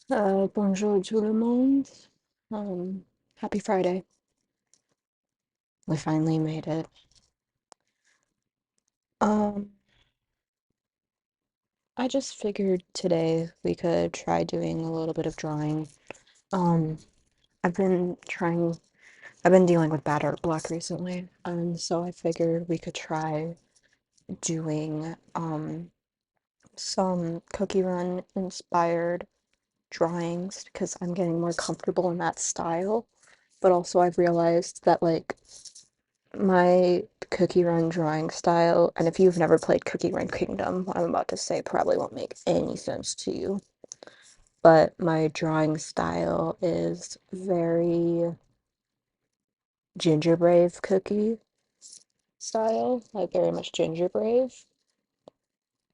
Bonjour tout le monde. Happy Friday. We finally made it. Um, I just figured today we could try doing a little bit of drawing. Um, I've been trying, I've been dealing with bad art block recently, and so I figured we could try doing some Cookie Run inspired drawings because I'm getting more comfortable in that style. But also I've realized that like my Cookie Run drawing style, and if you've never played Cookie Run Kingdom, what I'm about to say probably won't make any sense to you. But my drawing style is very gingerbread cookie style, like very much gingerbread.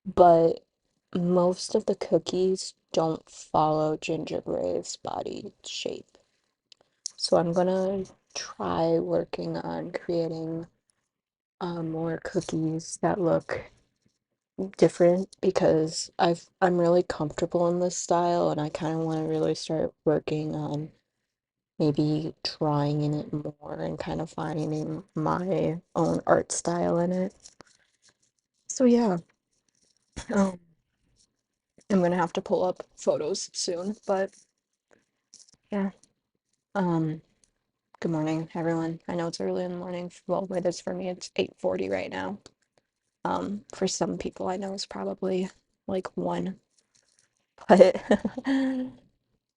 But most of the cookies don't follow gingerbread's body shape. So I'm gonna try working on creating more cookies that look different because I'm really comfortable in this style and I kind of want to really start working on maybe drawing in it more and kind of finding my own art style in it. So yeah, um, I'm gonna have to pull up photos soon, but yeah. Um, Good morning, everyone. I know it's early in the morning. Well, it is for me. It's 8:40 right now. For some people I know it's probably like 1, but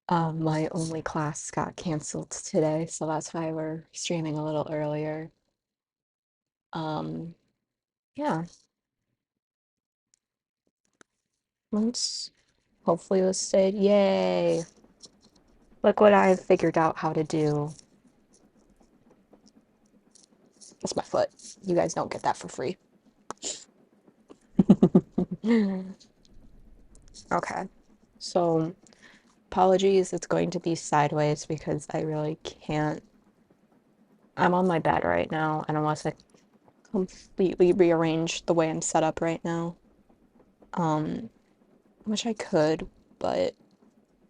my only class got canceled today, so that's why we're streaming a little earlier. Um, yeah, let's hopefully this stayed. Yay! Look what I've figured out how to do. That's my foot. You guys don't get that for free. Okay, so apologies, it's going to be sideways because I really can't. I'm on my bed right now, and unless I completely rearrange the way I'm set up right now, um, which I could, but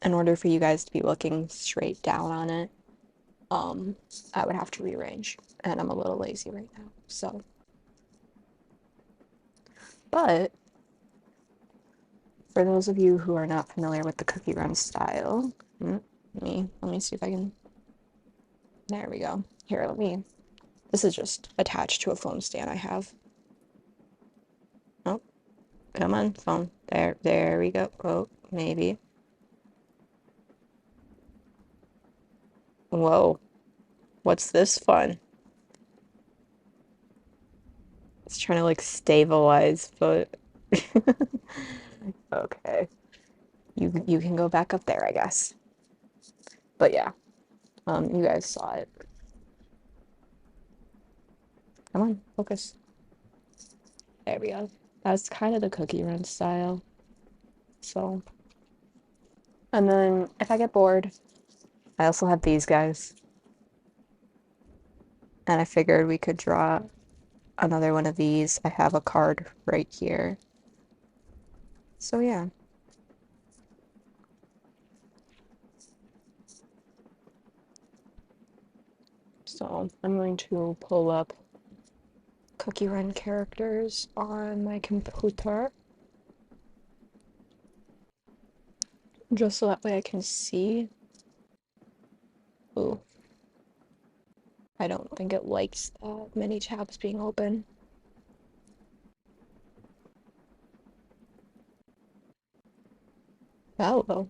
in order for you guys to be looking straight down on it, um, I would have to rearrange, and I'm a little lazy right now. So, but for those of you who are not familiar with the cookie run style, let me see if I can. There we go. Here, let me. This is just attached to a phone stand I have. Oh, come on, phone. There we go. Oh, maybe. Whoa, what's this fun? It's trying to like stabilize, but okay. You can go back up there, I guess. But yeah, you guys saw it. Come on, focus. There we go. That's kind of the cookie run style. So, and then if I get bored, I also have these guys. And I figured we could draw another one of these. I have a card right here. So yeah. So I'm going to pull up cookie run characters on my computer. Just so that way I can see. Ooh, I don't think it likes many tabs being open. Hello.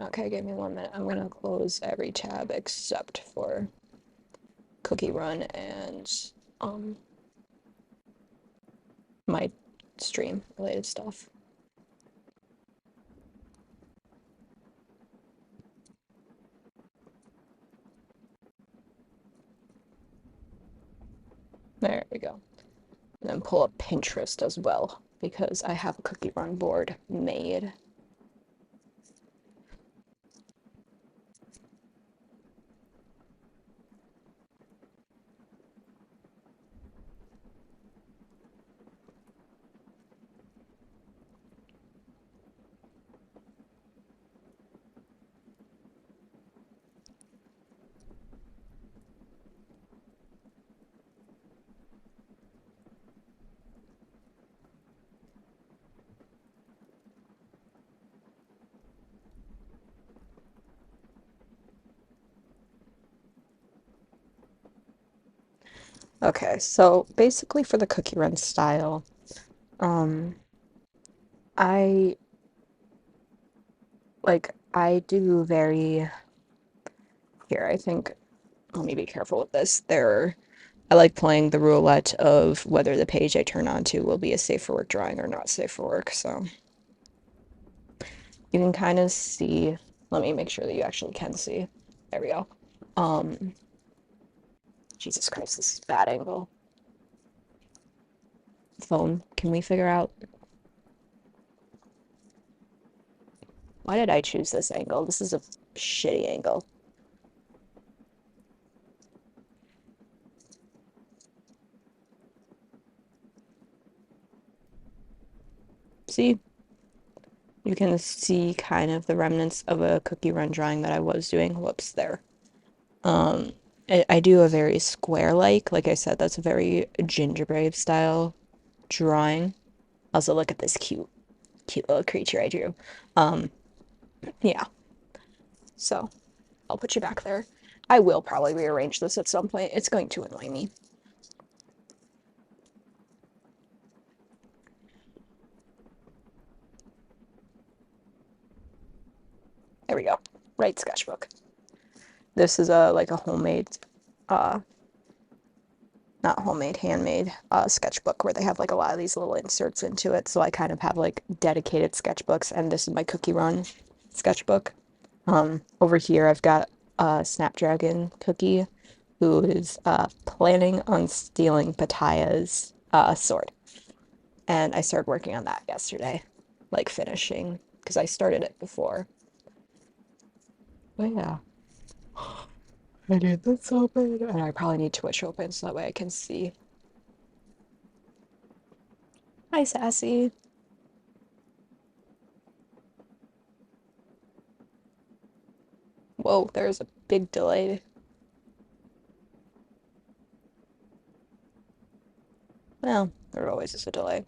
Okay, give me 1 minute. I'm gonna close every tab except for Cookie Run and um my stream related stuff. There we go. And then pull up Pinterest as well because I have a Cookie Run board made. Okay, so basically for the cookie run style, um, I I do very here, I think let me be careful with this. I like playing the roulette of whether the page I turn on to will be a safe for work drawing or not safe for work. So you can kind of see, let me make sure that you actually can see. There we go. Um, Jesus Christ, this is bad angle. Phone, can we figure out why did I choose this angle? This is a shitty angle. See, you can see kind of the remnants of a cookie run drawing that I was doing. Whoops, there. Um, I do a very square-like I said, that's a very gingerbread style drawing. Also, look at this cute little creature I drew. Um, yeah, so I'll put you back there. I will probably rearrange this at some point. It's going to annoy me. There we go. Right sketchbook. This is a like a homemade, uh, not homemade, handmade sketchbook where they have like a lot of these little inserts into it. So I kind of have like dedicated sketchbooks, and this is my cookie run sketchbook. Over here I've got a Snapdragon cookie who is planning on stealing Pataya's sword. And I started working on that yesterday, like finishing, because I started it before. But yeah, I need this open, and I probably need Twitch open so that way I can see. Hi, Sassy. Whoa, there's a big delay. Well, there always is a delay.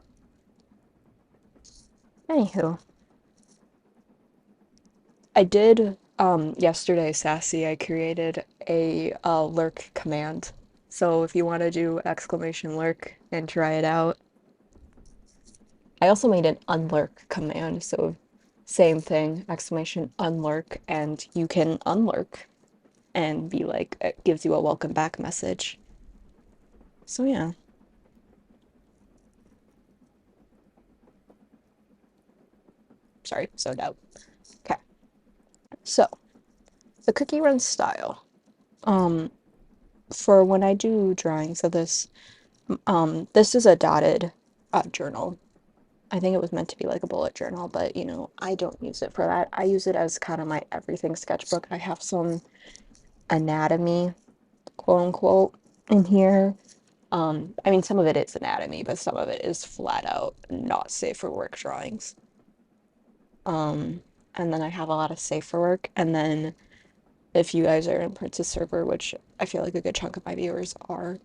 Anywho, I did yesterday, Sassy, I created a lurk command. So if you want to do exclamation lurk and try it out. I also made an unlurk command, so same thing, exclamation unlurk, and you can unlurk and be like, it gives you a welcome back message. So yeah. Sorry, zoned out. Okay. So the cookie run style. Um, for when I do drawings of this, this is a dotted journal. I think it was meant to be like a bullet journal, but you know, I don't use it for that. I use it as kind of my everything sketchbook. I have some anatomy, quote unquote, in here. I mean, some of it is anatomy, but some of it is flat out not safe for work drawings. Um, and then I have a lot of safe for work. And then if you guys are in Princess server, which I feel like a good chunk of my viewers are,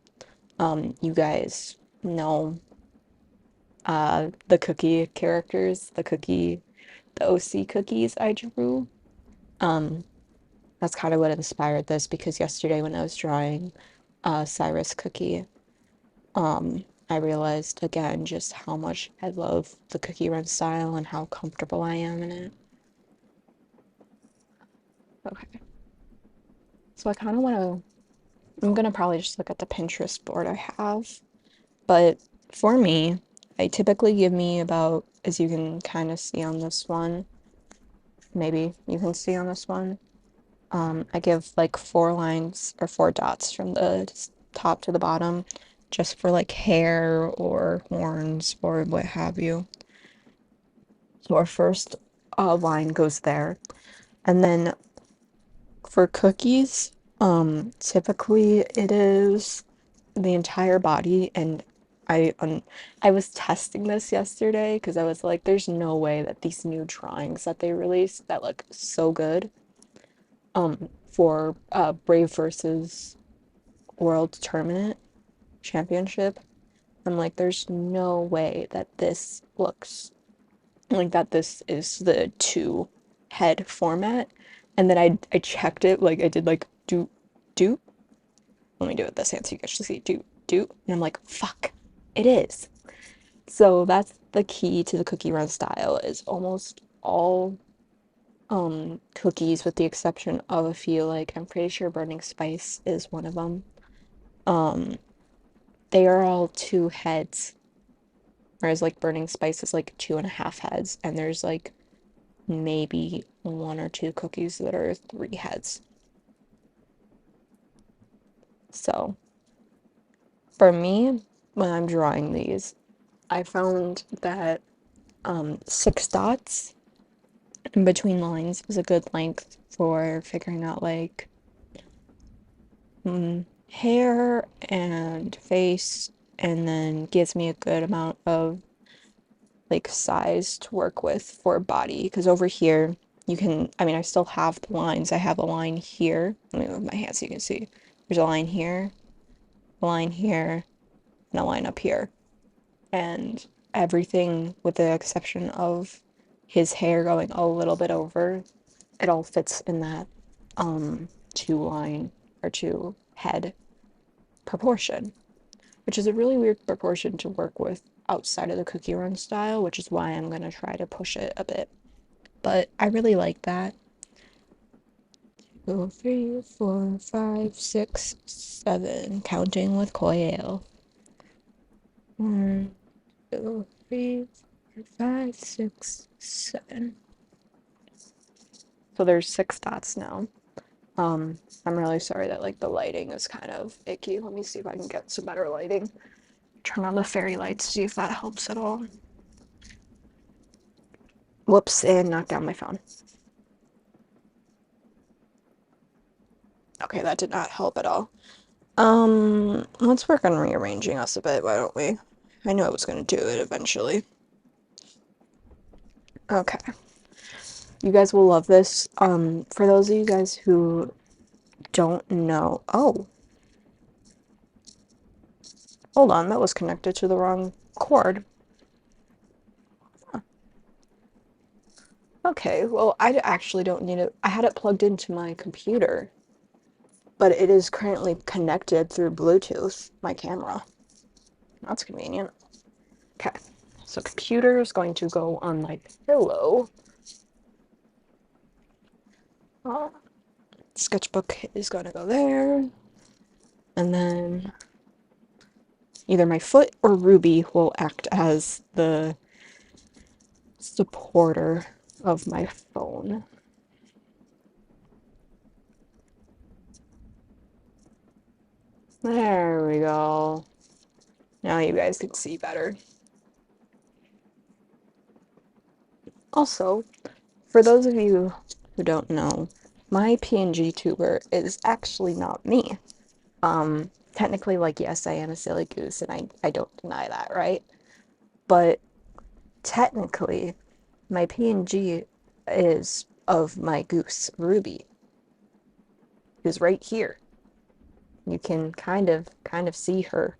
you guys know the cookie characters, the OC cookies I drew. Um, that's kind of what inspired this because yesterday when I was drawing Cyrus Cookie, I realized again just how much I love the cookie run style and how comfortable I am in it. Okay. So I kind of want I'm gonna probably just look at the Pinterest board I have. But for me, I typically give me about, as you can kind of see on this one, maybe you can see on this one, I give like 4 lines or 4 dots from the top to the bottom just for like hair or horns or what have you. So our first line goes there. And then for cookies, typically it is the entire body. And I was testing this yesterday because I was like, there's no way that these new drawings that they released that look so good for Brave versus World Tournament Championship. I'm like, there's no way that this looks like that this is the two head format. And then I checked it, like I did like do let me do it this hand so you can actually see do do? And I'm like, fuck, it is. So that's the key to the cookie run style is almost all cookies with the exception of a few, like I'm pretty sure burning spice is one of them. Um, they are all 2 heads, whereas like burning spice is like 2.5 heads, and there's like maybe 1 or 2 cookies that are 3 heads. So for me, when I'm drawing these, I found that 6 dots in between lines is a good length for figuring out like hair and face, and then gives me a good amount of like size to work with for body. Because over here, you can, I mean, I still have the lines. I have a line here. Let me move my hand so you can see. There's a line here, a line here, and a line up here. And everything, with the exception of his hair going a little bit over, it all fits in that 2 line or 2 head proportion, which is a really weird proportion to work with outside of the cookie run style, which is why I'm going to try to push it a bit. But I really like that. 2, 3, 4, 5, 6, 7, counting with Coyle. 1, 2, 3, 4, 5, 6, 7. So there's 6 dots now. I'm really sorry that like the lighting is kind of icky. Let me see if I can get some better lighting. Turn on the fairy lights, see if that helps at all. Whoops, and knocked down my phone. Okay, that did not help at all. Let's work on rearranging us a bit, why don't we? I knew I was gonna do it eventually. Okay. You guys will love this. For those of you guys who don't know, oh, hold on, that was connected to the wrong cord. Huh. Okay, well, I actually don't need it. I had it plugged into my computer, but it is currently connected through Bluetooth, my camera. That's convenient. Okay, so computer is going to go on my pillow. Sketchbook is going to go there. And then either my foot or Ruby will act as the supporter of my phone. There we go. Now you guys can see better. Also, for those of you who don't know, my PNG tuber is actually not me. Technically, like, yes, I am a silly goose, and I don't deny that, right? But technically, my PNG is of my goose, Ruby, who's right here. You can kind of see her.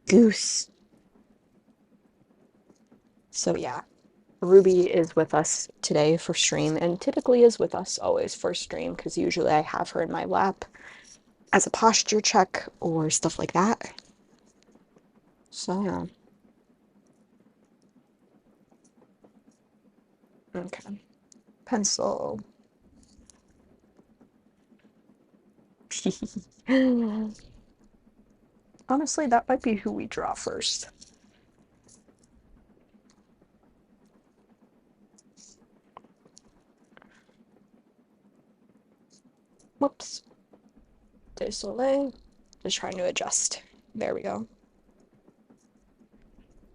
Goose. So yeah, Ruby is with us today for stream, and typically is with us always for stream, because usually I have her in my lap as a posture check or stuff like that. So yeah. Okay. Pencil. Honestly, that might be who we draw first. Whoops. Désolé. Just trying to adjust. There we go.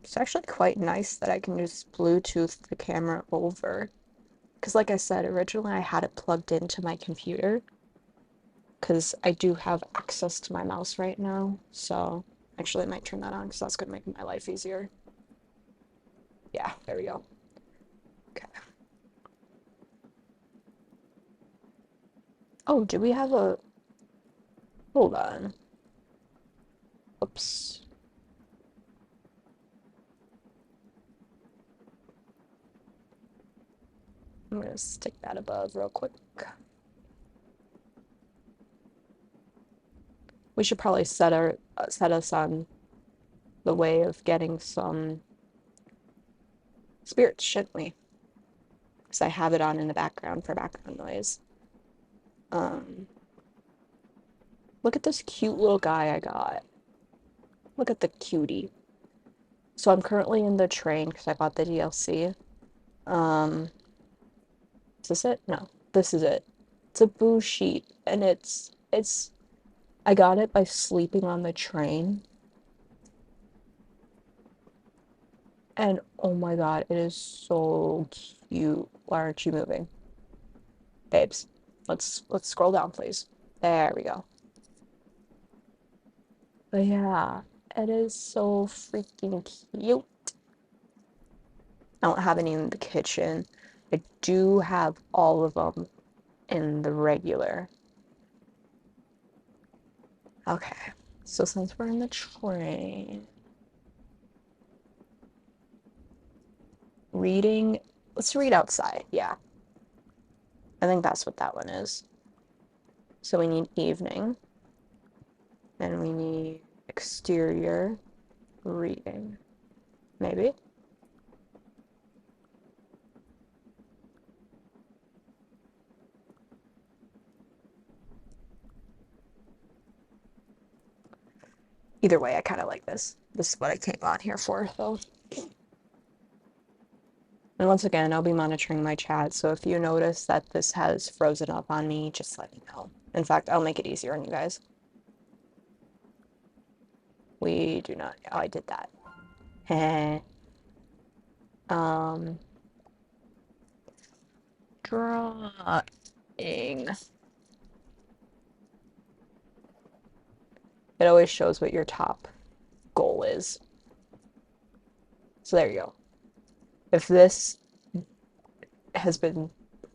It's actually quite nice that I can just Bluetooth the camera over. Because like I said, originally I had it plugged into my computer. Because I do have access to my mouse right now. So actually I might turn that on because that's going to make my life easier. Yeah, there we go. Okay. Oh, do we have a... Hold on. Oops. I'm gonna stick that above real quick. We should probably set us on the way of getting some spirits, shouldn't we? Because I have it on in the background for background noise. Um, Look at this cute little guy I got. Look at the cutie. So I'm currently in the train because I bought the DLC. Um, is this it? No, this is it. It's a boo sheet, and it's I got it by sleeping on the train. And oh my god, it is so cute. Why aren't you moving? Babes, let's scroll down, please. There we go. But yeah, it is so freaking cute. I don't have any in the kitchen. I do have all of them in the regular. Okay, so since we're in the train, reading, let's read outside. Yeah, I think that's what that one is. So we need evening, and we need exterior reading. Maybe? Either way, I kind of like this. This is what I came on here for, though. And once again, I'll be monitoring my chat, so if you notice that this has frozen up on me, just let me know. In fact, I'll make it easier on you guys. We do not. Oh, I did that. Heh. um, Drawing. It always shows what your top goal is. So there you go. If this has been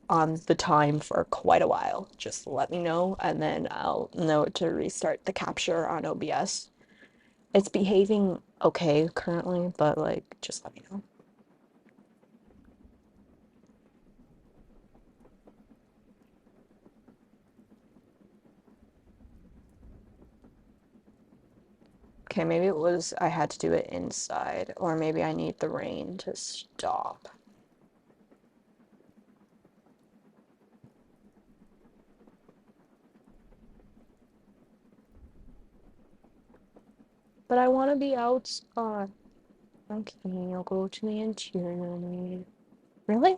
on the time for quite a while, just let me know, and then I'll know to restart the capture on OBS. It's behaving okay currently, but like, just let me know. Okay, maybe it was I had to do it inside, or maybe I need the rain to stop. But I want to be outside. Okay, I'll go to the interior. Really?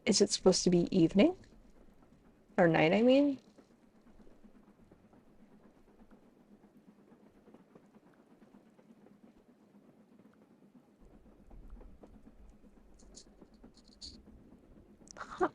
Is it supposed to be evening? Or night, I mean? Huh.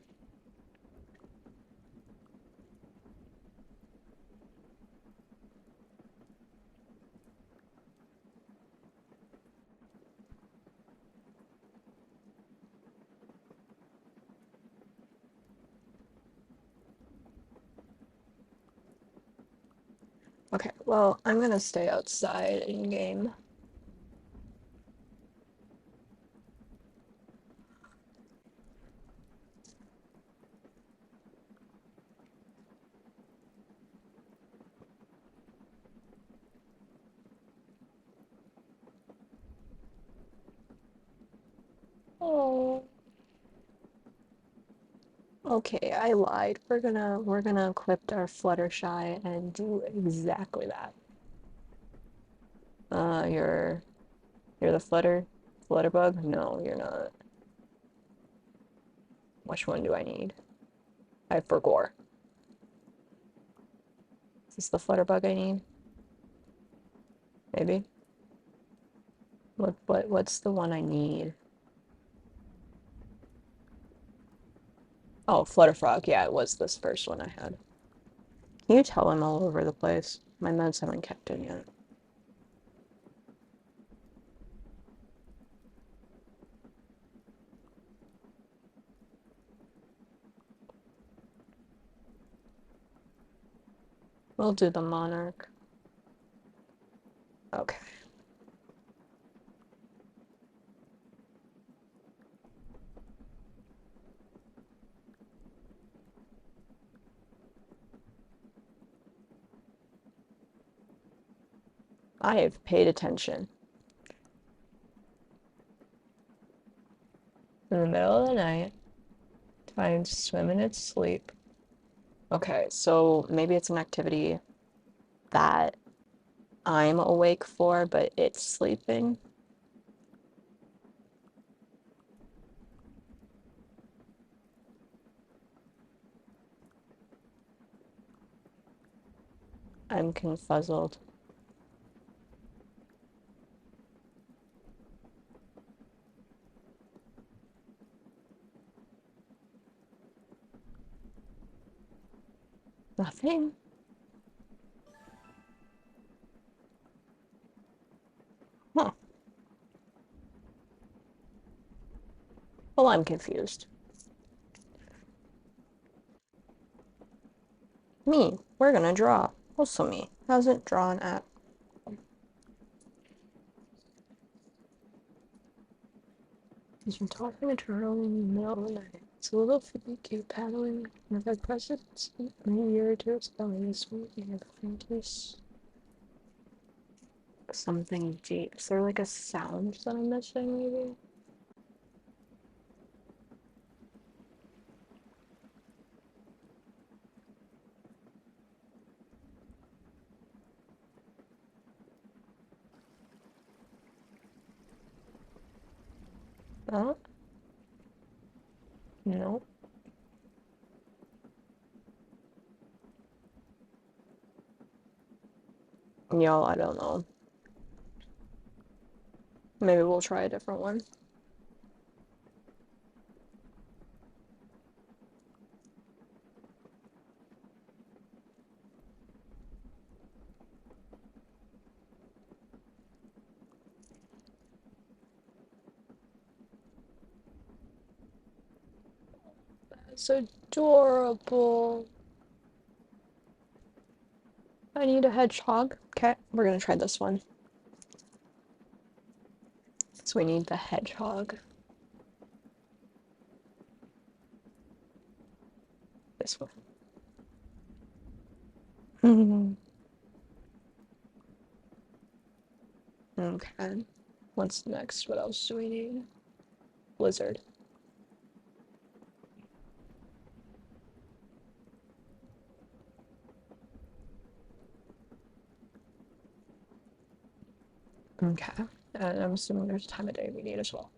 Okay, well, I'm gonna stay outside in game. Oh. Okay, I lied. We're gonna equip our Fluttershy and do exactly that. Uh, you're you're the Flutterbug? No, you're not. Which one do I need? I forgot. Is this the Flutterbug I need? Maybe? What's the one I need? Oh, Flutterfrog. Yeah, it was this first one I had. Can you tell I'm all over the place? My meds haven't kicked in yet. We'll do the Monarch. Okay. I have paid attention. In the middle of the night, trying to swim in its sleep. Okay, so maybe it's an activity that I'm awake for, but it's sleeping. I'm confuzzled. Nothing? Huh. Well, I'm confused. Me. We're gonna draw. Also me. How's it drawn at? Because you're talking to turtle in the middle of the night. It's a little finicky paddling. And if I press it, maybe or two, it's going this way. You have the faintest something deep. Is there like a sound that I'm missing, maybe? Oh, no. Y'all, I don't know. Maybe we'll try a different one. That's adorable. I need a hedgehog. Okay, we're gonna try this one. So we need the hedgehog. This one. Okay. What's next? What else do we need? Blizzard. Okay. And I'm assuming there's a time of day we need as well.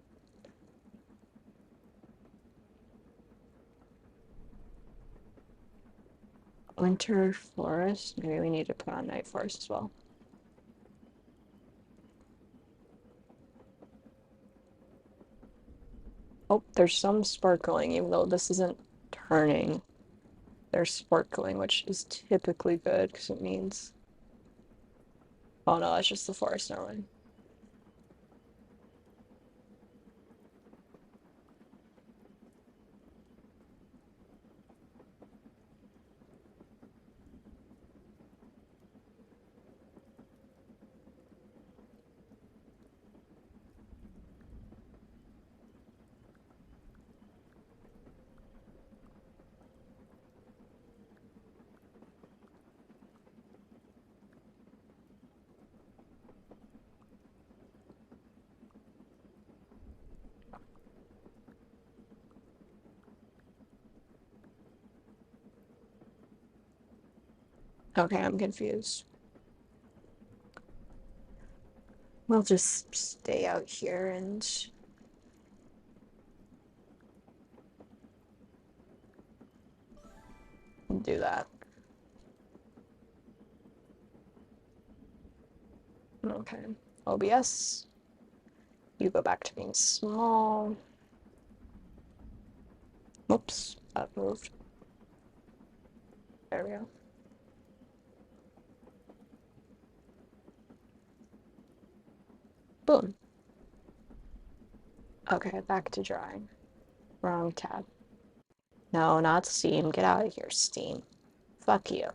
Winter forest. Maybe we need to put on night forest as well. Oh, there's some sparkling, even though this isn't turning. There's sparkling, which is typically good because it means. Oh no, that's just the forest. Never mind. Okay, I'm confused. We'll just stay out here and do that. Okay. OBS. You go back to being small. Oops, that moved. There we go. Boom. Okay, back to drawing. Wrong tab. No, not Steam. Get out of here, Steam. Fuck you.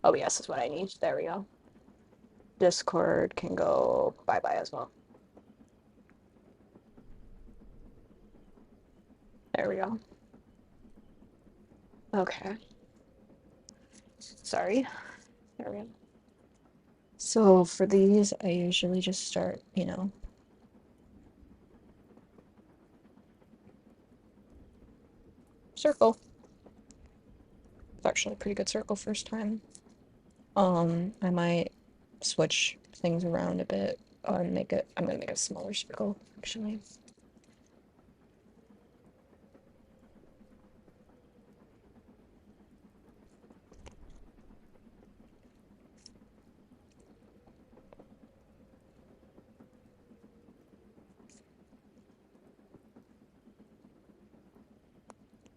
OBS is what I need. There we go. Discord can go bye-bye as well. There we go. Okay. Sorry. There we go. So for these, I usually just start, circle. It's actually a pretty good circle first time. I might switch things around a bit and I'm gonna make a smaller circle, actually.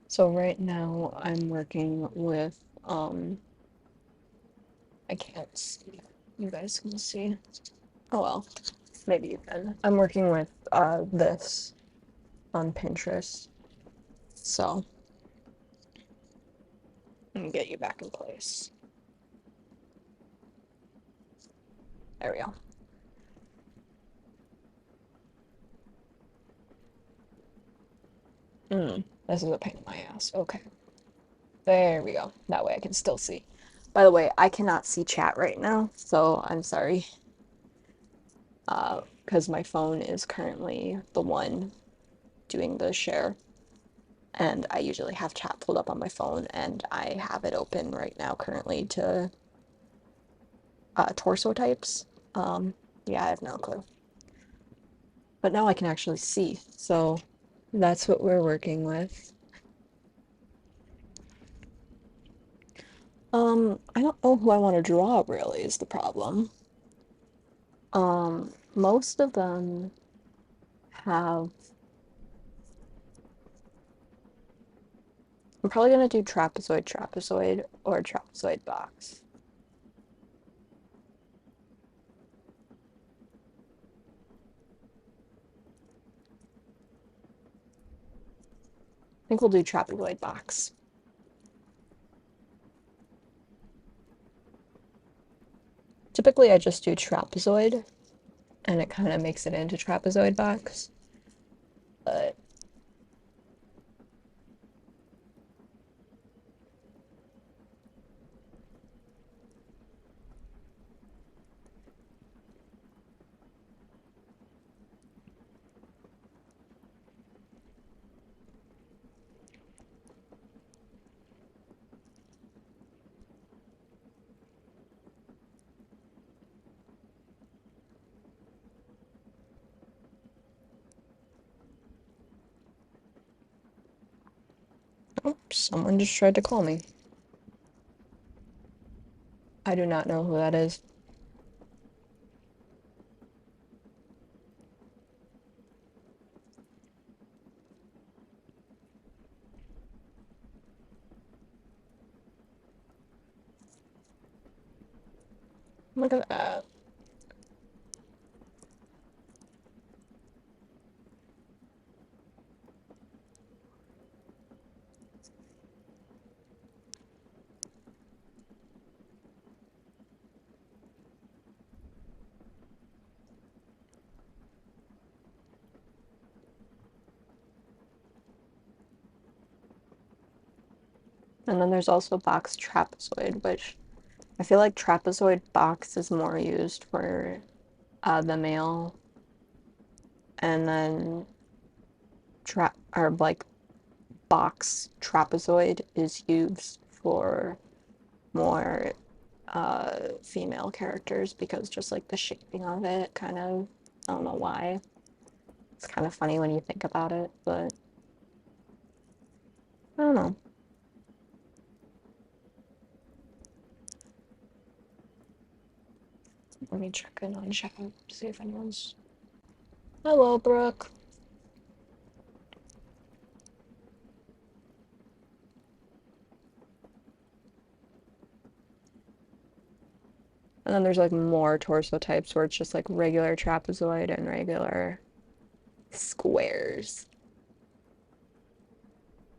So right now I'm working with, I can't see. You guys can see. Oh well, maybe you can. I'm working with this on Pinterest. So let me get you back in place. There we go. This is a pain in my ass. Okay. There we go. That way I can still see. By the way, I cannot see chat right now, so I'm sorry. Because my phone is currently the one doing the share. And I usually have chat pulled up on my phone, and I have it open right now currently to torso types. Yeah, I have no clue. But now I can actually see, so that's what we're working with. I don't know who I want to draw really is the problem. Most of them have. I'm probably gonna do trapezoid, or trapezoid box. I think we'll do trapezoid box. Typically, I just do trapezoid, and it kind of makes it into trapezoid box. But oh, someone just tried to call me. I do not know who that is. Look at that. And then there's also box trapezoid, which I feel like trapezoid box is more used for the male, and then or like box trapezoid is used for more female characters because just like the shaping of it kind of, I don't know why. It's kind of funny when you think about it, but I don't know. Let me check in on chat, see if anyone's. Hello, Brooke. And then there's like more torso types where it's just like regular trapezoid and regular squares.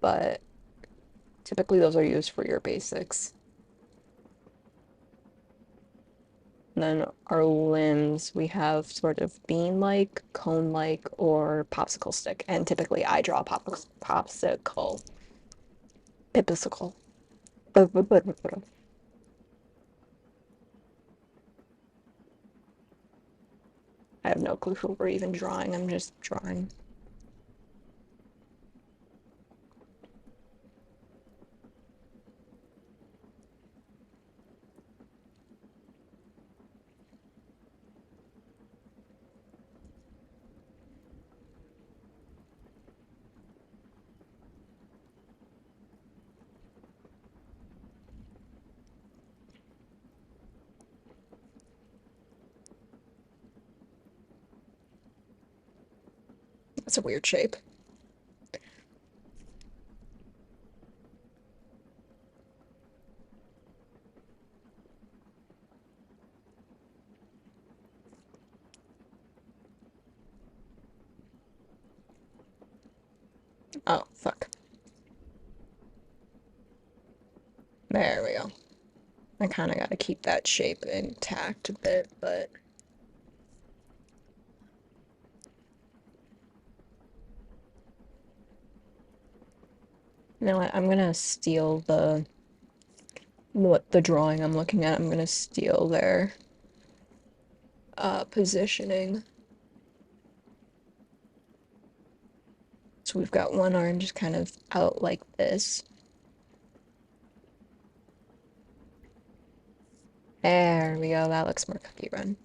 But typically those are used for your basics. And then our limbs, we have sort of bean-like, cone-like, or popsicle stick. And typically I draw popsicle. Pipsicle. I have no clue who we're even drawing. I'm just drawing. That's a weird shape. Oh, fuck. There we go. I kind of got to keep that shape intact a bit, but... You know what? I'm gonna steal the drawing I'm looking at. I'm gonna steal their positioning. So we've got one arm just kind of out like this. There we go. That looks more cookie run.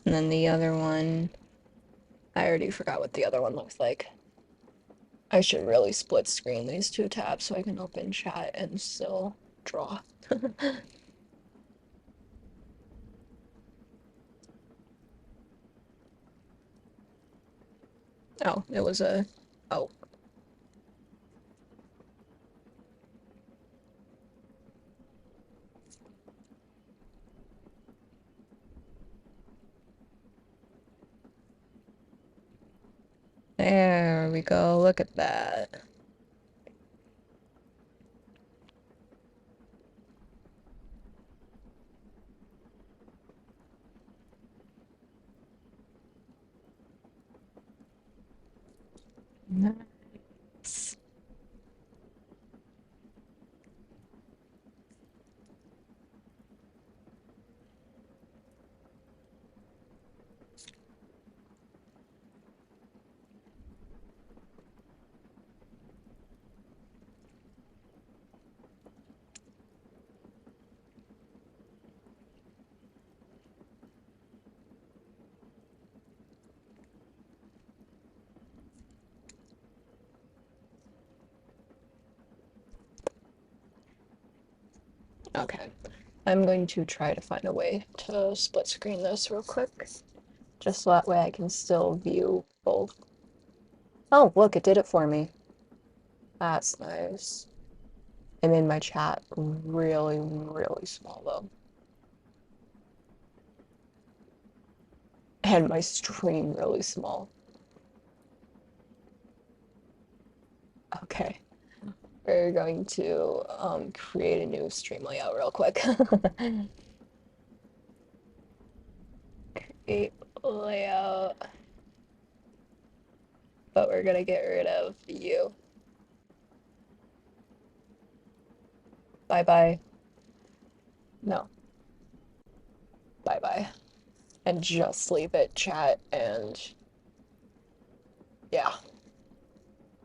And then the other one, I already forgot what the other one looks like. I should really split screen these two tabs so I can open chat and still draw. Oh, it was a... Oh. There we go. Look at that. Nice. Okay. I'm going to try to find a way to split screen this real quick. Just so that way I can still view both. Oh, look, it did it for me. That's nice. I made my chat really, really small though. And my stream really small. Okay. We're going to create a new stream layout real quick. Create layout. But we're gonna get rid of you. Bye bye. No. Bye bye. And just leave it chat and yeah.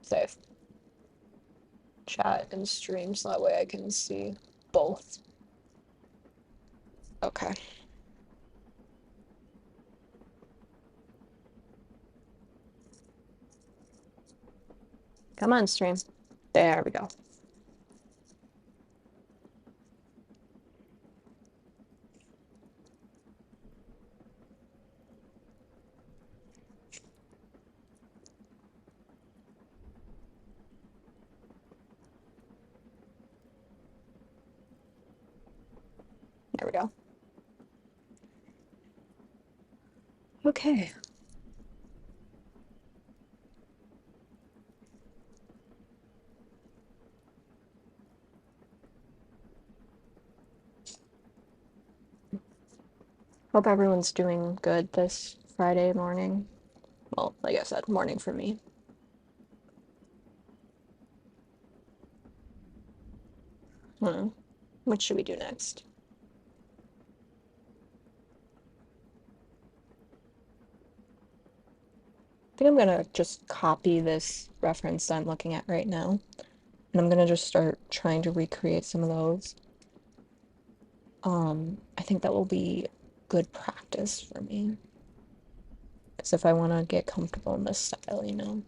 Save. Chat and stream so that way I can see both. Okay. Come on, stream. There we go. Okay. Hope everyone's doing good this Friday morning. Well, like I said, morning for me. Hmm. What should we do next? I think I'm gonna just copy this reference I'm looking at right now, and I'm gonna just start trying to recreate some of those. I think that will be good practice for me. Because if I want to get comfortable in this style, you know.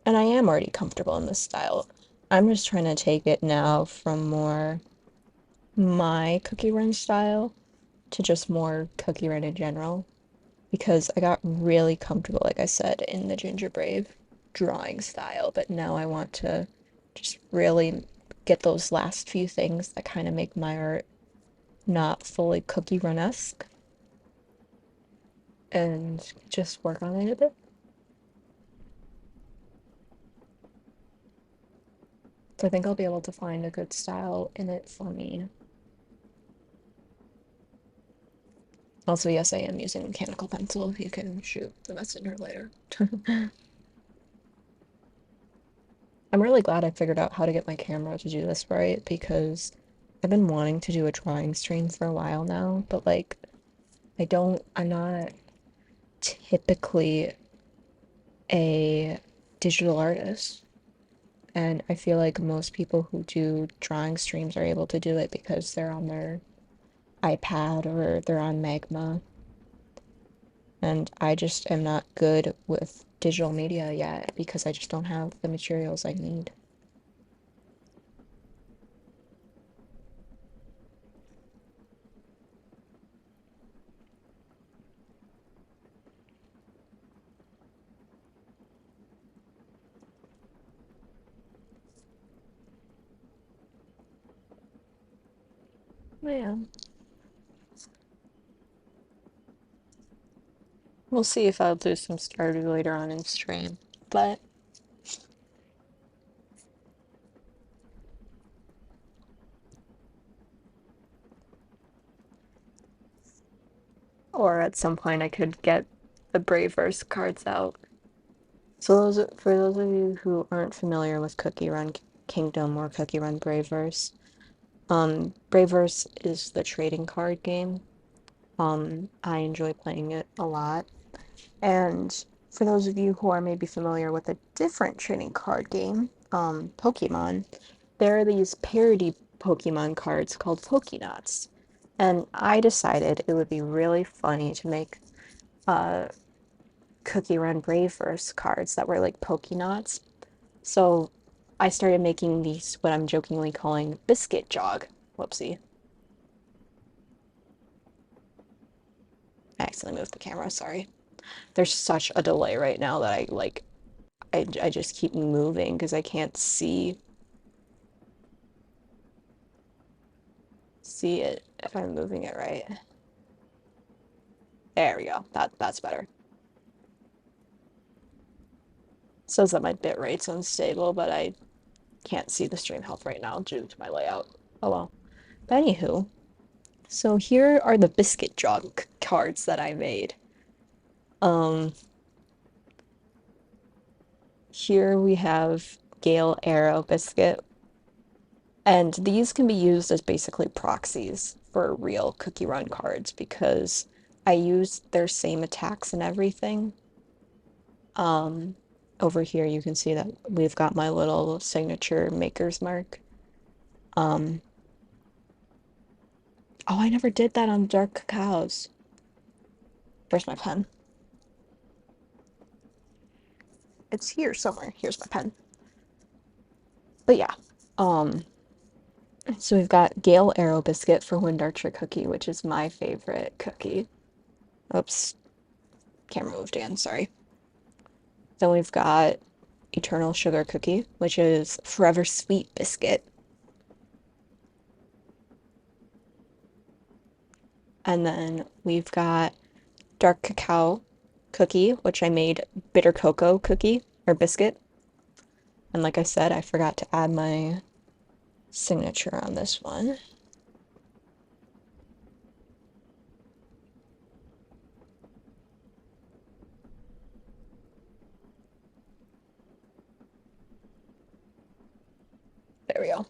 And I am already comfortable in this style. I'm just trying to take it now from more my cookie run style to just more cookie run in general. Because I got really comfortable, like I said, in the gingerbread drawing style, but now I want to just really get those last few things that kind of make my art not fully cookie run-esque and just work on it a bit. So I think I'll be able to find a good style in it for me. Also, yes, I am using a mechanical pencil if you can shoot the messenger later. I'm really glad I figured out how to get my camera to do this right because I've been wanting to do a drawing stream for a while now, but like I'm not typically a digital artist. And I feel like most people who do drawing streams are able to do it because they're on their iPad or they're on Magma. And I just am not good with digital media yet because I just don't have the materials I need. Yeah. We'll see if I'll do some stardew later on in stream. But, or at some point I could get the Braveverse cards out. So for those of you who aren't familiar with Cookie Run Kingdom or Cookie Run Braveverse, Braveverse is the trading card game. I enjoy playing it a lot. And for those of you who are maybe familiar with a different trading card game, Pokemon, there are these parody Pokemon cards called Pokénots. And I decided it would be really funny to make uh, Cookie Run Braveverse cards that were like Pokénots. So I started making these, what I'm jokingly calling Biscuit Jog. Whoopsie. I accidentally moved the camera, sorry. There's such a delay right now that I just keep moving because I can't see it if I'm moving it right. There we go. That's better. It says that my bit rate's unstable, but I can't see the stream health right now due to my layout. Oh well. But anywho, so here are the biscuit jog cards that I made. Um, Here we have Gale Arrow Biscuit, and these can be used as basically proxies for real Cookie Run cards because I used their same attacks and everything. Um, Over here you can see that we've got my little signature maker's mark. Um, oh, I never did that on dark cacaos. Where's my pen? It's here somewhere. Here's my pen. But yeah, um, so we've got Gale Arrow Biscuit for Wind Archer Cookie, which is my favorite cookie. Oops, camera moved again, sorry. Then we've got Eternal Sugar Cookie, which is Forever Sweet Biscuit. And then we've got dark cacao cookie, which I made bitter cocoa cookie or biscuit. And like I said, I forgot to add my signature on this one. There we go.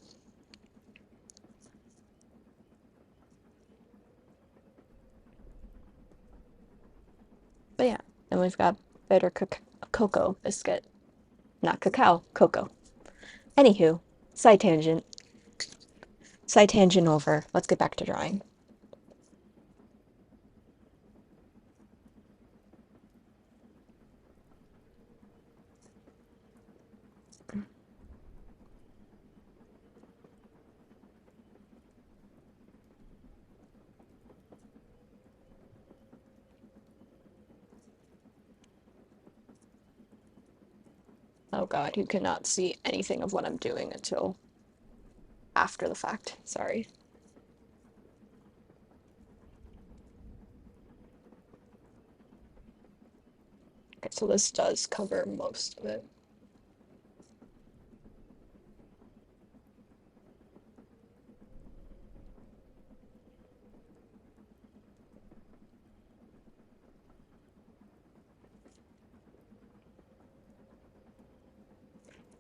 But yeah, and we've got bitter cocoa biscuit. Not cacao, cocoa. Anywho, side tangent. Side tangent over. Let's get back to drawing. Oh god, you cannot see anything of what I'm doing until after the fact. Sorry. Okay, so this does cover most of it.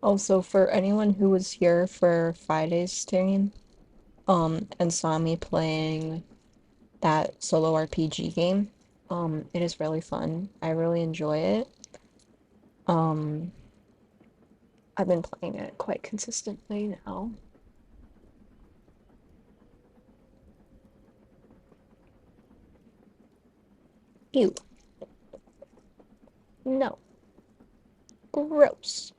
Also, for anyone who was here for Friday's stream, and saw me playing that solo RPG game, it is really fun. I really enjoy it. Um, I've been playing it quite consistently now. Ew. No. Gross.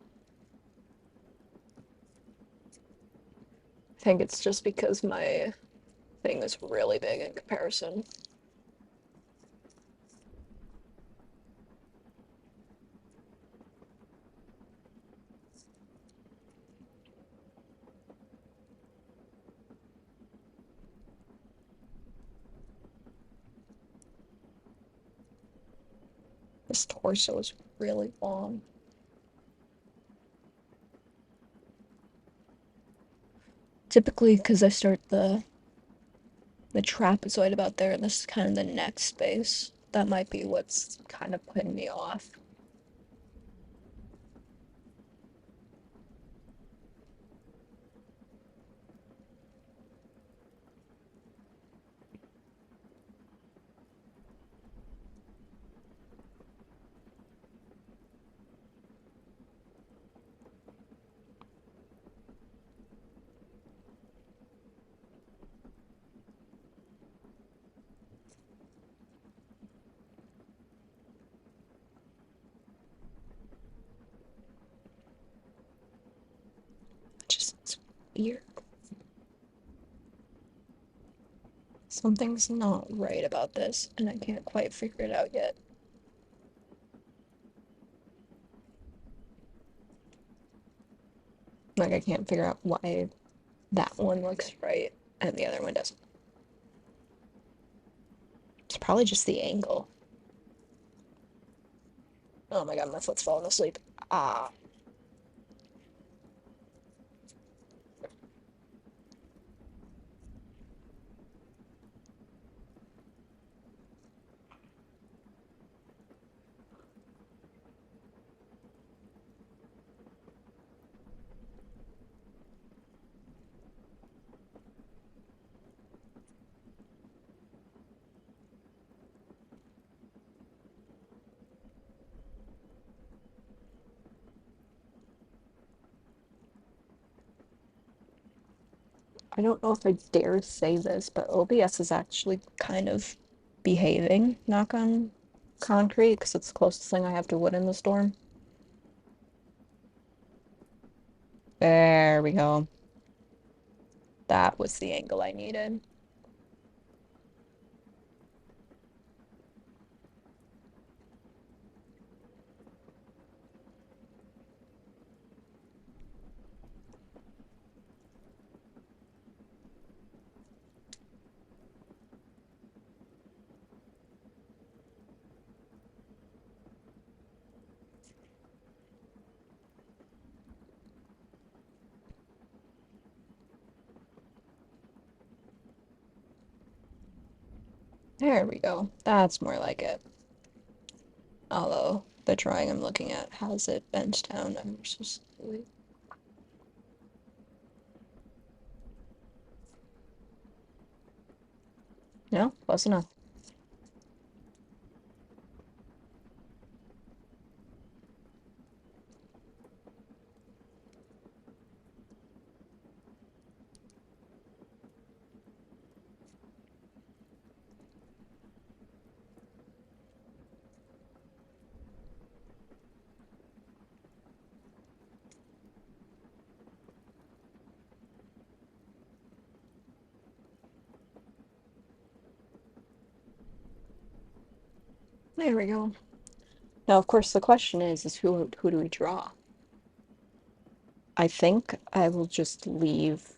I think it's just because my thing is really big in comparison. This torso is really long. Typically, because I start the trapezoid about there, and this is kind of the neck space. That might be what's kind of putting me off. Just it's weird. Something's not right about this, and I can't quite figure it out yet. Like, I can't figure out why that one looks right and the other one doesn't. It's probably just the angle. Oh my god, my foot's falling asleep. Ah. I don't know if I dare say this, but OBS is actually kind of behaving, knock on concrete, because it's the closest thing I have to wood in the storm. There we go. That was the angle I needed. There we go. That's more like it. Although the drawing I'm looking at has it bent down ever so slightly. No, close enough. There we go. Now, of course, the question is who do we draw? I think I will just leave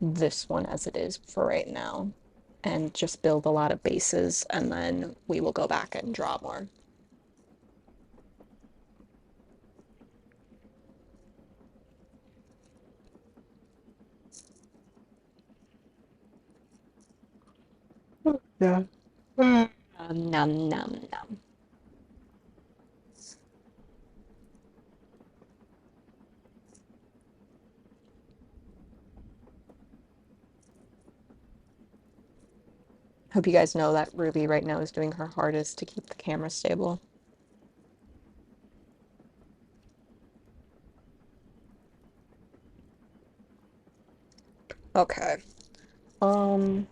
this one as it is for right now and just build a lot of bases and then we will go back and draw more. Yeah. Nom nom nom. Hope you guys know that Ruby right now is doing her hardest to keep the camera stable. Okay. Um,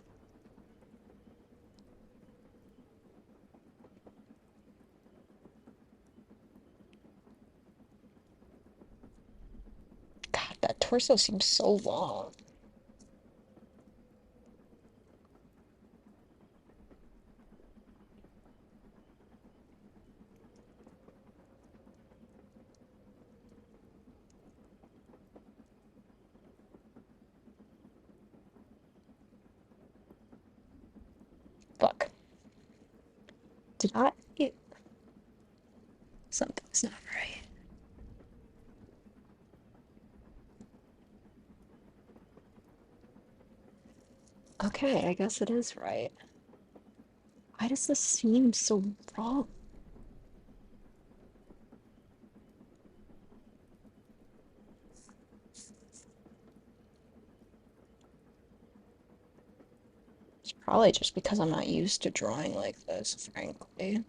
God, that torso seems so long. Fuck. Did I? Something's not right. Okay, I guess it is right. Why does this seem so wrong? It's probably just because I'm not used to drawing like this, frankly.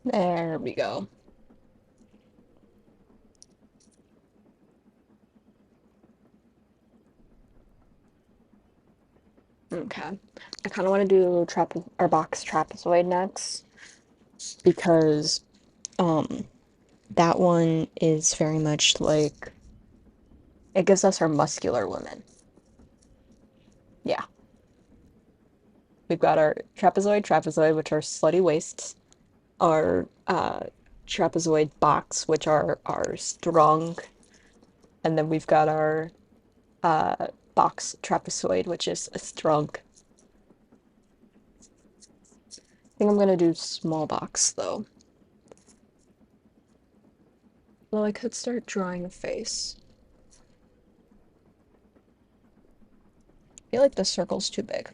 There we go. Okay. I kind of want to do box trapezoid next because um that one is very much like it gives us our muscular women. Yeah. We've got our trapezoid, which are slutty waists, our trapezoid box, which are strong, and then we've got our box trapezoid, which is a strong. I think I'm gonna do small box though. Well, I could start drawing a face. I feel like the circle's too big.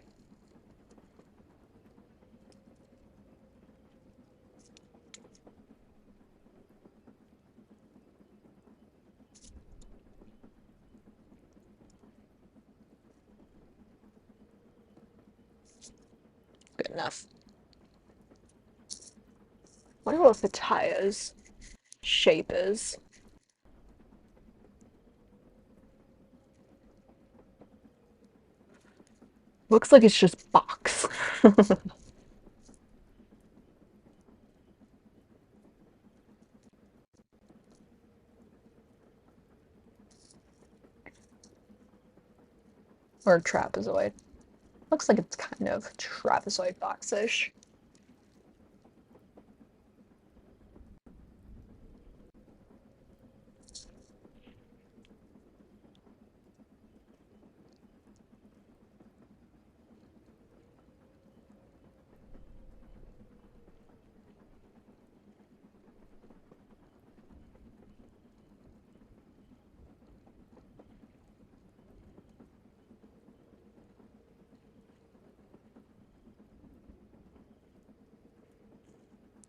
good enough. Wonder what Fataya's shape is. Looks like it's just box. Or trapezoid. Looks like it's kind of trapezoid boxish.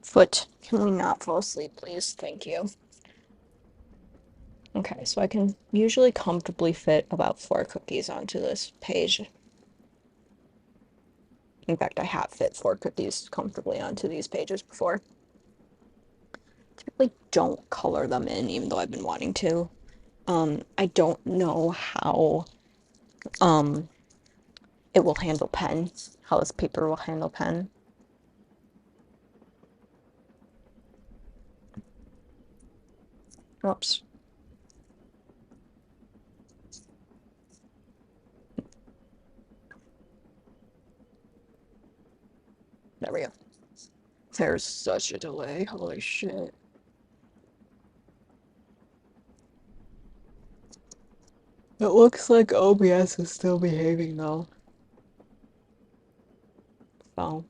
Foot, can we not fall asleep, please? Thank you. Okay, so I can usually comfortably fit about 4 cookies onto this page. In fact, I have fit 4 cookies comfortably onto these pages before. Typically don't color them in, even though I've been wanting to. I don't know how um it will handle pen, how this paper will handle pen. Oops. There we go. There's such a delay. Holy shit. It looks like OBS is still behaving though. So,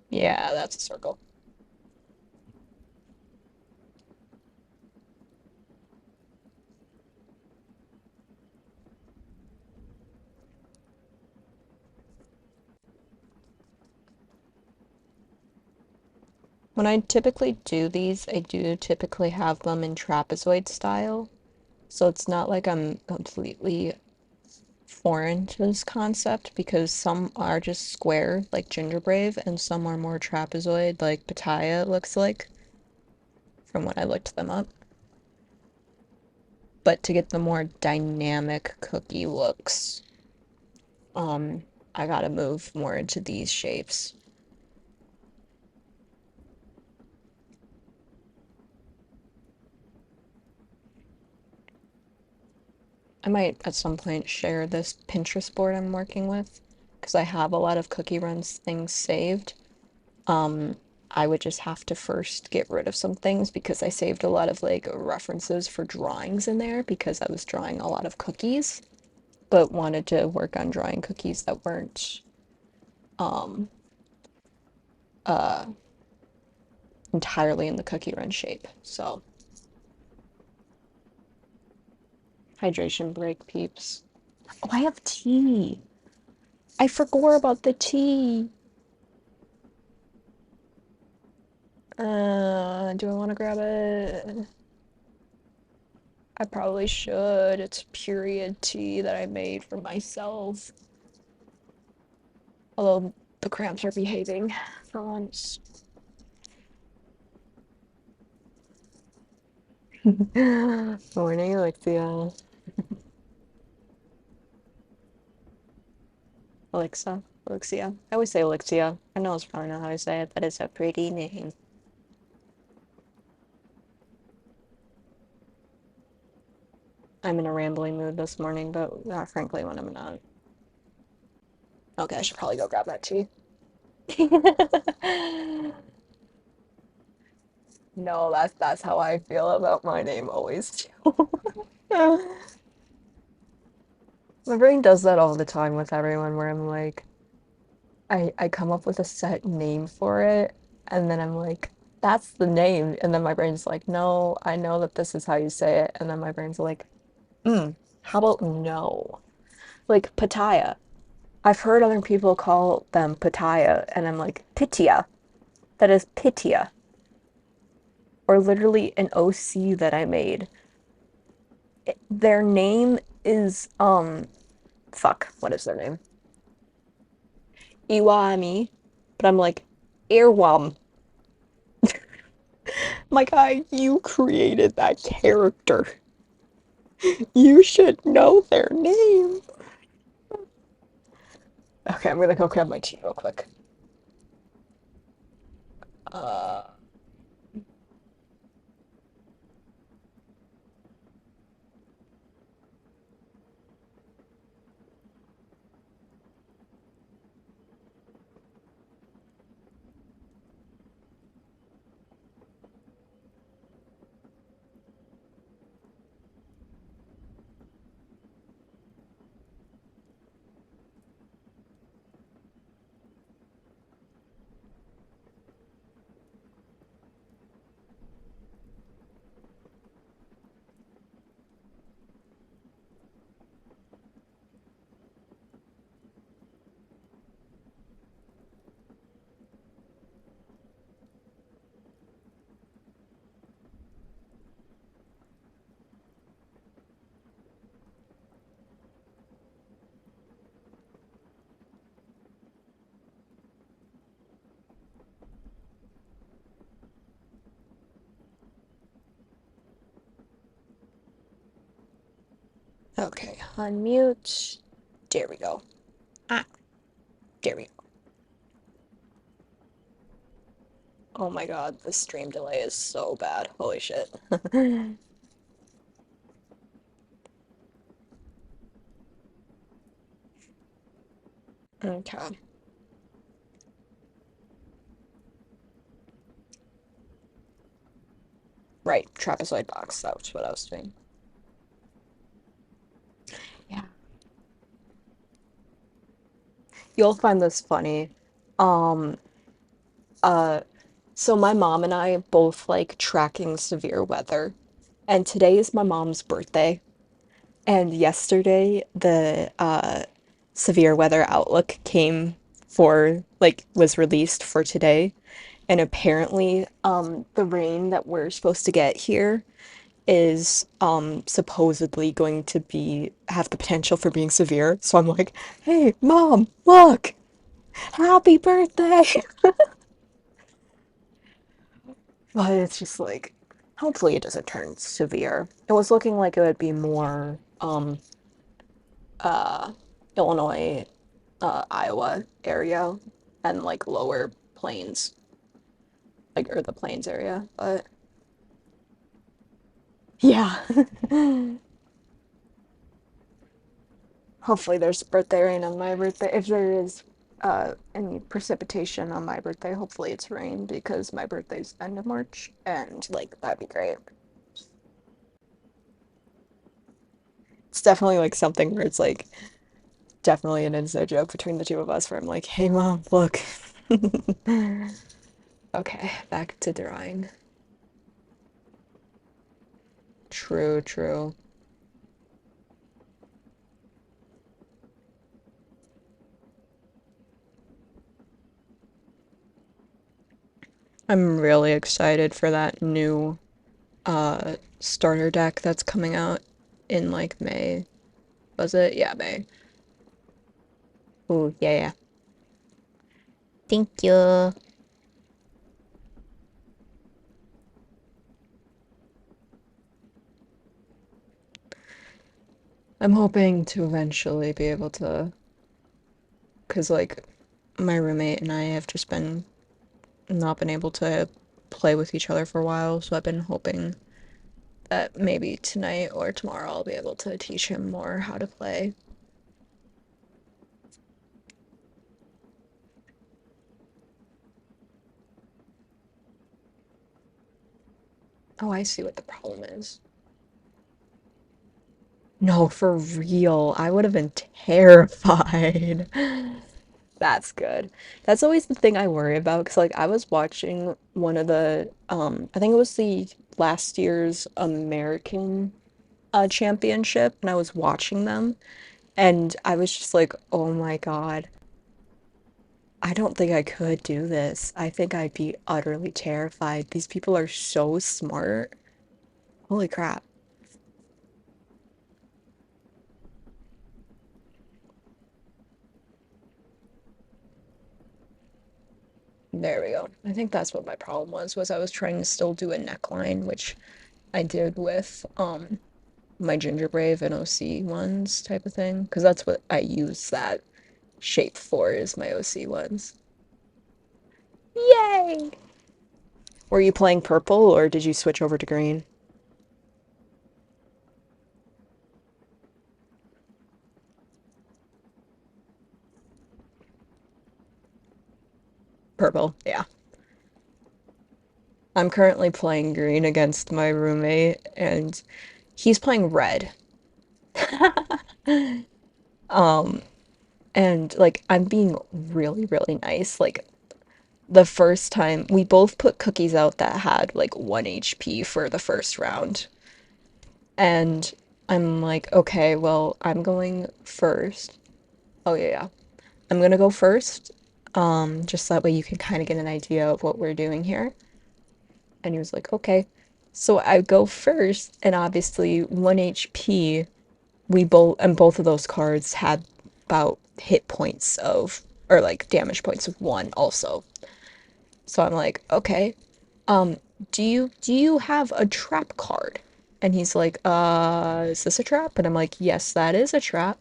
yeah, that's a circle. When I typically do these, I do typically have them in trapezoid style. So it's not like I'm completely foreign to this concept because some are just square, like Gingerbrave, and some are more trapezoid, like Pitaya looks like, from when I looked them up. But to get the more dynamic cookie looks, I gotta move more into these shapes. I might at some point share this Pinterest board I'm working with because I have a lot of Cookie Runs things saved. Um, I would just have to first get rid of some things because I saved a lot of like references for drawings in there because I was drawing a lot of cookies, but wanted to work on drawing cookies that weren't um uh entirely in the Cookie Run shape. So, hydration break, peeps. Oh, I have tea. I forgot about the tea. Do I want to grab it? I probably should. It's period tea that I made for myself. Although the cramps are behaving for once. Morning, Alexia. Alexia. I always say Alexia. I know it's probably not how to say it, but it's a pretty name. I'm in a rambling mood this morning, but frankly, when I'm not. Okay, I should probably go grab that tea. No, that's how I feel about my name always too. My brain does that all the time with everyone where I'm like, I come up with a set name for it, and then I'm like, that's the name. And then my brain's like, no, I know that this is how you say it. And then my brain's like, how about no? Like pitaya. I've heard other people call them pitaya, and I'm like, pitia. That is pitia. Or literally an OC that I made. Their name is, fuck, what is their name? Iwami. But I'm like, Earwam. My guy, you created that character. You should know their name. Okay, I'm gonna go grab my tea real quick. Uh, okay, unmute. There we go. Ah, there we go. Oh my god, the stream delay is so bad. Holy shit. Okay. Right, trapezoid box. That was what I was doing. Yeah. You'll find this funny. Um, uh, so my mom and I both like tracking severe weather, and today is my mom's birthday. And yesterday, the severe weather outlook came for, like, was released for today. And apparently, the rain that we're supposed to get here is supposedly going to be have the potential for being severe. So I'm like, hey, mom, look, happy birthday. But it's just like, hopefully it doesn't turn severe. It was looking like it would be more uh Illinois, Iowa area and like lower plains, like or the plains area. But yeah, hopefully there's birthday rain on my birthday. If there is any precipitation on my birthday, hopefully it's rain because my birthday's end of March and like that'd be great. It's definitely like something where it's like definitely an inside joke between the two of us where I'm like, hey mom, look. Okay, back to drawing. True, true. I'm really excited for that new starter deck that's coming out in like May. Was it? Yeah, May. Ooh, yeah, yeah. Thank you. I'm hoping to eventually be able to, because like my roommate and I have just been not been able to play with each other for a while, so I've been hoping that maybe tonight or tomorrow I'll be able to teach him more how to play. Oh, I see what the problem is. No, for real. I would have been terrified. That's good. That's always the thing I worry about because like I was watching one of the I think it was the last year's American championship and I was watching them And I was just like, oh my God, I don't think I could do this. I think I'd be utterly terrified. These people are so smart. Holy crap. There we go. I think that's what my problem was I was trying to still do a neckline, which I did with my Ginger Brave and OC ones type of thing, because that's what I use that shape for is my OC ones. Yay! Were you playing purple or did you switch over to green? Purple, yeah. I'm currently playing green against my roommate and he's playing red. Um, and like I'm being really, really nice. Like the first time we both put cookies out that had like 1 HP for the first round. And I'm like, okay, well, I'm going first. Oh yeah, yeah. I'm gonna go first. Just that way you can kind of get an idea of what we're doing here. And he was like, okay. So I go first, and obviously 1 HP, we both and both of those cards had about hit points of or like damage points of 1 also. So I'm like, okay, um, do you have a trap card? And he's like, is this a trap? And I'm like, yes, that is a trap.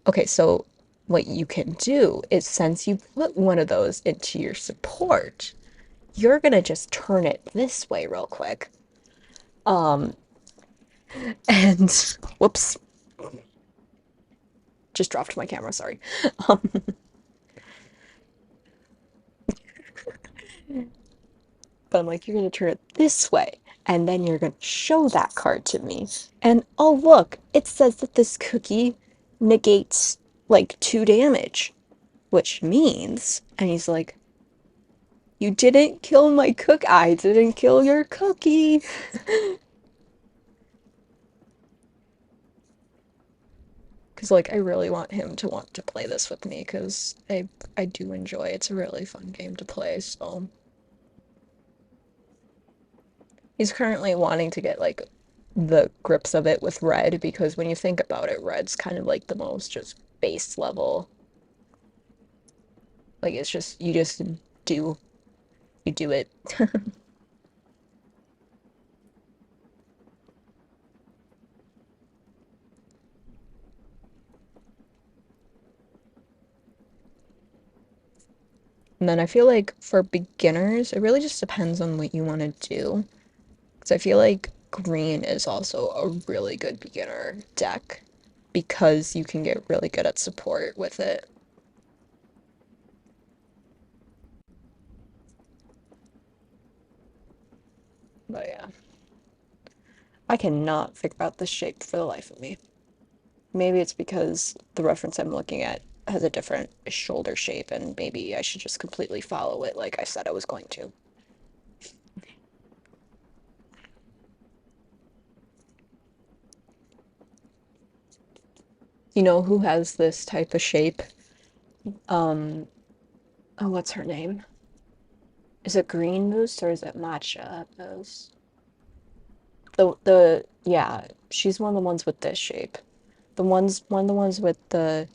Okay, so what you can do is since you put one of those into your support, you're gonna just turn it this way real quick. Um, and whoops, just dropped my camera, sorry. Um, but I'm like, you're gonna turn it this way, and then you're gonna show that card to me. And oh, look, it says that this cookie negates like 2 damage, which means, and he's like, you didn't kill my cook. I didn't kill your cookie. Because like I really want him to want to play this with me because I do enjoy it. It's a really fun game to play, so he's currently wanting to get like the grips of it with red because when you think about it, red's kind of like the most just base level. Like it's just do you do it. And then I feel like for beginners, it really just depends on what you want to do. Because I feel like green is also a really good beginner deck because you can get really good at support with it. But yeah, I cannot figure out this shape for the life of me. Maybe it's because the reference I'm looking at has a different shoulder shape, and maybe I should just completely follow it like I said I was going to. You know who has this type of shape? Um, oh, what's her name? Is it Green Moose or is it Matcha Moose? The yeah, she's one of the ones with this shape. One of the ones with the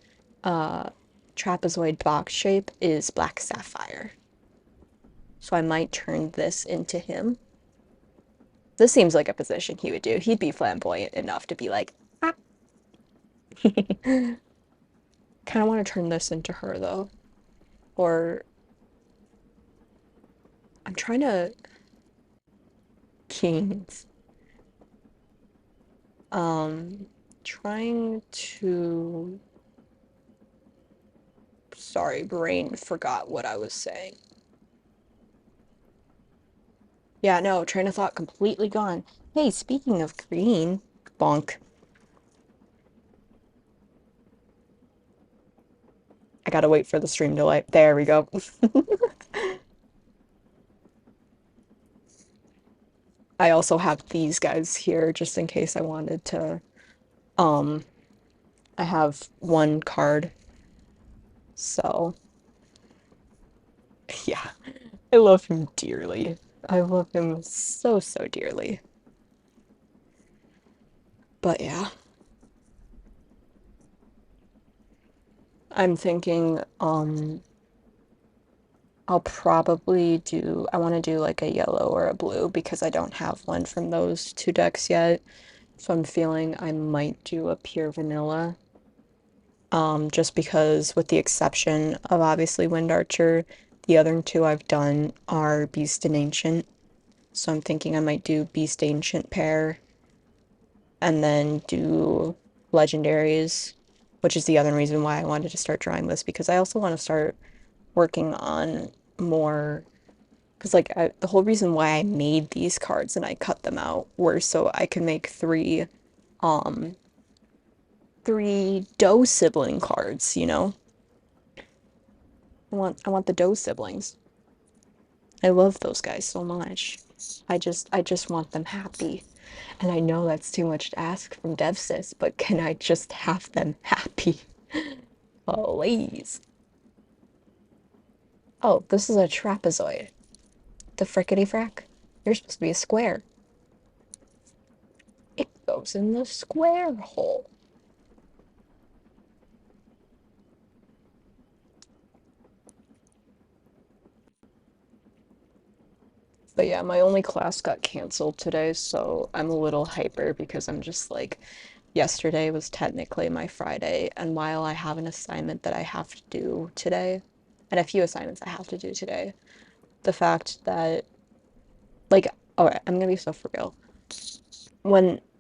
uh trapezoid box shape is Black Sapphire. So I might turn this into him. This seems like a position he would do. He'd be flamboyant enough to be like, ah. Kind of want to turn this into her though. Or I'm trying to Kings. Um trying to sorry, brain forgot what I was saying. Yeah, no, train of thought completely gone. Hey, speaking of green, bonk. I gotta wait for the stream delay. There we go. I also have these guys here just in case I wanted to um I have one card, so yeah, I love him dearly. I love him so, so dearly. But yeah, I'm thinking, I'll probably do, I want to do like a yellow or a blue because I don't have one from those two decks yet. So I'm feeling I might do a pure vanilla. Just because, with the exception of obviously Wind Archer, the other two I've done are Beast and Ancient. So I'm thinking I might do Beast Ancient pair and then do Legendaries, which is the other reason why I wanted to start drawing this because I also want to start working on more. Because, like, the whole reason why I made these cards and I cut them out were so I could make um, three Doe sibling cards, you know? I want the Doe siblings. I love those guys so much. I just want them happy. And I know that's too much to ask from DevSys, but can I just have them happy? Please. Oh, this is a trapezoid. The frickety frack? You're supposed to be a square. It goes in the square hole. But yeah, my only class got canceled today, so I'm a little hyper because I'm just like, yesterday was technically my Friday, and while I have an assignment that I have to do today, and a few assignments I have to do today, the fact that, like, alright, I'm gonna be so for real.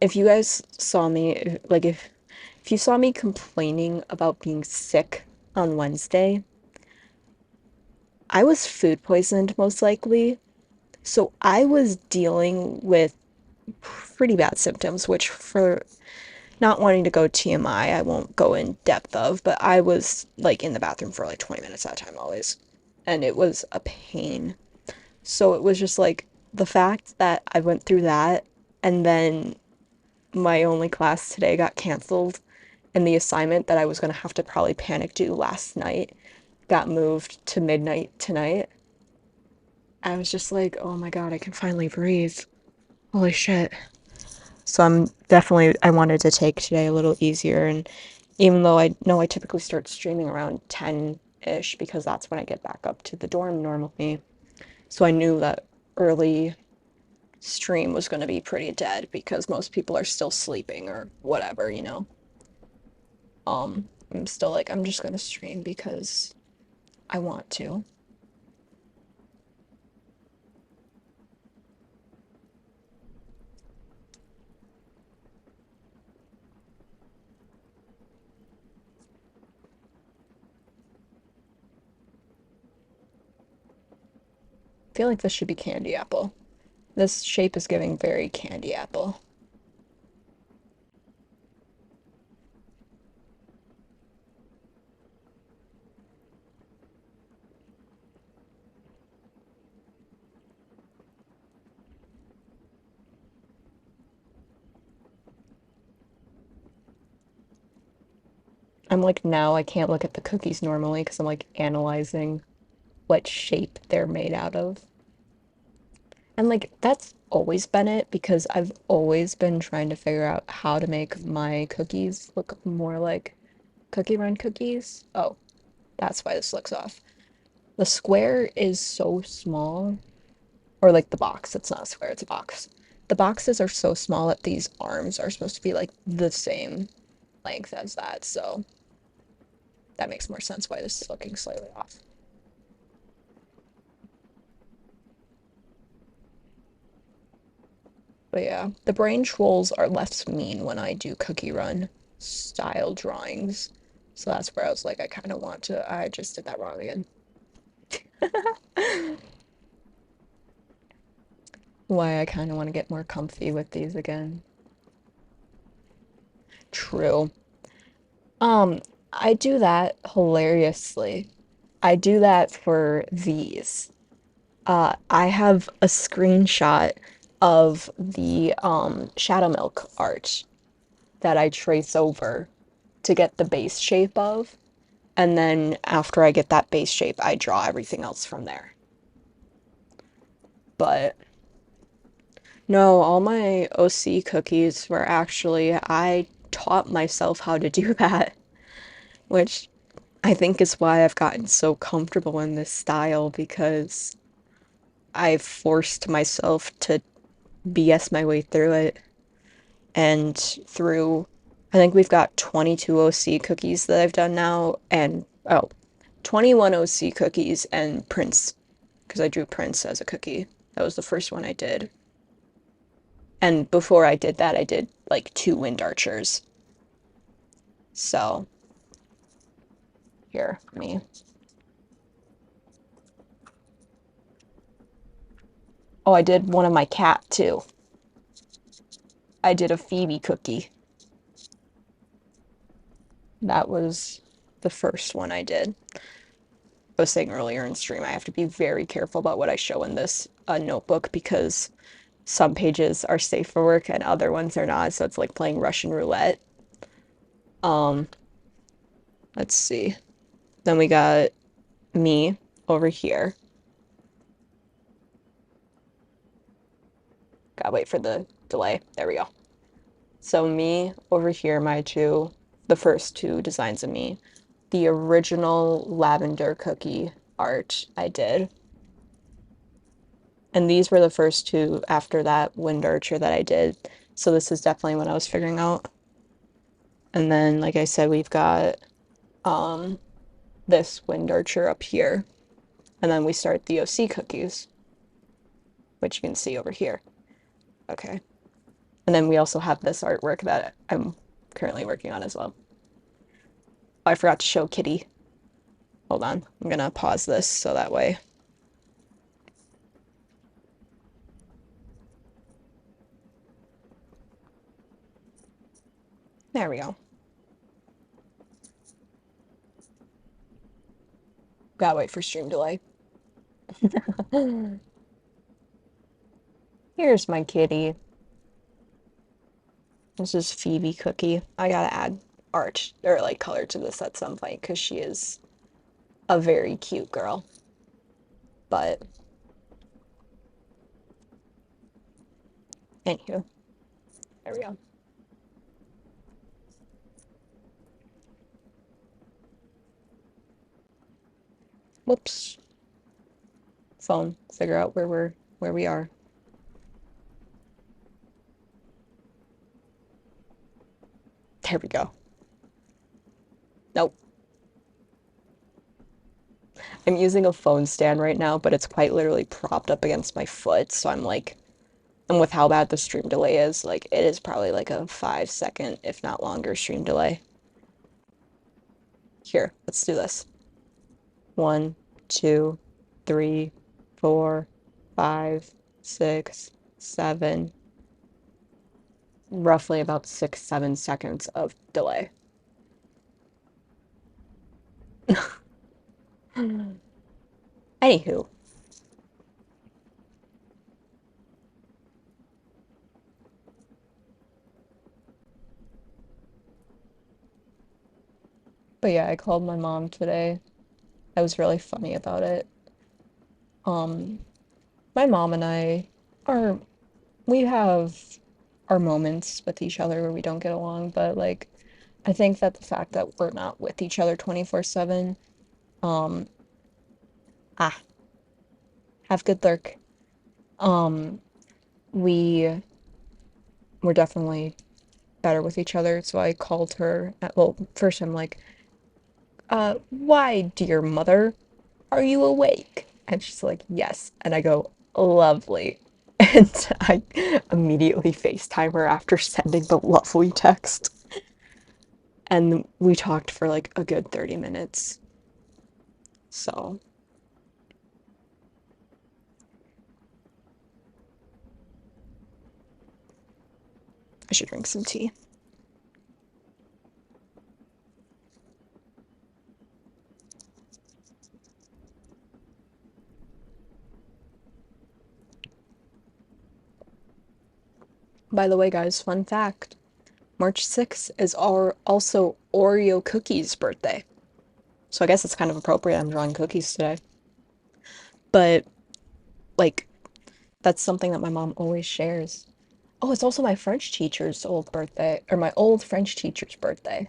If you guys saw me, like, if you saw me complaining about being sick on Wednesday, I was food poisoned most likely. So I was dealing with pretty bad symptoms, which for not wanting to go TMI, I won't go in depth of, but I was like in the bathroom for like 20 minutes at a time always. And it was a pain. So it was just like the fact that I went through that and then my only class today got canceled and the assignment that I was going to have to probably panic do last night got moved to midnight tonight. I was just like, oh my God, I can finally breathe. Holy shit. So I wanted to take today a little easier. And even though I know I typically start streaming around 10-ish because that's when I get back up to the dorm normally. So I knew that early stream was going to be pretty dead because most people are still sleeping or whatever, you know. I'm still like, I'm just going to stream because I want to. I feel like this should be candy apple. This shape is giving very candy apple. I'm like, now I can't look at the cookies normally because I'm like analyzing what shape they're made out of. And like that's always been it because I've always been trying to figure out how to make my cookies look more like Cookie Run cookies. Oh, that's why this looks off. The square is so small, or like the box, it's not a square, it's a box. The boxes are so small that these arms are supposed to be like the same length as that, so that makes more sense why this is looking slightly off. But yeah, the brain trolls are less mean when I do cookie run style drawings. So that's where I was like, I kind of want to, I just did that wrong again. Why I kind of want to get more comfy with these again. True. Um, I do that hilariously. I do that for these. I have a screenshot of the Shadow Milk art that I trace over. to get the base shape of. And then after I get that base shape, I draw everything else from there. But no, all my OC cookies were actually, I taught myself how to do that, which I think is why I've gotten so comfortable in this style because I've forced myself to BS my way through it. And through, I think we've got 22 OC cookies that I've done now, and 21 OC cookies and Prince, because I drew Prince as a cookie. That was the first one I did. And before I did that, I did like 2 wind archers. So, here, me. Oh, I did one of my cat too. I did a Phoebe cookie. That was the first one I did. I was saying earlier in stream, I have to be very careful about what I show in this notebook because some pages are safe for work and other ones are not, so it's like playing Russian roulette. Um, let's see. Then we got me over here. Gotta wait for the delay. There we go. So me over here, the first two designs of me. The original lavender cookie art I did. And these were the first two after that wind archer that I did. So this is definitely what I was figuring out. And then, like I said, we've got this wind archer up here. And then we start the OC cookies, which you can see over here. Okay. And then we also have this artwork that I'm currently working on as well. Oh, I forgot to show Kitty. Hold on. I'm gonna pause this so that way. There we go. Gotta wait for stream delay. Here's my kitty. This is Phoebe Cookie. I gotta add art or like color to this at some point because she is a very cute girl. But anywho, there we go. Whoops. Phone. Figure out where we are. There we go. Nope. I'm using a phone stand right now, but it's quite literally propped up against my foot, so I'm like, and with how bad the stream delay is, like it is probably like a 5 second, if not longer, stream delay. Here, let's do this. 1, 2, 3, 4, 5, 6, 7, roughly about 6, 7 seconds of delay. Anywho, but yeah, I called my mom today. I was really funny about it. Um, my mom and I are, we have our moments with each other where we don't get along, but like, I think that the fact that we're not with each other 24/7, um, ah, have good lurk. Um, we were definitely better with each other, so I called her well, first I'm like, why, dear mother, are you awake? And she's like, yes. And I go, lovely. And I immediately FaceTime her after sending the lovely text. And we talked for like a good 30 minutes. So I should drink some tea. By the way, guys, fun fact. March 6th is our also Oreo Cookie's birthday. So I guess it's kind of appropriate I'm drawing cookies today. But like that's something that my mom always shares. Oh, it's also my French teacher's old birthday, or my old French teacher's birthday,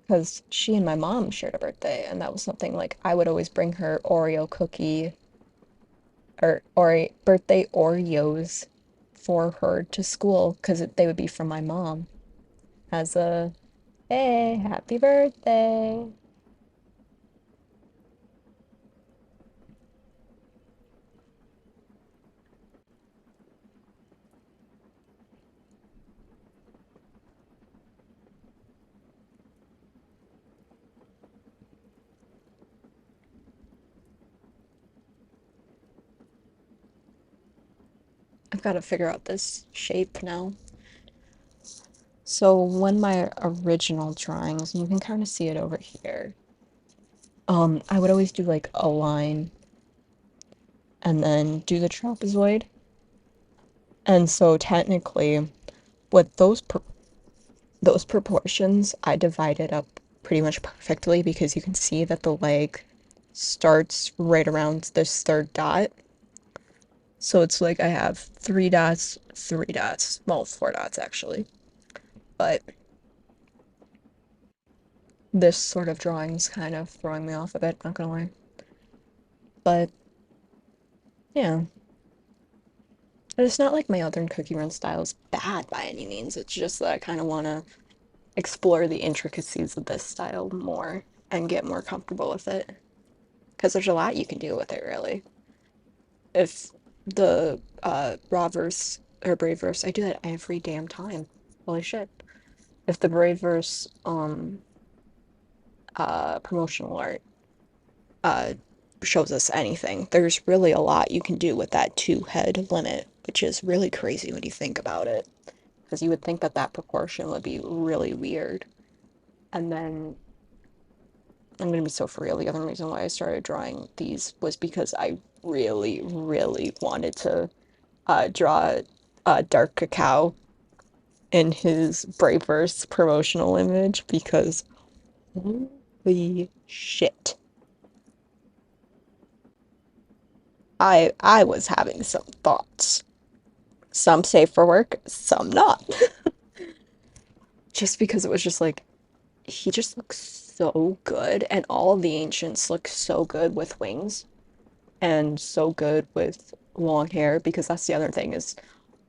because she and my mom shared a birthday, and that was something like I would always bring her Oreo cookie or birthday Oreos for her to school because they would be from my mom as a hey, happy birthday. I've got to figure out this shape now. So when my original drawings, and you can kind of see it over here, I would always do like a line and then do the trapezoid. And so technically, with those proportions, I divided up pretty much perfectly because you can see that the leg starts right around this third dot. So it's like I have three dots, well, four dots actually. But this sort of drawing's kind of throwing me off a bit, not gonna lie. But yeah, and it's not like my other cookie run style is bad by any means. It's just that I kind of want to explore the intricacies of this style more and get more comfortable with it. Because there's a lot you can do with it, really. If the raw verse or brave verse, I do that every damn time. Holy shit. If the brave verse promotional art uh shows us anything, there's really a lot you can do with that two head limit, which is really crazy when you think about it. Because you would think that that proportion would be really weird. And then I'm gonna be so for real. The other reason why I started drawing these was because I really, really wanted to draw dark cacao in his Braveverse promotional image because holy shit. I was having some thoughts. Some safe for work, some not. Just because it was just like he just looks so good and all of the ancients look so good with wings and so good with long hair because that's the other thing is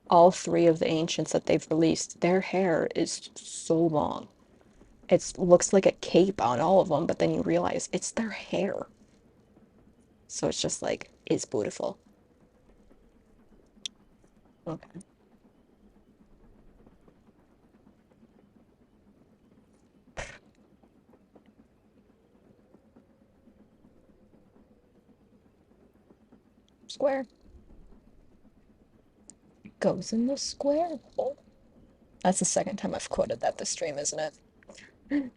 all three of the ancients that they've released, their hair is so long. It looks like a cape on all of them, but then you realize it's their hair. So it's just like, it's beautiful. Okay. Square. Goes in the square hole. That's the second time I've quoted that this stream, isn't it?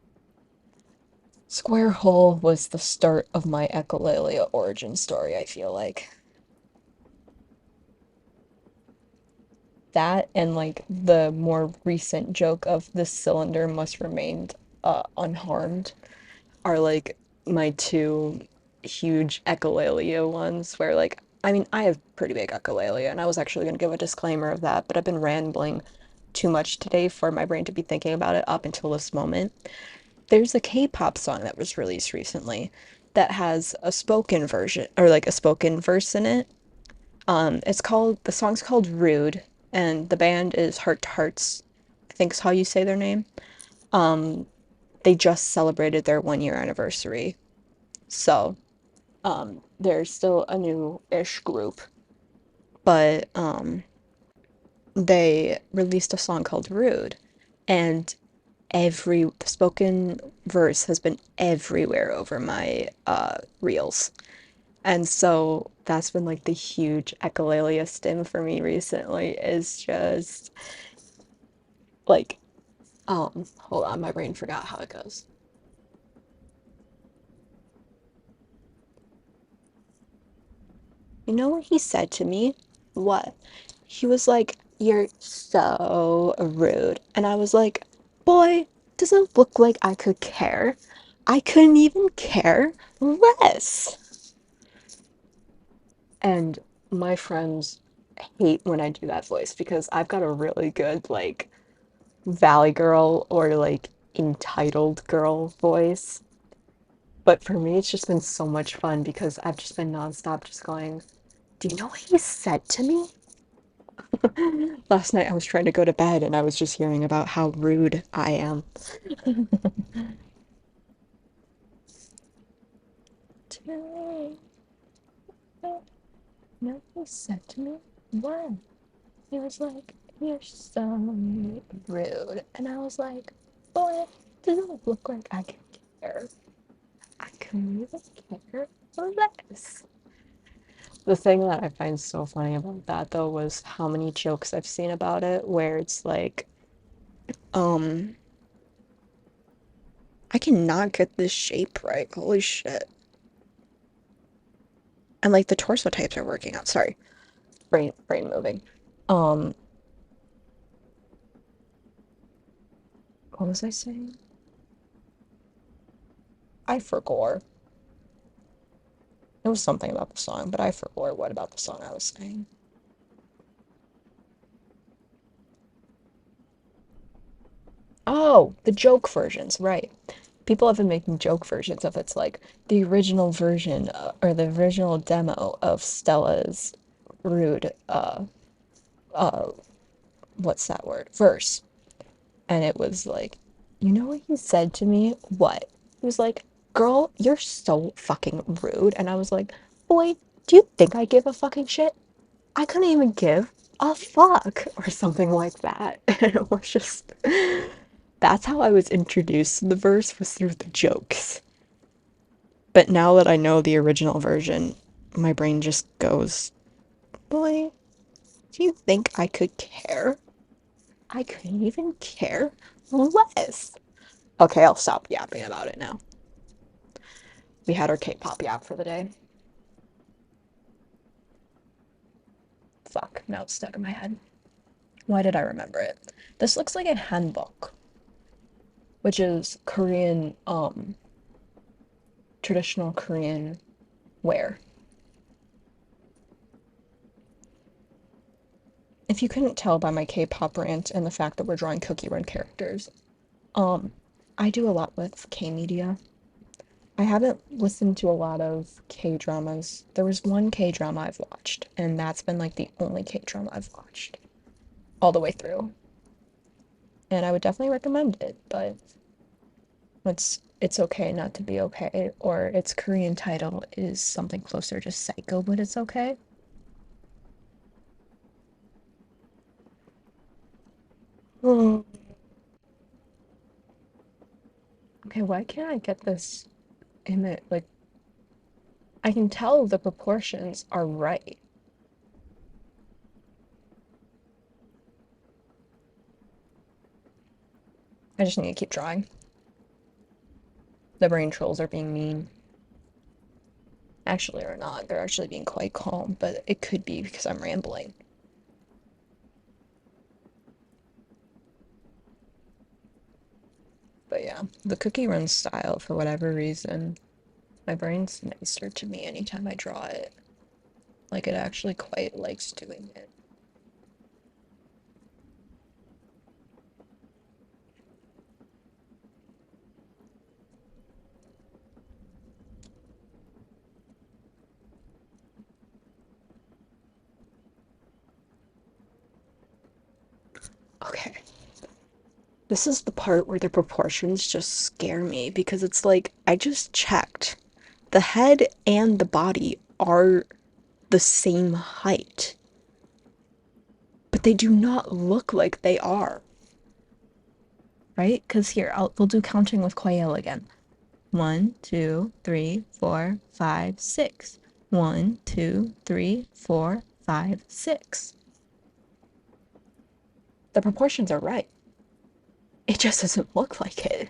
Square hole was the start of my echolalia origin story, I feel like. That and like the more recent joke of the cylinder must remain unharmed are like my two huge echolalia ones where like I mean I have pretty big echolalia and I was actually going to give a disclaimer of that, but I've been rambling too much today for my brain to be thinking about it up until this moment. There's a K-pop song that was released recently that has a spoken version or like a spoken verse in it. The song's called Rude and the band is Heart to Hearts. I think is how you say their name. Um, they just celebrated their 1 year anniversary. So, they're still a new-ish group, but they released a song called Rude, and every the spoken verse has been everywhere over my reels. And so that's been like the huge echolalia stim for me recently is just like hold on, my brain forgot how it goes. You know what he said to me? What? He was like, you're so rude. And I was like, boy, does it look like I could care? I couldn't even care less. And my friends hate when I do that voice because I've got a really good, like, Valley Girl or, like, entitled girl voice. But for me, it's just been so much fun because I've just been nonstop just going, do you know what he said to me? Last night I was trying to go to bed and I was just hearing about how rude I am. You know what he said to me? What? He was like, you're so rude. And I was like, boy, doesn't look like I can care. I can even care less. The thing that I find so funny about that though was how many jokes I've seen about it where it's like, um, I cannot get this shape right. Holy shit. And like the torso types are working out. Sorry. Brain moving. Um, what was I saying? I forgot. It was something about the song, but I forgot what about the song I was saying. Oh, the joke versions, right. People have been making joke versions of it's like the original version or the original demo of Stella's rude uh what's that word? Verse. And it was like, you know what he said to me? What? He was like, girl, you're so fucking rude. And I was like, boy, do you think I give a fucking shit? I couldn't even give a fuck or something like that. And it was just, that's how I was introduced to the verse was through the jokes. But now that I know the original version, my brain just goes, boy, do you think I could care? I couldn't even care less. Okay, I'll stop yapping about it now. We had our K-pop yap for the day. Fuck, now it's stuck in my head. Why did I remember it? This looks like a hanbok, which is Korean, traditional Korean wear. If you couldn't tell by my K-pop rant and the fact that we're drawing Cookie Run characters, um, I do a lot with K-media. I haven't listened to a lot of K-dramas. There was one K-drama I've watched, and that's been like the only K-drama I've watched all the way through. And I would definitely recommend it, but it's okay not to be okay, or its Korean title is something closer to Psycho, but it's okay. Oh. Okay, why can't I get this image? Like, I can tell the proportions are right. I just need to keep drawing. The brain trolls are being mean. Actually, or not. They're actually being quite calm, but it could be because I'm rambling. But yeah, the cookie run style, for whatever reason, my brain's nicer to me anytime I draw it. Like, it actually quite likes doing it. Okay. This is the part where the proportions just scare me because it's like, I just checked. The head and the body are the same height, but they do not look like they are, right? Because here, we'll do counting with Quail again. 1, 2, 3, 4, 5, 6. 1, 2, 3, 4, 5, 6. The proportions are right. It just doesn't look like it.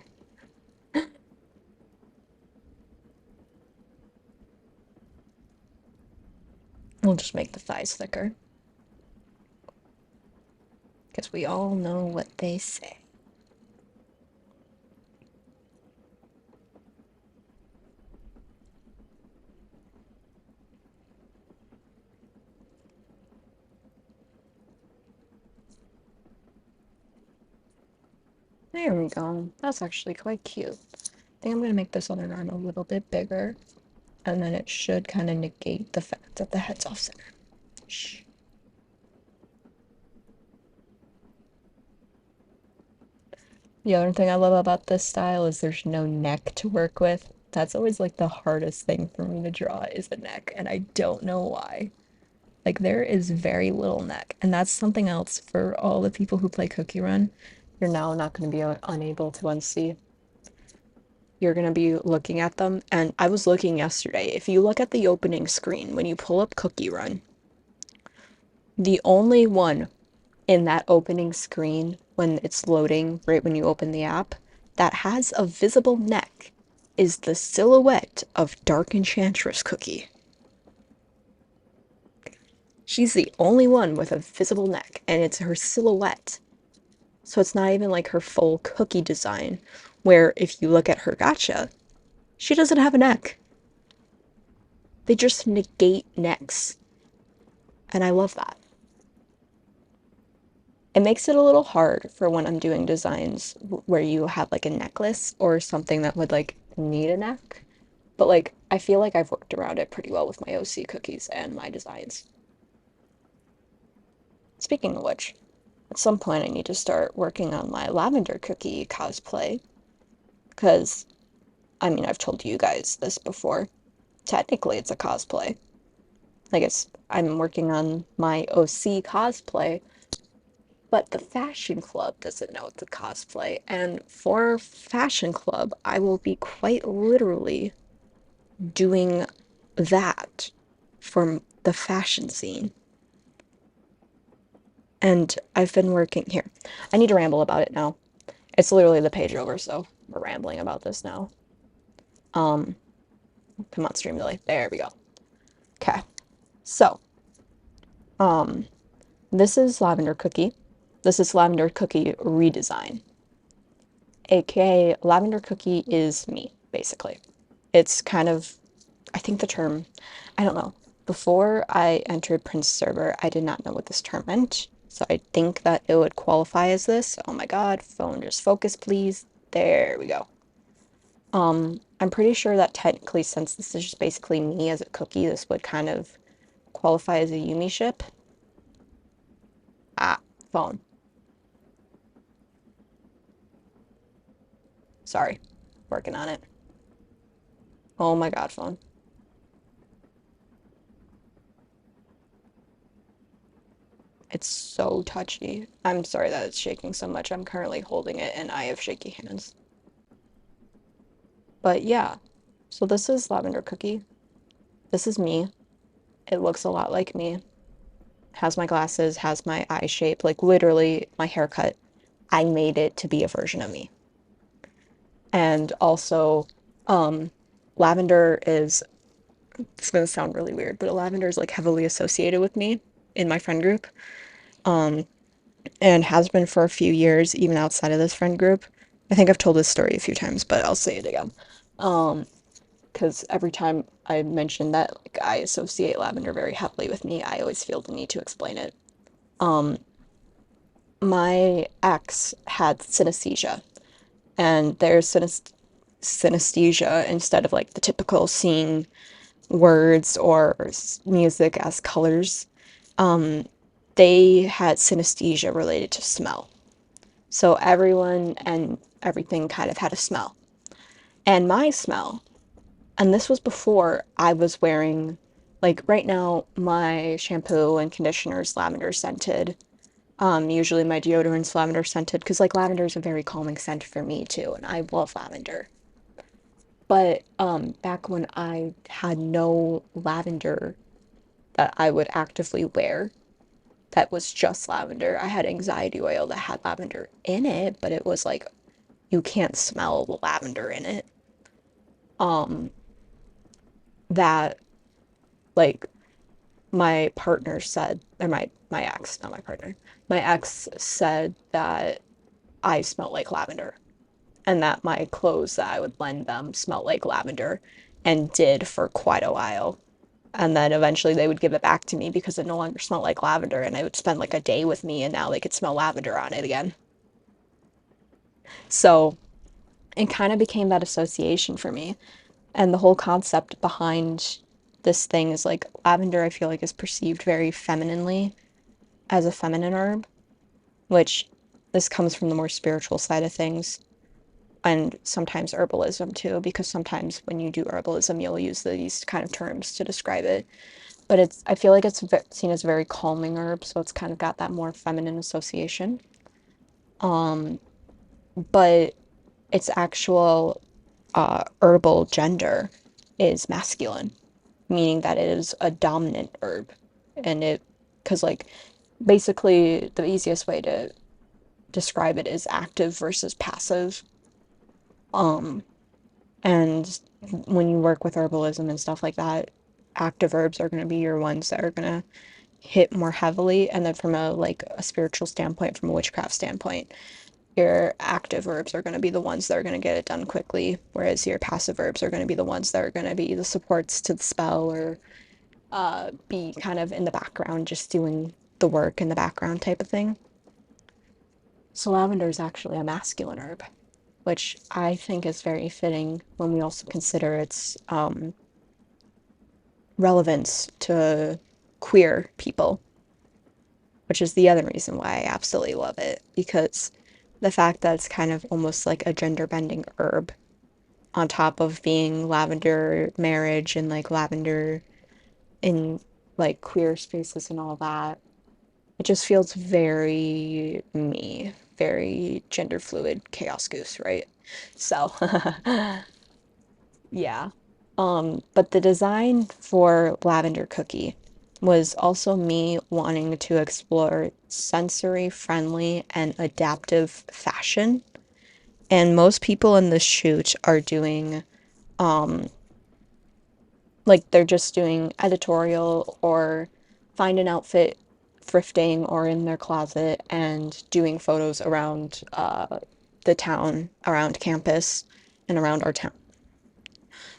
We'll just make the thighs thicker. Because we all know what they say. There we go. That's actually quite cute. I think I'm going to make this other arm a little bit bigger, and then it should kind of negate the fact that the head's off center. Shh. The other thing I love about this style is there's no neck to work with. That's always like the hardest thing for me to draw is the neck, and I don't know why. Like there is very little neck, and that's something else for all the people who play Cookie Run. You're now not going to be unable to unsee. You're going to be looking at them, and I was looking yesterday. If you look at the opening screen when you pull up Cookie Run, the only one in that opening screen when it's loading, right when you open the app, that has a visible neck is the silhouette of Dark Enchantress Cookie. She's the only one with a visible neck, and it's her silhouette. So it's not even like her full cookie design, where if you look at her gacha, she doesn't have a neck. They just negate necks. And I love that. It makes it a little hard for when I'm doing designs where you have like a necklace or something that would like need a neck. But like, I feel like I've worked around it pretty well with my OC cookies and my designs. Speaking of which, at some point I need to start working on my lavender cookie cosplay. Because, I mean, I've told you guys this before. Technically, it's a cosplay. I guess I'm working on my OC cosplay, but the fashion club doesn't know it's a cosplay. And for fashion club, I will be quite literally doing that for the fashion scene. And I've been working here. I need to ramble about it now. It's literally the page over, so we're rambling about this now. Um, Come on, stream delay. There we go. Okay. So, um, this is Lavender Cookie. This is Lavender Cookie redesign. AKA Lavender Cookie is me, basically. It's kind of, I think the term, I don't know. Before I entered Prince server, I did not know what this term meant. So I think that it would qualify as this. Oh my god, phone, just focus, please. There we go. I'm pretty sure that technically, since this is just basically me as a cookie, this would kind of qualify as a Yumi ship. Ah, phone. Sorry. Working on it. Oh my god, phone. It's so touchy. I'm sorry that it's shaking so much. I'm currently holding it and I have shaky hands. But yeah, so this is Lavender Cookie. This is me. It looks a lot like me. Has my glasses, has my eye shape, like literally my haircut. I made it to be a version of me. And also, um, lavender is, it's gonna sound really weird, but lavender is like heavily associated with me in my friend group. Um, and has been for a few years, even outside of this friend group. I think I've told this story a few times, but I'll say it again. Because every time I mention that like I associate lavender very heavily with me, I always feel the need to explain it. Um, my ex had synesthesia, and there's synesthesia instead of like the typical seeing words or music as colors. Um, they had synesthesia related to smell. So everyone and everything kind of had a smell. And my smell, and this was before I was wearing, like right now, my shampoo and conditioner is lavender scented. Usually my deodorant's lavender scented because like lavender is a very calming scent for me too, and I love lavender. But back when I had no lavender that I would actively wear, that was just lavender. I had anxiety oil that had lavender in it, but it was like you can't smell the lavender in it. Um, that like my partner said, or my ex, not my partner, my ex said that I smelled like lavender and that my clothes that I would lend them smelled like lavender and did for quite a while. And then eventually they would give it back to me because it no longer smelled like lavender and I would spend like a day with me and now they could smell lavender on it again. So it kind of became that association for me. And the whole concept behind this thing is like lavender, I feel like, is perceived very femininely as a feminine herb, which this comes from the more spiritual side of things. And sometimes herbalism too, because sometimes when you do herbalism, you'll use these kind of terms to describe it. But I feel like it's seen as a very calming herb, so it's kind of got that more feminine association. Um, but its actual herbal gender is masculine, meaning that it is a dominant herb. And because like, basically the easiest way to describe it is active versus passive. Um, and when you work with herbalism and stuff like that, active herbs are going to be your ones that are going to hit more heavily. And then from a spiritual standpoint, from a witchcraft standpoint, your active herbs are going to be the ones that are going to get it done quickly, whereas your passive herbs are going to be the ones that are going to be the supports to the spell or be kind of in the background, just doing the work in the background type of thing. So lavender is actually a masculine herb, which I think is very fitting when we also consider its relevance to queer people, which is the other reason why I absolutely love it, because the fact that it's kind of almost like a gender bending herb on top of being lavender marriage and like lavender in like queer spaces and all that. It just feels very me, very gender fluid chaos goose, right? So, yeah. But the design for Lavender Cookie was also me wanting to explore sensory friendly and adaptive fashion. And most people in the shoot are doing like they're just doing editorial or find an outfit thrifting or in their closet and doing photos around the town, around campus, and around our town,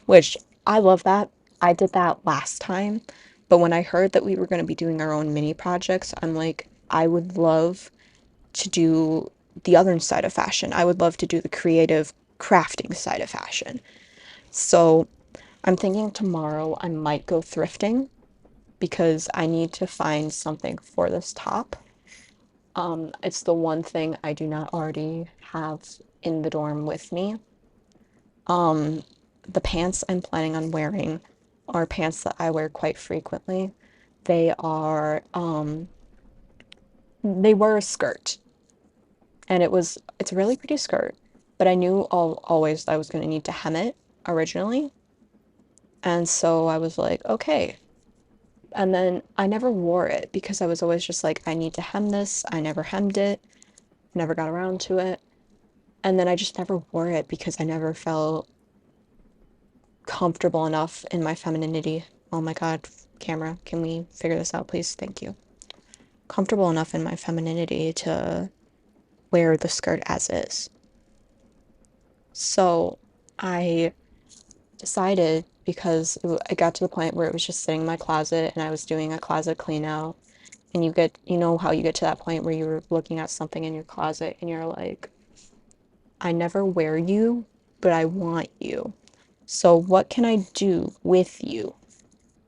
which I love that. I did that last time, but when I heard that we were going to be doing our own mini projects, I'm like, I would love to do the other side of fashion. I would love to do the creative crafting side of fashion. So I'm thinking tomorrow I might go thrifting because I need to find something for this top. It's the one thing I do not already have in the dorm with me. Um, the pants I'm planning on wearing are pants that I wear quite frequently. They are, they were a skirt, and it's a really pretty skirt, but I knew always I was going to need to hem it originally. And so I was like, okay. And then I never wore it because I was always just like, I need to hem this. I never hemmed it, never got around to it. And then I just never wore it because I never felt comfortable enough in my femininity. Oh my God, camera, can we figure this out, please? Thank you. Comfortable enough in my femininity to wear the skirt as is. So I decided because I got to the point where it was just sitting in my closet and I was doing a closet clean out. And you know how you get to that point where you're looking at something in your closet and you're like, I never wear you, but I want you. So what can I do with you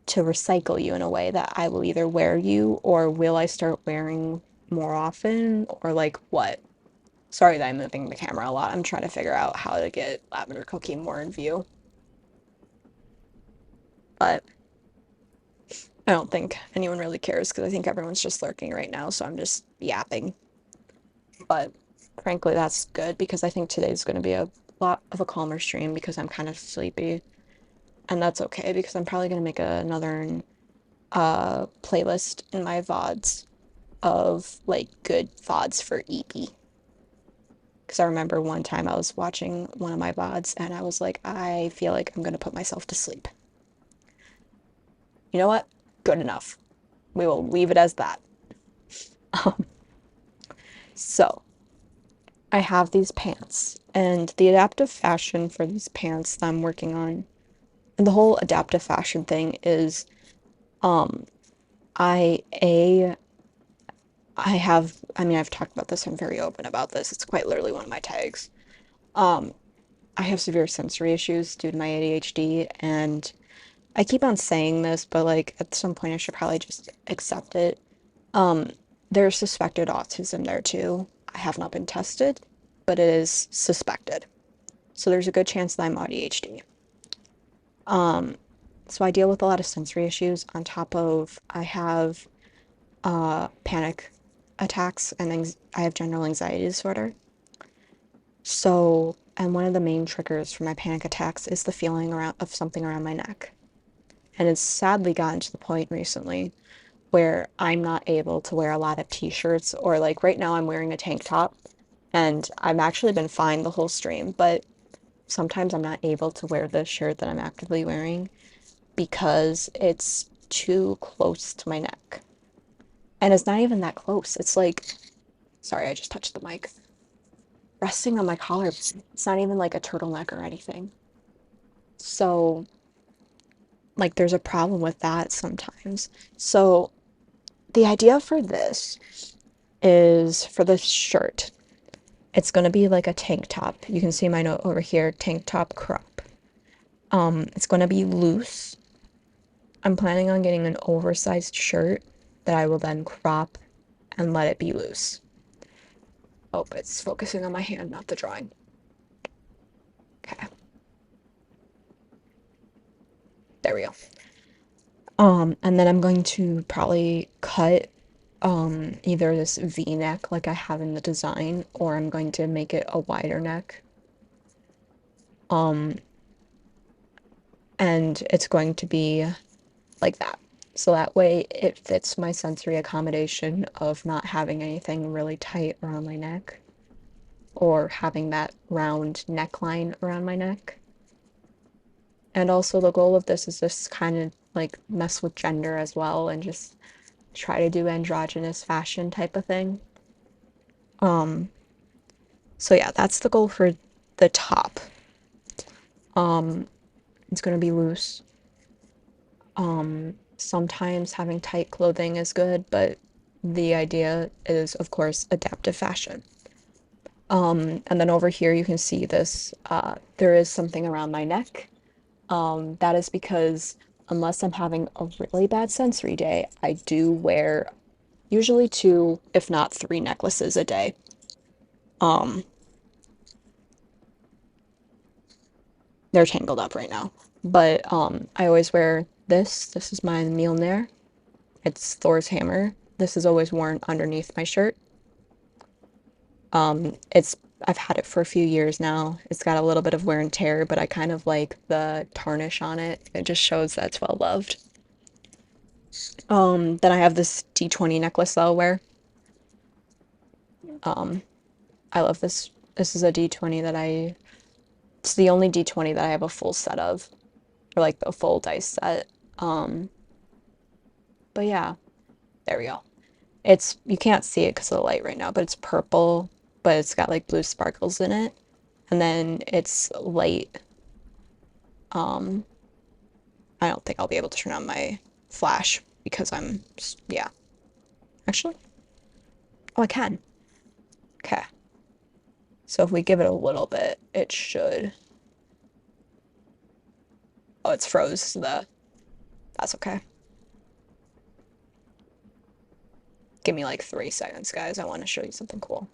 to recycle you in a way that I will either wear you or will I start wearing more often or like what? Sorry that I'm moving the camera a lot. I'm trying to figure out how to get Lavender Cookie more in view. But I don't think anyone really cares because I think everyone's just lurking right now, so I'm just yapping. But frankly, that's good because I think today's going to be a lot of a calmer stream because I'm kind of sleepy. And that's okay because I'm probably going to make another playlist in my VODs of like good VODs for EP. Because I remember one time I was watching one of my VODs and I was like, I feel like I'm going to put myself to sleep. You know what? Good enough. We will leave it as that. Um, so, I have these pants, and the adaptive fashion for these pants that I'm working on, and the whole adaptive fashion thing is, um, I a I have, I mean, I've talked about this. I'm very open about this. It's quite literally one of my tags. Um, I have severe sensory issues due to my ADHD, and I keep on saying this, but like at some point I should probably just accept it. Um, there's suspected autism there too. I have not been tested, but it is suspected. So there's a good chance that I'm ADHD. Um, so I deal with a lot of sensory issues on top of I have panic attacks and I have general anxiety disorder. So, and one of the main triggers for my panic attacks is the feeling around of something around my neck. And it's sadly gotten to the point recently where I'm not able to wear a lot of t-shirts or like right now I'm wearing a tank top and I've actually been fine the whole stream, but sometimes I'm not able to wear the shirt that I'm actively wearing because it's too close to my neck. And it's not even that close. It's like, sorry, I just touched the mic. Resting on my collar. It's not even like a turtleneck or anything. So, like, there's a problem with that sometimes. So, the idea for this is for the shirt, it's going to be like a tank top. You can see my note over here, tank top crop. It's going to be loose. I'm planning on getting an oversized shirt that I will then crop and let it be loose. Oh, it's focusing on my hand, not the drawing. Okay. There we go. And then I'm going to probably cut either this V-neck like I have in the design, or I'm going to make it a wider neck. Um, and it's going to be like that. So that way it fits my sensory accommodation of not having anything really tight around my neck or having that round neckline around my neck. And also the goal of this is just kind of like mess with gender as well and just try to do androgynous fashion type of thing. Um, so yeah, that's the goal for the top. Um, it's gonna be loose. Sometimes having tight clothing is good, but the idea is, of course, adaptive fashion. And then over here you can see this, there is something around my neck. That is because unless I'm having a really bad sensory day, I do wear usually two, if not three necklaces a day. Um, they're tangled up right now. But I always wear this. This is my Mjolnir. It's Thor's hammer. This is always worn underneath my shirt. It's I've had it for a few years now. It's got a little bit of wear and tear, but I kind of like the tarnish on it. It just shows that it's well loved. Then I have this D20 necklace that I'll wear. Um, I love this. This is a D20 that it's the only D20 that I have a full set of, or like the full dice set. Um, but yeah, there we go. You can't see it because of the light right now, but it's purple, but it's got like blue sparkles in it. And then it's light. Um, I don't think I'll be able to turn on my flash because yeah. Actually, oh, I can. Okay. So if we give it a little bit, it should. Oh, it's froze that's okay. Give me like 3 seconds, guys. I want to show you something cool.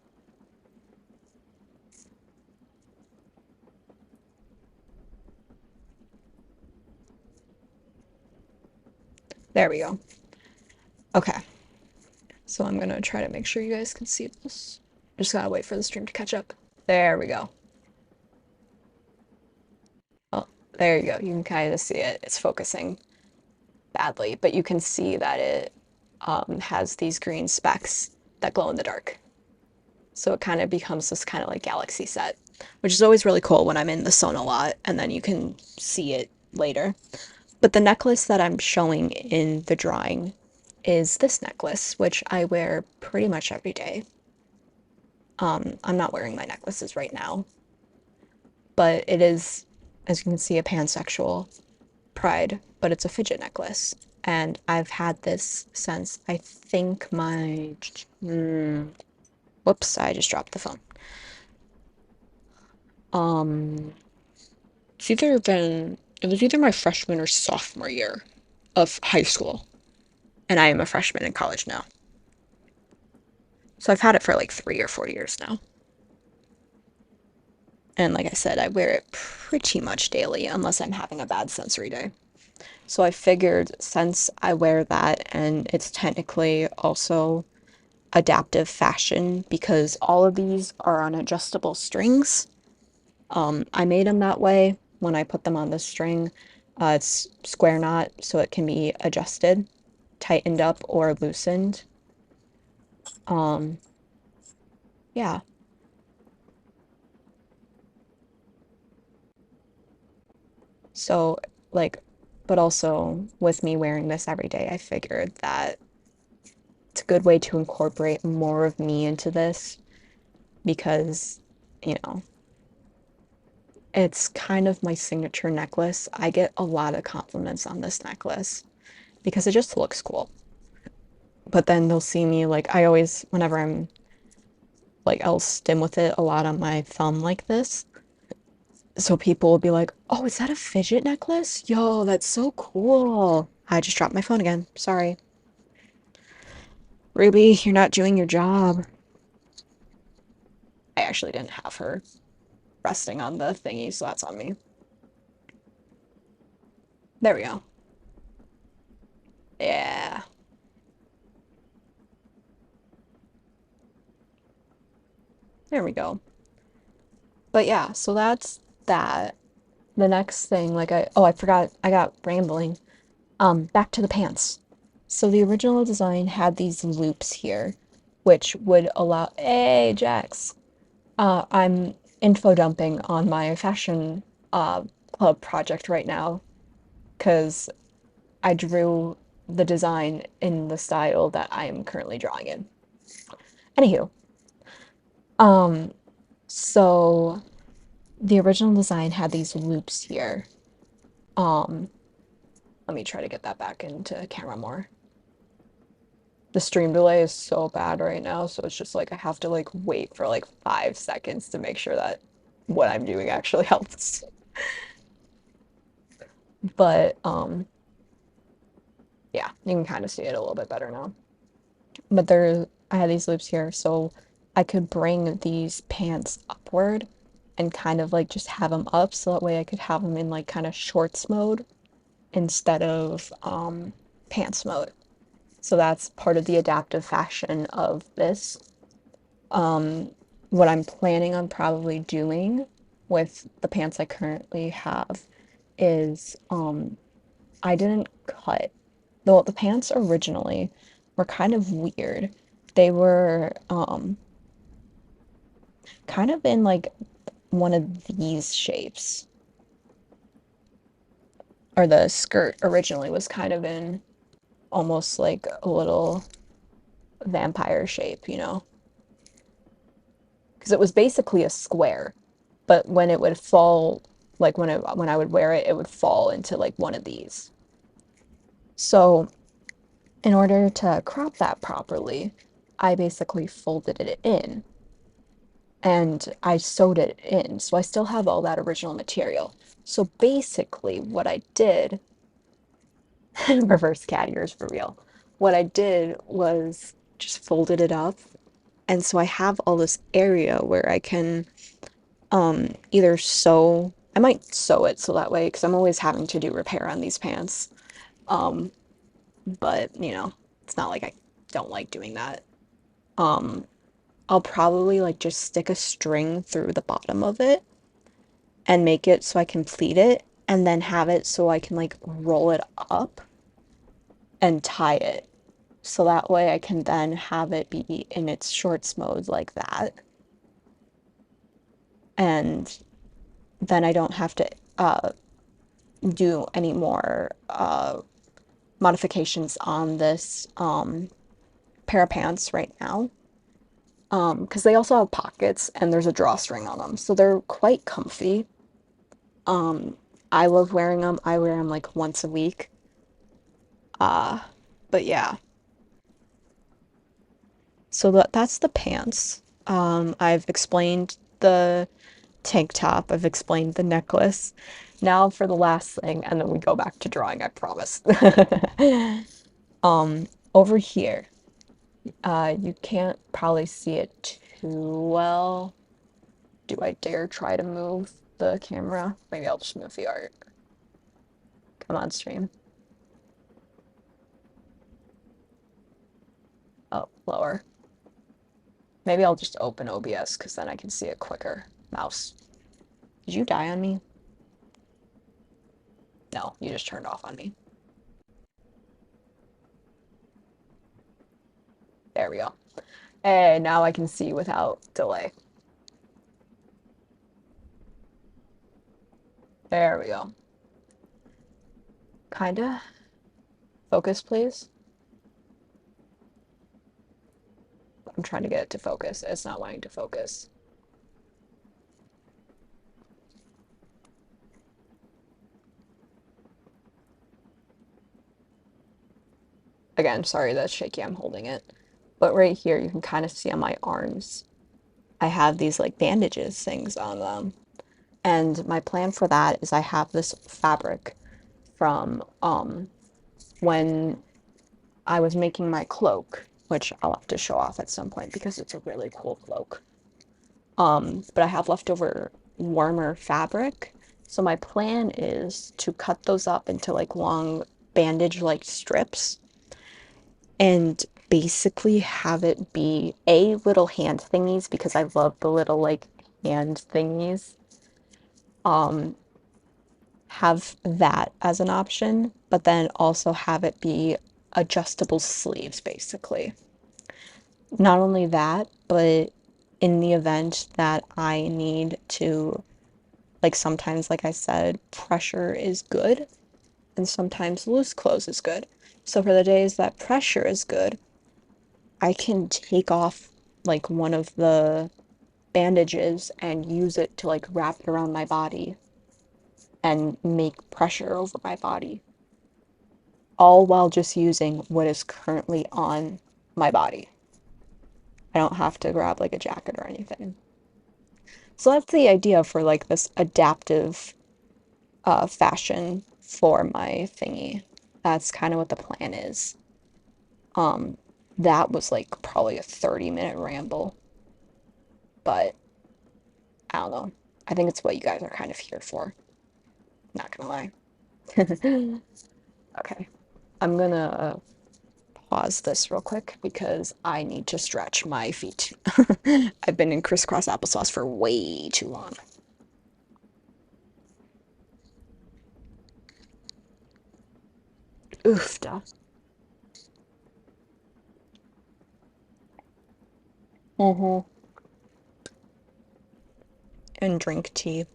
There we go. Okay. So I'm gonna try to make sure you guys can see this. Just gotta wait for the stream to catch up. There we go. Oh, there you go. You can kind of see it. It's focusing badly, but you can see that it has these green specks that glow in the dark. So it kind of becomes this kind of like galaxy set, which is always really cool when I'm in the sun a lot, and then you can see it later. But the necklace that I'm showing in the drawing is this necklace, which I wear pretty much every day. I'm not wearing my necklaces right now, but it is, as you can see, a pansexual pride, but it's a fidget necklace. And I've had this since I think my, whoops, I just dropped the phone. Um, it was either my freshman or sophomore year of high school, and I am a freshman in college now. So I've had it for like 3 or 4 years now. And like I said, I wear it pretty much daily unless I'm having a bad sensory day. So I figured since I wear that and it's technically also adaptive fashion because all of these are on adjustable strings. I made them that way when I put them on the string. It's square knot, so it can be adjusted, tightened up, or loosened. Um, yeah. So, like, but also with me wearing this every day, I figured that it's a good way to incorporate more of me into this because, you know, it's kind of my signature necklace. I get a lot of compliments on this necklace because it just looks cool. But then they'll see me like I always, whenever I'm like, I'll stim with it a lot on my thumb like this. So people will be like, "Oh, is that a fidget necklace? Yo, that's so cool." I just dropped my phone again. Sorry. Ruby, you're not doing your job. I actually didn't have her resting on the thingy, so that's on me. There we go. Yeah. There we go. But yeah, so that's that. The next thing, I forgot, I got rambling. Back to the pants. So the original design had these loops here, which would allow, hey, Jax. I'm info dumping on my fashion uh, club project right now because I drew the design in the style that I am currently drawing in. Anywho, um, so the original design had these loops here. Um, Let me try to get that back into camera more. The stream delay is so bad right now, so it's just like I have to like wait for like 5 seconds to make sure that what I'm doing actually helps. But yeah, you can kind of see it a little bit better now. But I had these loops here, so I could bring these pants upward and kind of like just have them up so that way I could have them in like kind of shorts mode instead of pants mode. So that's part of the adaptive fashion of this. What I'm planning on probably doing with the pants I currently have is I didn't cut. Though the pants originally were kind of weird. They were kind of in like one of these shapes. Or the skirt originally was kind of in almost like a little vampire shape, you know? Because it was basically a square, but when it would fall, like when I would wear it, it would fall into like one of these. So in order to crop that properly, I basically folded it in and I sewed it in. So I still have all that original material. So basically, what I did, reverse cat ears for real. What I did was just folded it up. And so I have all this area where I can either sew, I might sew it so that way, because I'm always having to do repair on these pants. Um, but, you know, it's not like I don't like doing that. Um, I'll probably like just stick a string through the bottom of it and make it so I can pleat it and then have it so I can like roll it up and tie it. So that way I can then have it be in its shorts mode like that. And then I don't have to do any more modifications on this pair of pants right now. Because they also have pockets and there's a drawstring on them, so they're quite comfy. Um, I love wearing them. I wear them like once a week. Uh, but yeah. So that's the pants. I've explained the tank top. I've explained the necklace. Now for the last thing, and then we go back to drawing, I promise. Over here, you can't probably see it too well. Do I dare try to move the camera? Maybe I'll just move the art. Come on, stream. Oh, lower. Maybe I'll just open OBS because then I can see it quicker. Mouse. Did you die on me? No, you just turned off on me. There we go. Hey, now I can see without delay. There we go. Kinda. Focus, please. I'm trying to get it to focus. It's not wanting to focus. Again, sorry that's shaky. I'm holding it. But right here, you can kind of see on my arms, I have these like bandages things on them. And my plan for that is I have this fabric from when I was making my cloak, which I'll have to show off at some point because it's a really cool cloak. But I have leftover warmer fabric. So my plan is to cut those up into like long bandage-like strips and basically have it be a little hand thingies because I love the little like hand thingies. Um, have that as an option, but then also have it be adjustable sleeves basically. Not only that, but in the event that I need to, like sometimes, like I said, pressure is good, and sometimes loose clothes is good. So for the days that pressure is good, I can take off like one of the bandages and use it to like wrap it around my body and make pressure over my body, all while just using what is currently on my body. I don't have to grab like a jacket or anything. So that's the idea for like this adaptive fashion for my thingy. That's kind of what the plan is. Um, that was like probably a 30-minute ramble, but I don't know. I think it's what you guys are kind of here for. Not gonna lie. Okay, I'm gonna pause this real quick because I need to stretch my feet. I've been in crisscross applesauce for way too long. Oofda. Mm-hmm. And drink tea.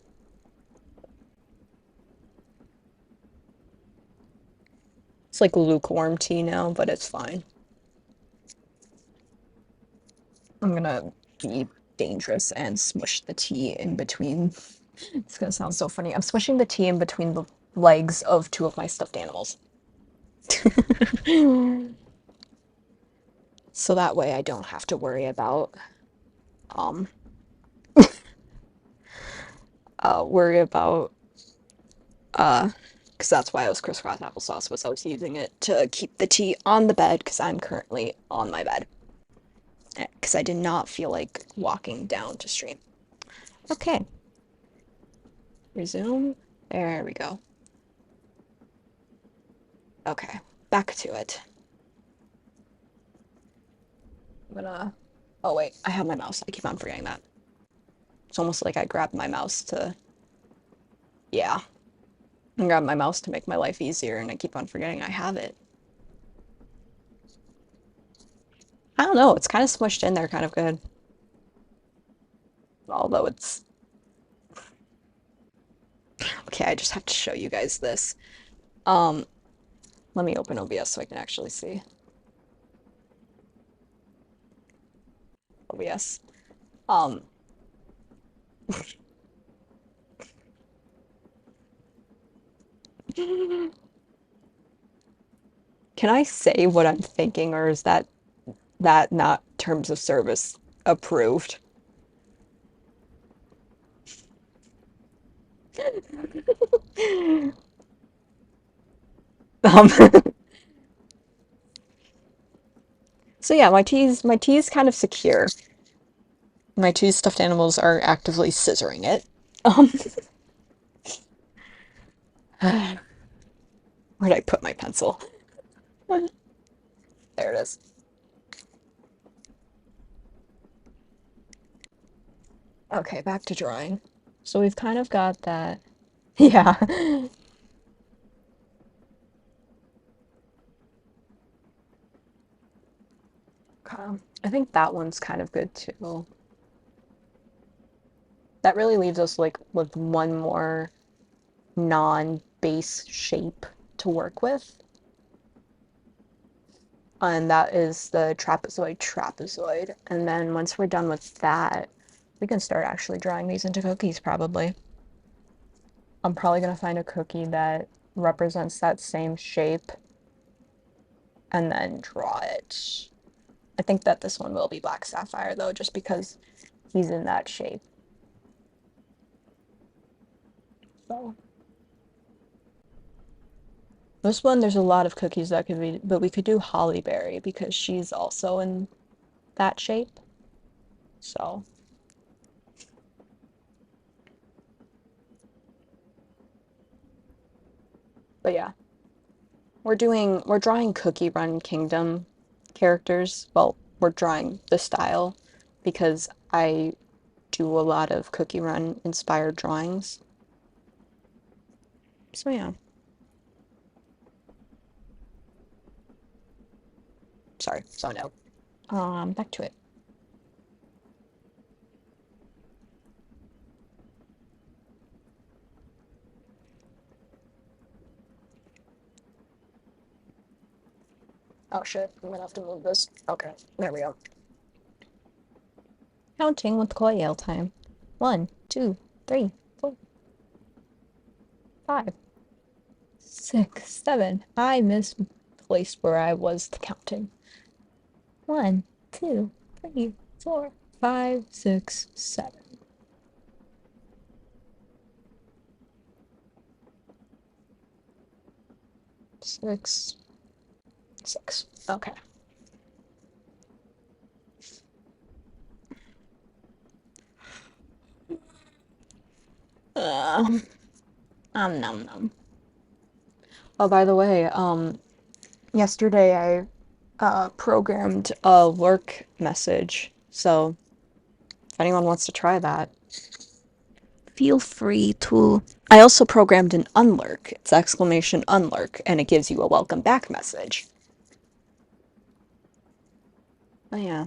It's like lukewarm tea now, but it's fine. I'm gonna be dangerous and smush the tea in between. It's gonna sound so funny. I'm smushing the tea in between the legs of two of my stuffed animals. So that way I don't have to worry about um worry about because that's why I was crisscross applesauce was I was using it to keep the tea on the bed because I'm currently on my bed because I did not feel like walking down to stream. Okay, resume. There we go. Okay, back to it. I'm gonna. Oh wait, I have my mouse. I keep on forgetting that. It's almost like I grabbed my mouse to. Yeah, I grabbed my mouse to make my life easier, and I keep on forgetting I have it. I don't know. It's kind of smushed in there, kind of good. Although it's okay. I just have to show you guys this. Um, Let me open OBS so I can actually see OBS. Um, can I say what I'm thinking, or is that not terms of service approved? Um, so yeah, my tea's kind of secure. My two stuffed animals are actively scissoring it. Um, where'd I put my pencil? There it is. Okay, back to drawing. So we've kind of got that. Yeah. I think that one's kind of good too. That really leaves us like with one more non-base shape to work with. And that is the trapezoid. And then once we're done with that, we can start actually drawing these into cookies probably. I'm probably gonna find a cookie that represents that same shape and then draw it. I think that this one will be black sapphire though, just because he's in that shape. So this one, there's a lot of cookies that could be, but we could do Hollyberry because she's also in that shape. So, but yeah, we're drawing Cookie Run Kingdom characters. Well, we're drawing the style because I do a lot of Cookie Run inspired drawings. So yeah, sorry, so no. Back to it. Oh shit, I'm gonna have to move this. Okay, there we go. Counting with Coil time. 1, 2, 3, 4, 5, 6, 7. I misplaced where I was counting. 1, 2, 3, 4, 5, 6, 7. 6, 6. Okay. Um, nom nom. Oh, by the way, yesterday I programmed a lurk message, so if anyone wants to try that, feel free to. I also programmed an unlurk. It's exclamation unlurk, and it gives you a welcome back message. Oh yeah.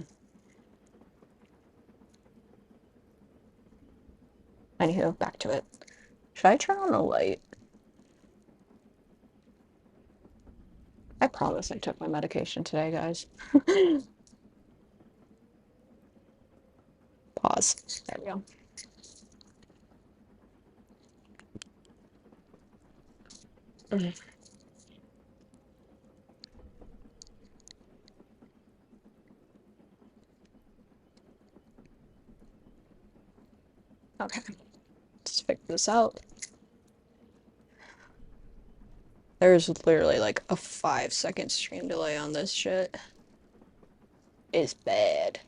Anywho, back to it. Should I turn on the light? I promise I took my medication today, guys. Pause. There we go. Okay, let's figure this out. There's literally like a 5 second stream delay on this shit. It's bad.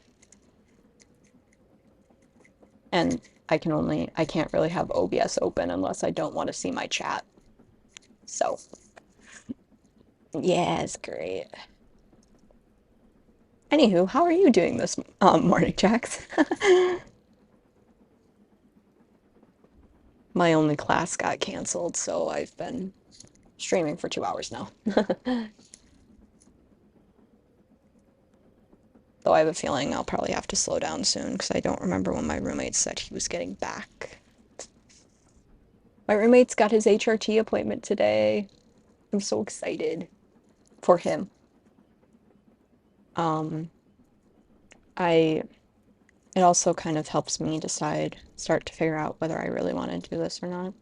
And I can't really have OBS open unless I don't want to see my chat. So, yeah, it's great. Anywho, how are you doing this morning, Jax? My only class got canceled, so I've been streaming for 2 hours now. Though I have a feeling I'll probably have to slow down soon because I don't remember when my roommate said he was getting back. My roommate's got his HRT appointment today. I'm so excited. for him. Um, I it also kind of helps me start to figure out whether I really want to do this or not.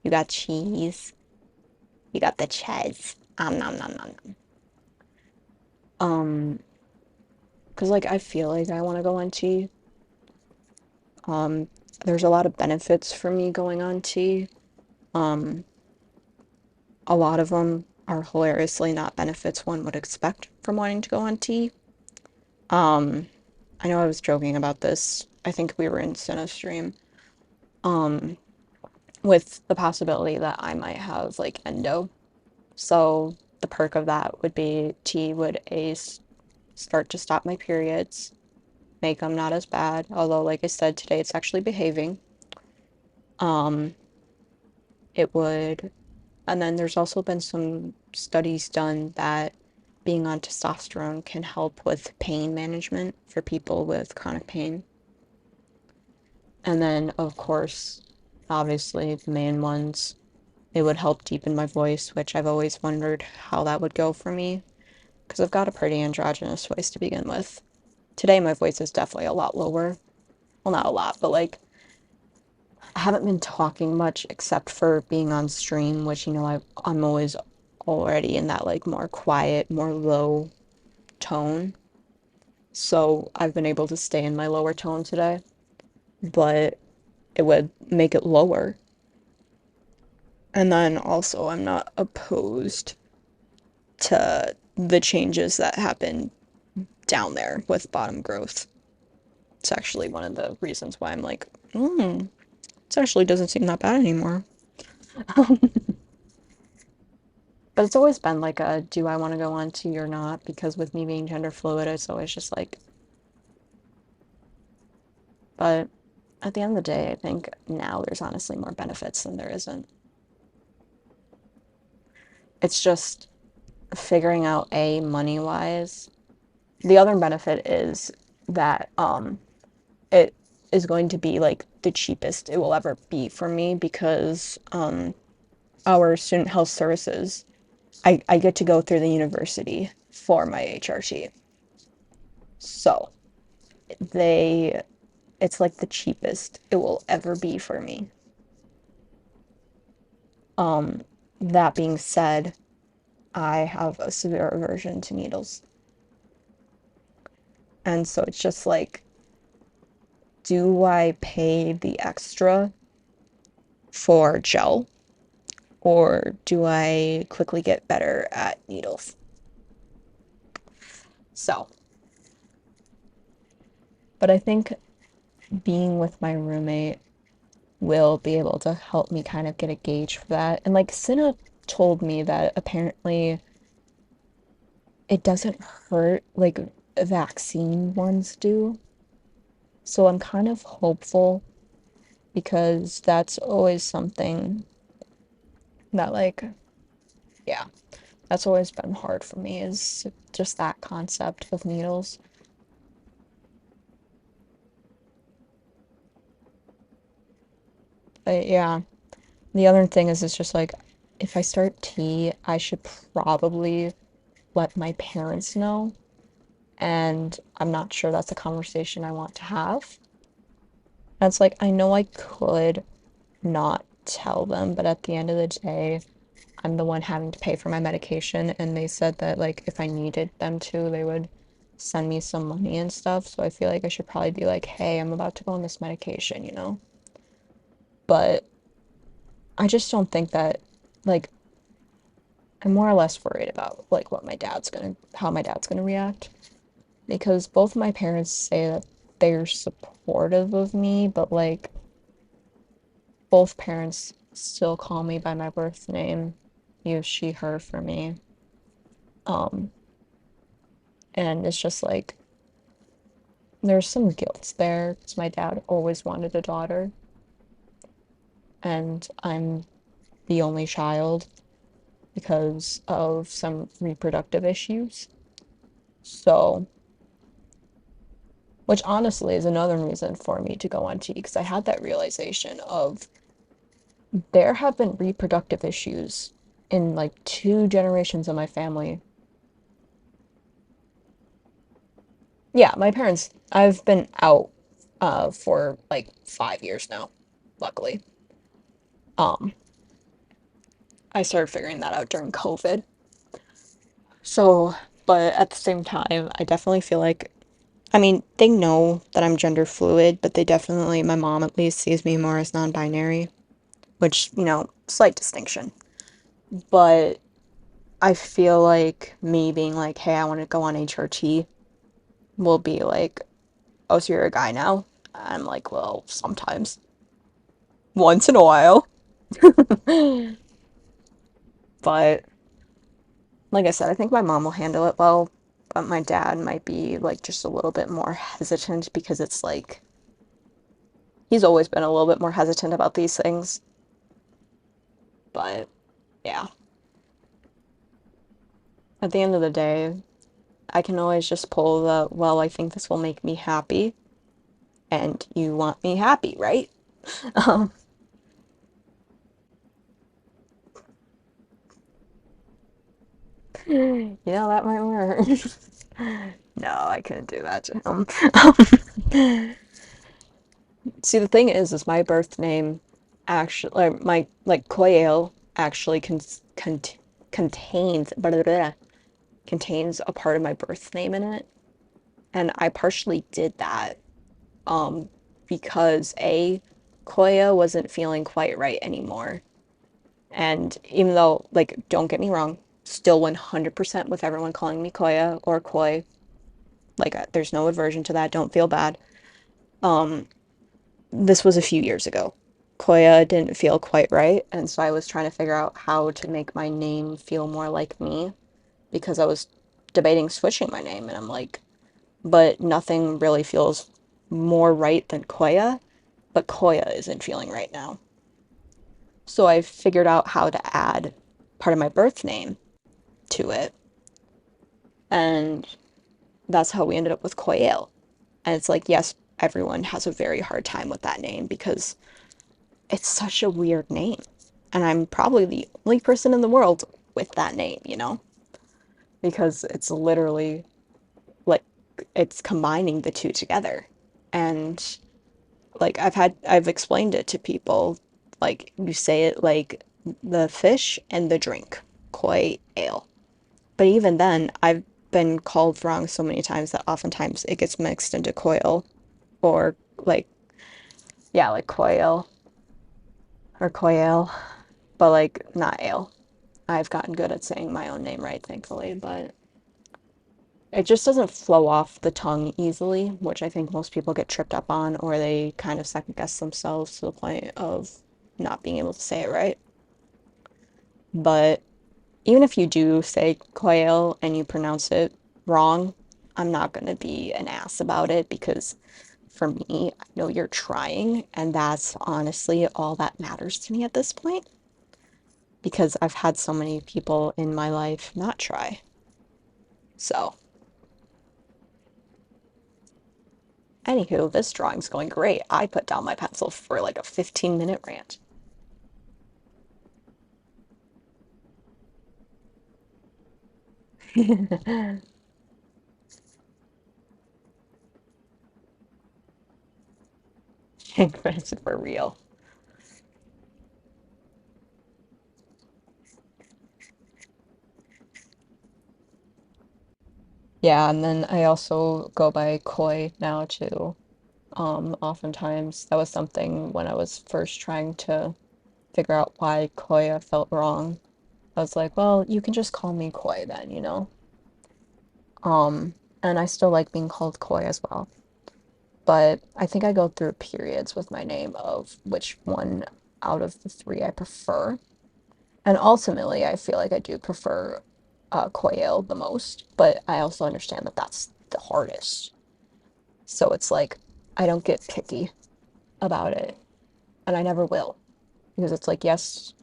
You got cheese. You got the cheese. Nom nom nom nom. Um, because like I feel like I want to go on tea. Um, there's a lot of benefits for me going on tea. Um, a lot of them are hilariously not benefits one would expect from wanting to go on tea. Um, I know I was joking about this. I think we were in Cinestream. Um, with the possibility that I might have like endo. So the perk of that would be tea would start to stop my periods, make them not as bad. Although, like I said today, it's actually behaving. Um, it would, and then there's also been some studies done that being on testosterone can help with pain management for people with chronic pain. And then, of course, obviously, the main ones, it would help deepen my voice, which I've always wondered how that would go for me, because I've got a pretty androgynous voice to begin with. Today, my voice is definitely a lot lower. Well, not a lot, but like, I haven't been talking much except for being on stream, which, I'm always already in that like more quiet, more low tone. So I've been able to stay in my lower tone today, but it would make it lower. And then also, I'm not opposed to the changes that happen down there with bottom growth. It's actually one of the reasons why I'm like, this actually doesn't seem that bad anymore. But it's always been like a do I want to go on to or not? Because with me being gender fluid, it's always just like, but at the end of the day, I think now there's honestly more benefits than there isn't. It's just figuring out a money wise. The other benefit is that it is going to be like the cheapest it will ever be for me because our student health services, I get to go through the university for my HRT. So they it's like the cheapest it will ever be for me. Um, that being said, I have a severe aversion to needles. And so it's just like, do I pay the extra for gel or do I quickly get better at needles? So, but I think being with my roommate will be able to help me kind of get a gauge for that. And like Cinna told me that apparently it doesn't hurt like vaccine ones do. So I'm kind of hopeful because that's always something that like yeah, that's always been hard for me is just that concept of needles. But yeah, the other thing is it's just like if I start tea, I should probably let my parents know. And I'm not sure that's a conversation I want to have. And it's like I know I could not tell them, but at the end of the day, I'm the one having to pay for my medication, and they said that like if I needed them to, they would send me some money and stuff. So I feel like I should probably be like, "Hey, I'm about to go on this medication, you know?" But I just don't think that like I'm more or less worried about like how my dad's gonna react because both of my parents say that they're supportive of me, but like both parents still call me by my birth name, use she, her for me. Um, and it's just like there's some guilt there because my dad always wanted a daughter, and I'm the only child because of some reproductive issues. So, which honestly is another reason for me to go on T because I had that realization of there have been reproductive issues in like two generations of my family. Yeah, my parents, I've been out for like 5 years now, luckily. Um, I started figuring that out during COVID. So, but at the same time, I definitely feel like, I mean, they know that I'm gender fluid, but they definitely, my mom at least sees me more as non-binary, which, slight distinction. But I feel like me being like, hey, I want to go on HRT will be like, oh, so you're a guy now? I'm like, well, sometimes. Once in a while. But like I said, I think my mom will handle it well, but my dad might be like just a little bit more hesitant because it's like he's always been a little bit more hesitant about these things. But yeah, at the end of the day, I can always just pull the, well, I think this will make me happy, and you want me happy, right? Um, that might work. No, I couldn't do that to him. See, the thing is my birth name actually, like, my, like, Koyel actually contains, blah, blah, blah, contains a part of my birth name in it. And I partially did that, um, because Koya wasn't feeling quite right anymore. And even though, like, don't get me wrong, still 100% with everyone calling me Koya or Koi, like, there's no aversion to that, don't feel bad. Um, this was a few years ago. Koya didn't feel quite right, and so I was trying to figure out how to make my name feel more like me because I was debating switching my name, and I'm like, but nothing really feels more right than Koya, but Koya isn't feeling right now. So I figured out how to add part of my birth name to it, and that's how we ended up with Koyel. And it's like, yes, everyone has a very hard time with that name because it's such a weird name. And I'm probably the only person in the world with that name, because it's literally like it's combining the two together. And like I've explained it to people, like you say it like the fish and the drink, koi ale. But even then, I've been called wrong so many times that oftentimes it gets mixed into coil or like, yeah, like coil or coil, but like not ale. I've gotten good at saying my own name right, thankfully, but it just doesn't flow off the tongue easily, which I think most people get tripped up on, or they kind of second guess themselves to the point of not being able to say it right. But even if you do say quail and you pronounce it wrong, I'm not going to be an ass about it because for me, I know you're trying, and that's honestly all that matters to me at this point because I've had so many people in my life not try. So, anywho, this drawing's going great. I put down my pencil for like a 15-minute rant. It's for real. Yeah, and then I also go by Koi now too. Oftentimes that was something when I was first trying to figure out why Koya felt wrong. I was like, well, you can just call me Koi then. Um, and I still like being called Koi as well. But I think I go through periods with my name of which one out of the three I prefer. And ultimately, I feel like I do prefer Koyel the most, but I also understand that that's the hardest. So it's like I don't get picky about it, and I never will. Because it's like, yes,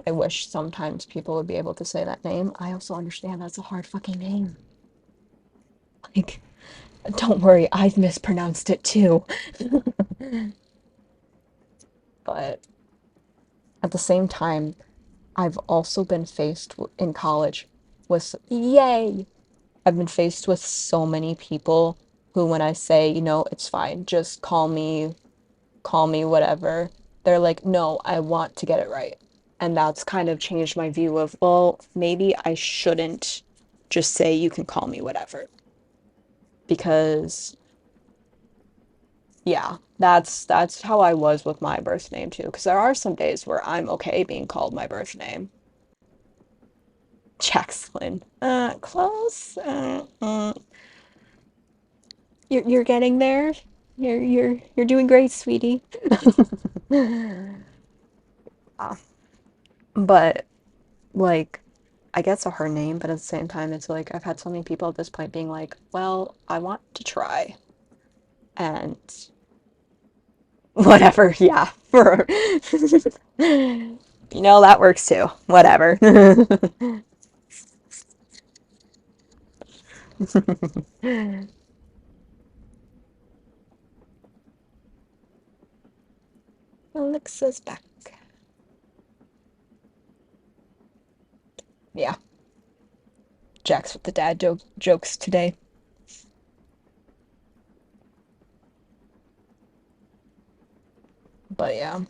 I wish sometimes people would be able to say that name. I also understand that's a hard fucking name. Like, don't worry, I've mispronounced it too. But at the same time, I've also been faced in college with, yay! I've been faced with so many people who, when I say, it's fine, just call me whatever, they're like, no, I want to get it right. And that's kind of changed my view of, well, maybe I shouldn't just say you can call me whatever. Because yeah, that's how I was with my birth name too. Because there are some days where I'm okay being called my birth name. Jackson. Close. You're getting there. You're doing great, sweetie. Ah, but like I guess a her name, but at the same time it's like I've had so many people at this point being like, "Well, I want to try." And whatever, yeah. For that works too. Whatever. Alexa's back. Yeah, Jack's with the dad jokes today. But yeah,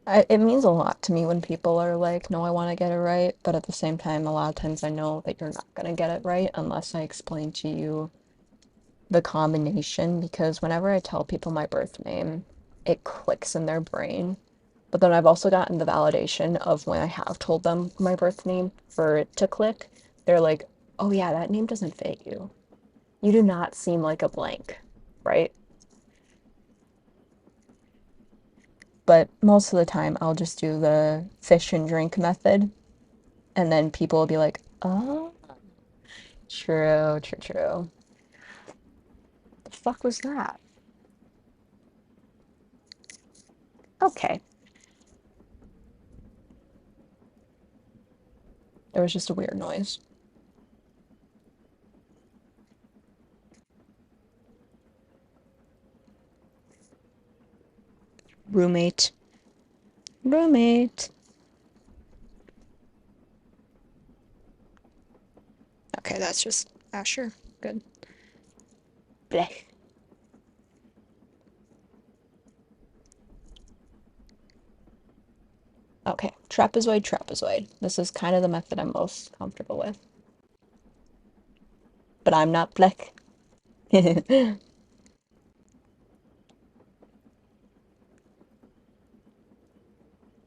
it means a lot to me when people are like, no, I want to get it right. But at the same time, a lot of times I know that you're not going to get it right unless I explain to you the combination. Because whenever I tell people my birth name, it clicks in their brain. But then I've also gotten the validation of when I have told them my birth name for it to click. They're like, oh yeah, that name doesn't fit you. You do not seem like a blank, right? But most of the time, I'll just do the fish and drink method, and then people will be like, "Oh, true, true, true." The fuck was that? Okay, there was just a weird noise. Roommate, roommate. Okay, that's just Asher. Good. Blech. Okay, trapezoid, trapezoid. This is kind of the method I'm most comfortable with. But I'm not Blech.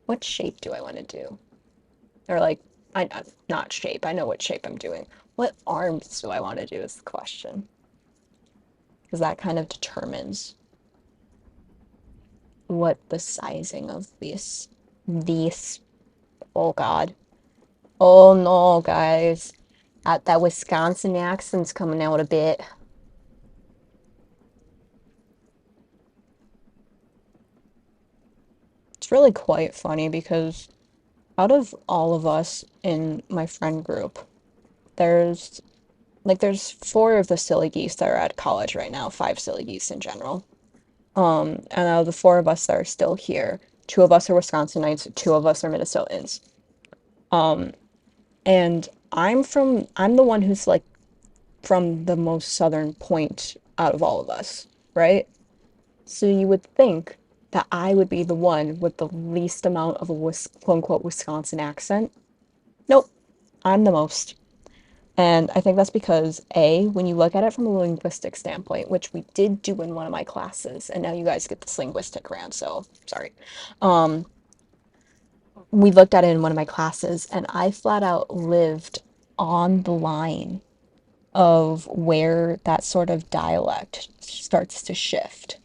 What shape do I want to do? Or like, not shape. I know what shape I'm doing. What arms do I want to do is the question. Because that kind of determines what the sizing of these, oh God. Oh no, guys. That Wisconsin accent's coming out a bit. It's really quite funny because out of all of us in my friend group, there's there's four of the silly geese that are at college right now, five silly geese in general. And out of the four of us that are still here, two of us are Wisconsinites, two of us are Minnesotans. Um, and I'm the one who's like from the most southern point out of all of us, right? So you would think that I would be the one with the least amount of a quote unquote Wisconsin accent. Nope, I'm the most. And I think that's because, A, when you look at it from a linguistic standpoint, which we did do in one of my classes, and now you guys get this linguistic rant, so sorry. Um, we looked at it in one of my classes, and I flat out lived on the line of where that sort of dialect starts to shift.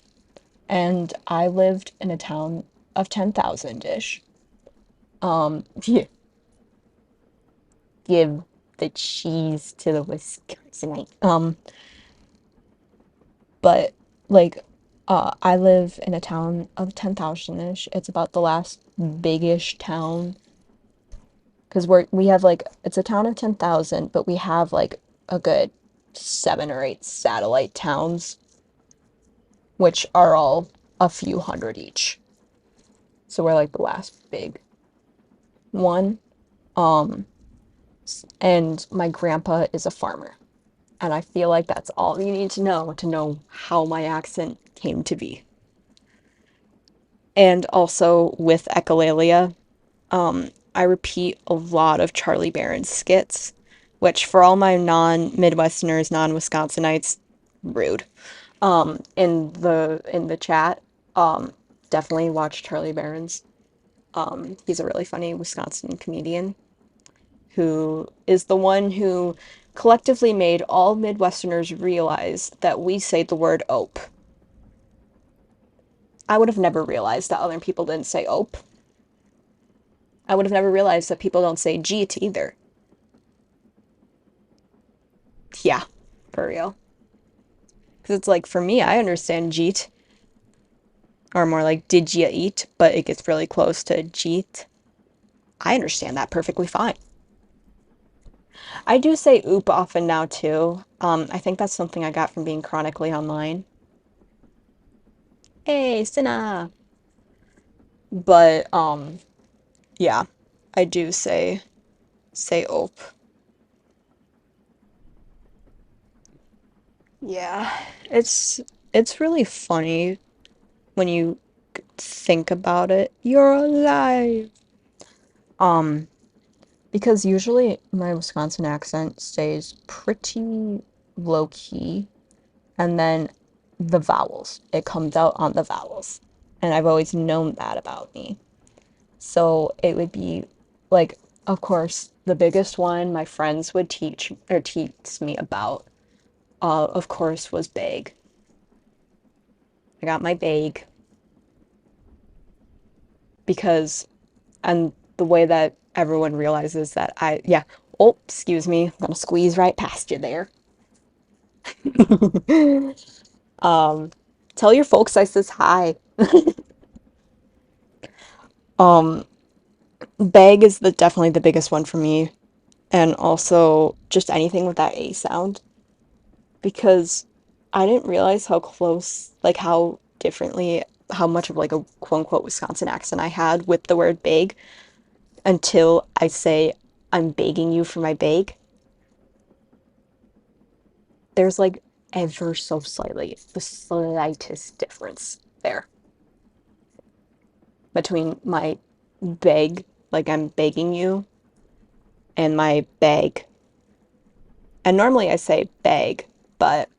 And I lived in a town of 10,000-ish. Yeah, give the cheese to the Wisconsinite. But like I live in a town of 10,000-ish. It's about the last biggish town because we have like it's a town of 10,000, but we have like a good seven or eight satellite towns, which are all a few hundred each. So we're like the last big. one. Um, and my grandpa is a farmer. And I feel like that's all you need to know how my accent came to be. And also with echolalia, I repeat a lot of Charlie Barron's skits, which for all my non-Midwesterners, non-Wisconsinites, rude. In the chat, um, definitely watch Charlie Barron's. He's a really funny Wisconsin comedian who is the one who collectively made all Midwesterners realize that we say the word ope. I would have never realized that other people didn't say ope. I would have never realized that people don't say jeet either. Yeah, for real. Because it's like, for me, I understand jeet, or more like did ya eat, but it gets really close to jeet. I understand that perfectly fine. I do say oop often now too. I think that's something I got from being chronically online. Hey, Sinna! But, yeah, I do say ope. Yeah, it's it's really funny when you think about it. You're alive. Um, because usually my Wisconsin accent stays pretty low key, and then the vowels, it comes out on the vowels. And I've always known that about me. So it would be like, of course, the biggest one my friends would teach me about, of course, was bag. I got my bag because, and the way that everyone realizes that yeah, oh, excuse me, I'm gonna squeeze right past you there. Um, tell your folks I says hi. Um, bag is definitely the biggest one for me, and also just anything with that A sound, because I didn't realize how close, like how differently, how much of like a quote unquote Wisconsin accent I had with the word bag until I say I'm begging you for my bag. There's like ever so slightly, the slightest difference there between my beg, like I'm begging you, and my bag. And normally I say beg, but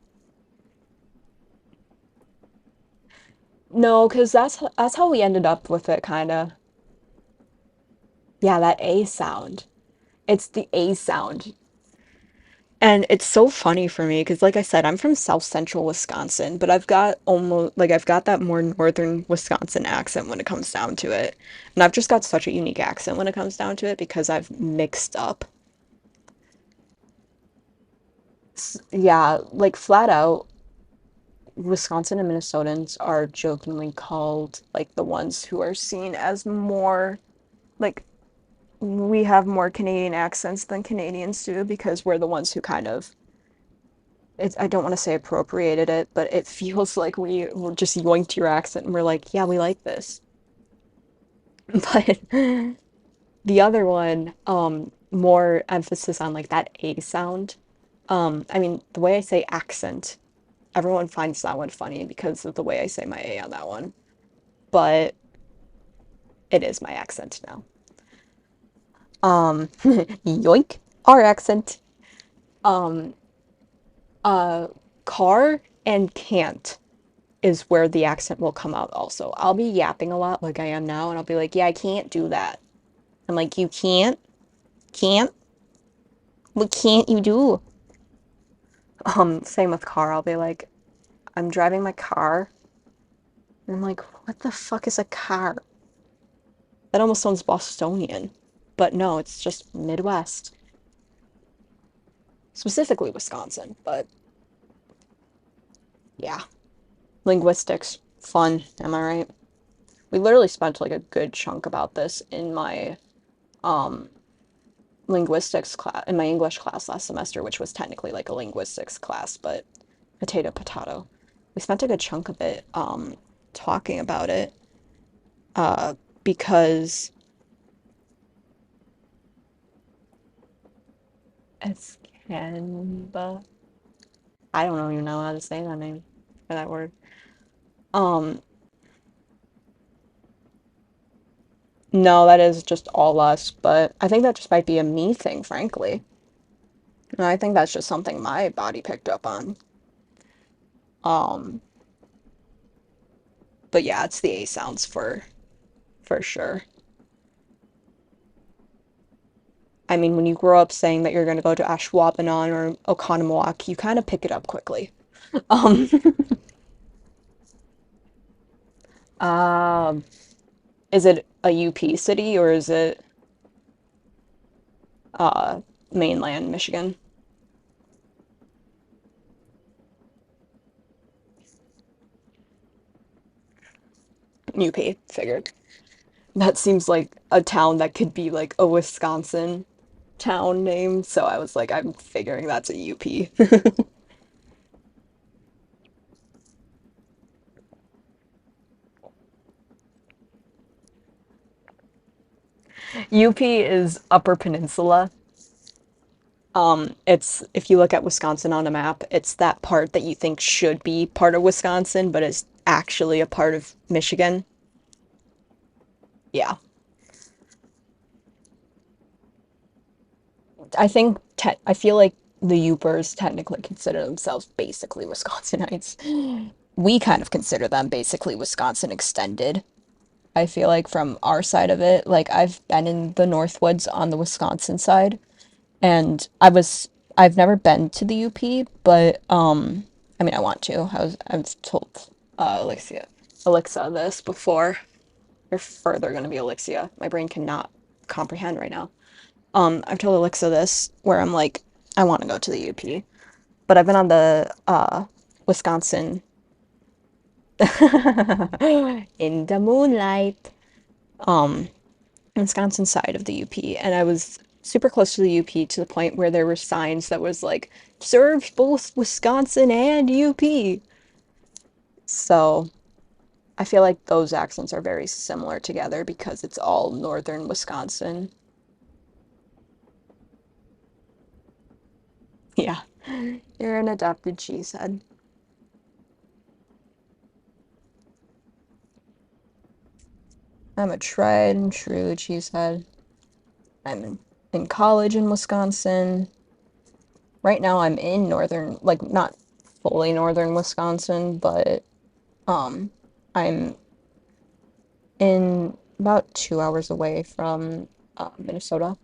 no, because that's how we ended up with it, kind of. Yeah, that A sound. It's the A sound. And it's so funny for me because, like I said, I'm from South Central Wisconsin, but I've got that more northern Wisconsin accent when it comes down to it. And I've just got such a unique accent when it comes down to it because I've mixed up. Yeah, like flat out, Wisconsin and Minnesotans are jokingly called like the ones who are seen as more like we have more Canadian accents than Canadians do because we're the ones who kind of I don't want to say appropriated it, but it feels like we were just yoinked your accent and we're like, yeah, we like this. But the other one, more emphasis on like that A sound. I mean, the way I say accent, everyone finds that one funny because of the way I say my A on that one. But it is my accent now. Yoink, our accent. Um, uh, car and can't is where the accent will come out also. I'll be yapping a lot like I am now, and I'll be like, yeah, I can't do that. I'm like, you can't? Can't? What can't you do? Same with car. I'll be like, I'm driving my car. And I'm like, what the fuck is a car? That almost sounds Bostonian. But no, it's just Midwest. Specifically Wisconsin, but yeah. Linguistics. Fun, am I right? We literally spent like a good chunk about this in my um linguistics class, in my English class last semester, which was technically like a linguistics class, but potato potato. We spent a good chunk of it talking about it uh because Escanba. I don't even know how to say that name or that word. Um, no, that is just all us, but I think that just might be a me thing, frankly. And I think that's just something my body picked up on. Um, but yeah, it's the A sounds for sure. I mean, when you grow up saying that you're going to go to Ashwaubenon or Oconomowoc, you kind of pick it up quickly. Um, um, is it a UP city or is it uh mainland Michigan? UP, figured. That seems like a town that could be like a Wisconsin town name, so I was like, I'm figuring that's a UP. UP is Upper Peninsula. It's if you look at Wisconsin on a map, it's that part that you think should be part of Wisconsin, but is actually a part of Michigan. Yeah. I feel like the Yoopers technically consider themselves basically Wisconsinites. We kind of consider them basically Wisconsin extended. I feel like from our side of it, like I've been in the Northwoods on the Wisconsin side, and I've never been to the UP, but I mean I want to. I've told Alexa this before. You're further gonna be Alexia. My brain cannot comprehend right now. I've told Alexa this where I'm like, I want to go to the UP, but I've been on the Wisconsin in the moonlight, um, Wisconsin side of the UP, and I was super close to the UP to the point where there were signs that was like serves both Wisconsin and UP. So I feel like those accents are very similar together because it's all northern Wisconsin. Yeah, you're an adopted cheesehead. I'm a tried and true cheesehead. I'm in college in Wisconsin. Right now I'm in northern, like not fully northern Wisconsin, but um I'm in about 2 hours away from Minnesota.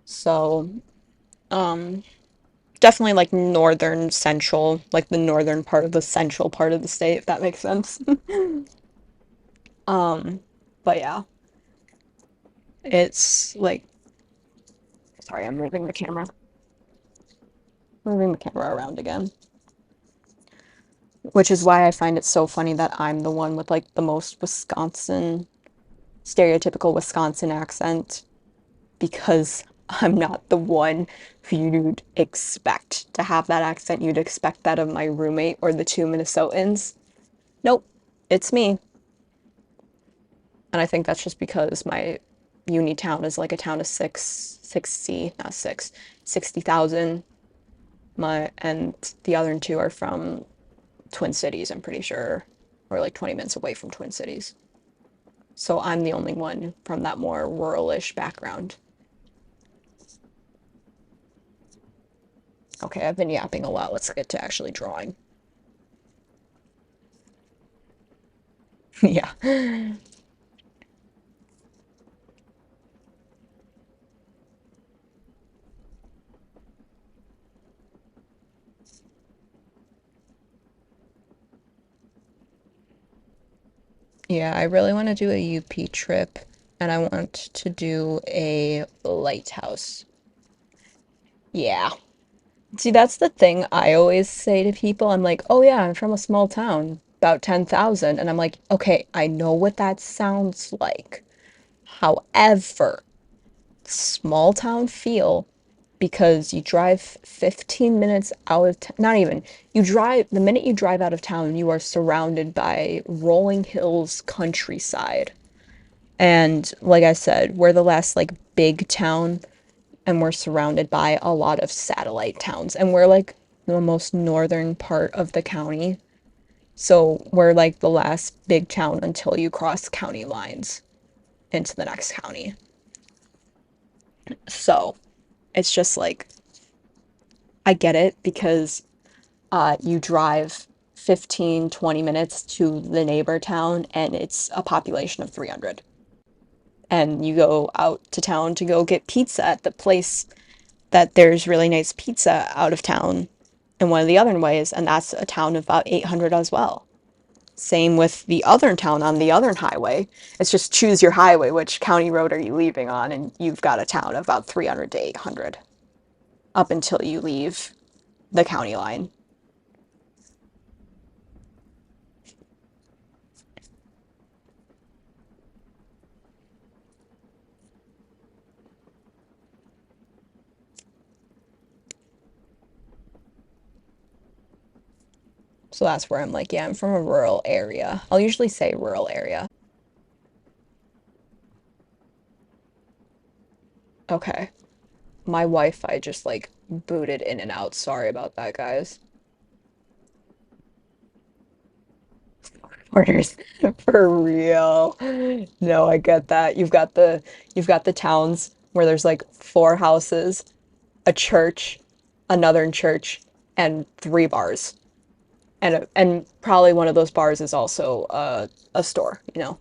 So, um definitely like northern central, like the northern part of the central part of the state, if that makes sense. Um, but yeah, it's like sorry, I'm moving the camera around again. Which is why I find it so funny that I'm the one with like the most Wisconsin, stereotypical Wisconsin accent, because I'm not the one who you'd expect to have that accent. You'd expect that of my roommate or the two Minnesotans. Nope, it's me. And I think that's just because my uni town is like a town of 60, not six, 60,000. And the other two are from Twin Cities, I'm pretty sure, or like 20 minutes away from Twin Cities. So I'm the only one from that more ruralish background. Okay, I've been yapping a lot. Let's get to actually drawing. Yeah. Yeah, I really want to do a UP trip and I want to do a lighthouse. Yeah. See, that's the thing I always say to people. I'm like, oh yeah, I'm from a small town, about 10,000. And I'm like, okay, I know what that sounds like. However, small town feel because you drive 15 minutes out of not even you drive the minute you drive out of town you are surrounded by rolling hills countryside, and like I said, we're the last like big town and we're surrounded by a lot of satellite towns. And we're like the most northern part of the county. So we're like the last big town until you cross county lines into the next county. So it's just like, I get it because you drive 15, 20 minutes to the neighbor town and it's a population of 300. And you go out to town to go get pizza at the place that there's really nice pizza out of town in one of the other ways, and that's a town of about 800 as well. Same with the other town on the other highway. It's just choose your highway, which county road are you leaving on, and you've got a town of about 300 to 800 up until you leave the county line. So that's where I'm like, yeah, I'm from a rural area. I'll usually say rural area. Okay. My Wi-Fi just like booted in and out. Sorry about that, guys. Orders for real. No, I get that. You've got the towns where there's like four houses, a church, another church, and three bars. And probably one of those bars is also a store, you know.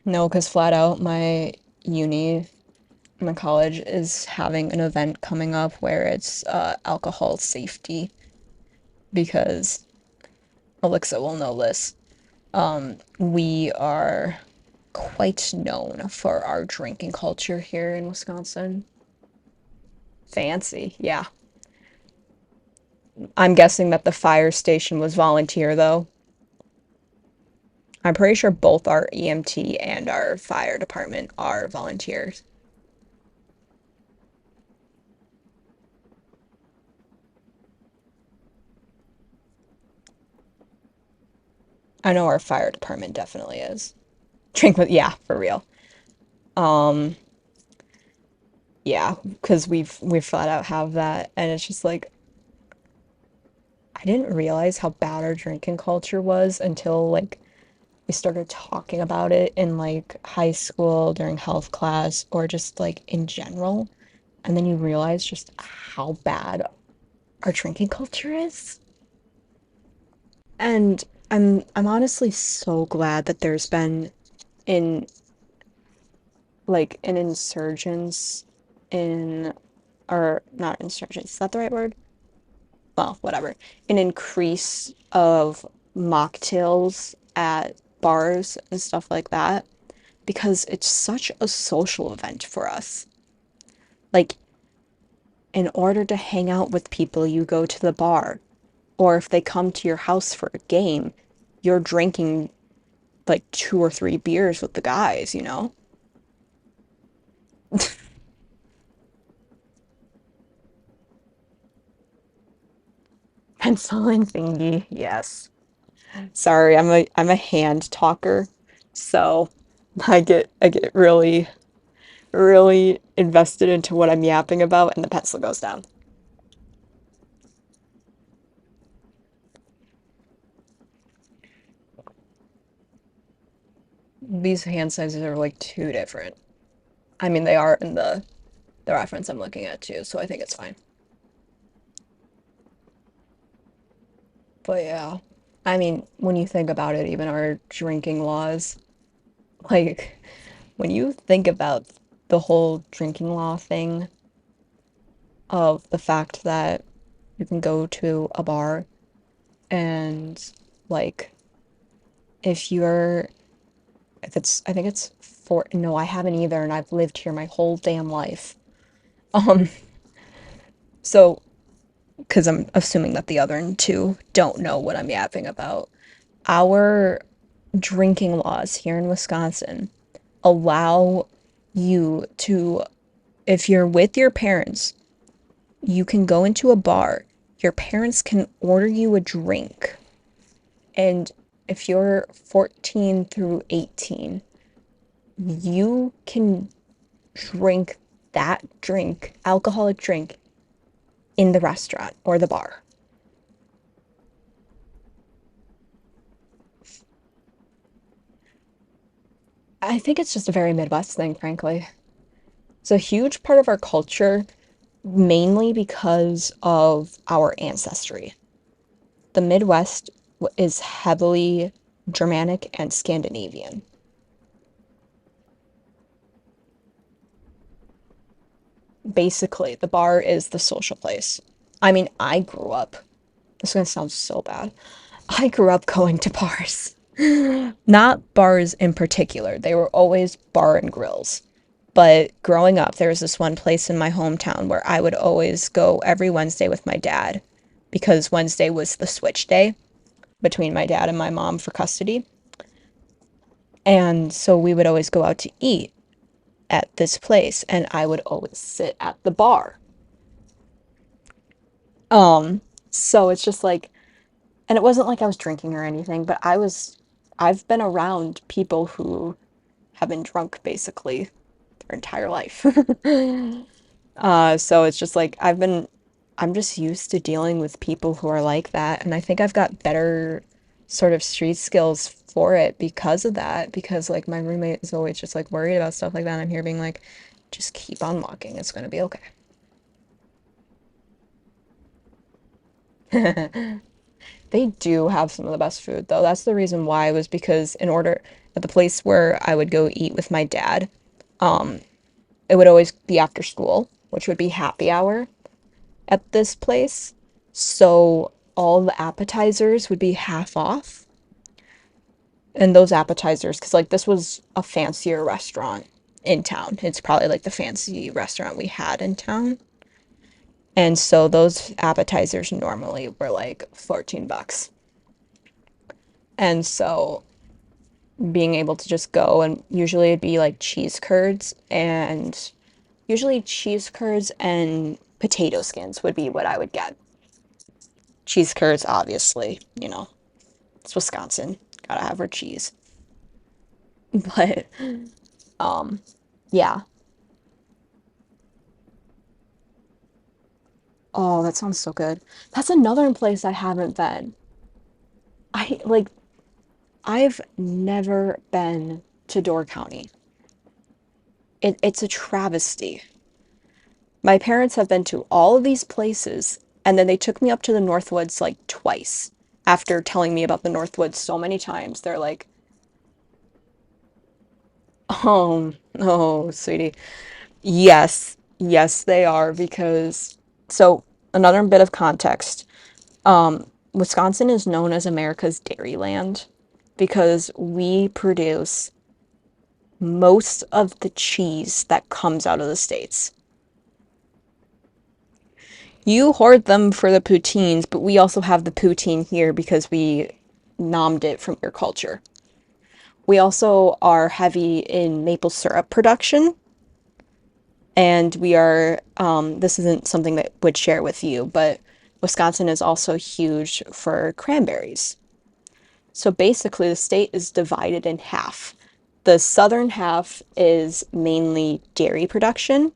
No, because flat out uni, my college is having an event coming up where it's alcohol safety because Alexa will know this. We are quite known for our drinking culture here in Wisconsin. Fancy, yeah. I'm guessing that the fire station was volunteer, though. I'm pretty sure both our EMT and our fire department are volunteers. I know our fire department definitely is. Drink with, yeah, for real. Um, yeah, because we flat out have that, and it's just like I didn't realize how bad our drinking culture was until like we started talking about it in like high school during health class or just like in general. And then you realize just how bad our drinking culture is. And I'm honestly so glad that there's been in like an insurgence in or not insurgence, is that the right word? Well, whatever. An increase of mocktails at bars and stuff like that because it's such a social event for us. Like, in order to hang out with people, you go to the bar. Or if they come to your house for a game, you're drinking like two or three beers with the guys, you know? Penciling thingy, yes. Sorry, I'm a hand talker, so I get really invested into what I'm yapping about, and the pencil goes down. These hand sizes are like too different. I mean, they are in the reference I'm looking at too, so I think it's fine. But yeah, I mean, when you think about it, even our drinking laws, like when you think about the whole drinking law thing of the fact that you can go to a bar and like if you're if it's I think it's four no, I haven't either and I've lived here my whole damn life. Um so because I'm assuming that the other two don't know what I'm yapping about. our drinking laws here in Wisconsin allow you to, if you're with your parents, you can go into a bar. Your parents can order you a drink. And if you're 14 through 18, you can drink that drink, alcoholic drink, in the restaurant or the bar. I think it's just a very Midwest thing, frankly. It's a huge part of our culture, mainly because of our ancestry. The Midwest is heavily Germanic and Scandinavian. Basically, the bar is the social place. I mean, I grew up, this is gonna sound so bad. I grew up going to bars. Not bars in particular, they were always bar and grills. But growing up, there was this one place in my hometown where I would always go every Wednesday with my dad because Wednesday was the switch day between my dad and my mom for custody. And so we would always go out to eat at this place, and I would always sit at the bar. Um, so it's just like, and it wasn't like I was drinking or anything, but I've been around people who have been drunk basically their entire life. So it's just like I'm just used to dealing with people who are like that, and I think I've got better sort of street skills for it because of that, because like my roommate is always just like worried about stuff like that, and I'm here being like, just keep on walking, it's gonna be okay. They do have some of the best food though. That's the reason why was because in order at the place where I would go eat with my dad, it would always be after school, which would be happy hour at this place. So all the appetizers would be half off. And those appetizers, because like this was a fancier restaurant in town. It's probably like the fancy restaurant we had in town. And so those appetizers normally were like 14 bucks. And so being able to just go and usually it'd be like cheese curds and potato skins would be what I would get. Cheese curds, obviously, it's Wisconsin. Gotta have our cheese. But yeah. Oh, that sounds so good. That's another place I haven't been. I like I've never been to Door County. It's a travesty. My parents have been to all of these places, and then they took me up to the Northwoods like twice. After telling me about the Northwoods so many times, they're like, "Oh, no, sweetie." Yes, yes, they are because so another bit of context. Wisconsin is known as America's dairyland because we produce most of the cheese that comes out of the States. You hoard them for the poutines, but we also have the poutine here because we nommed it from your culture. We also are heavy in maple syrup production, and we are, this isn't something that would share with you, but Wisconsin is also huge for cranberries. So basically, the state is divided in half. The southern half is mainly dairy production,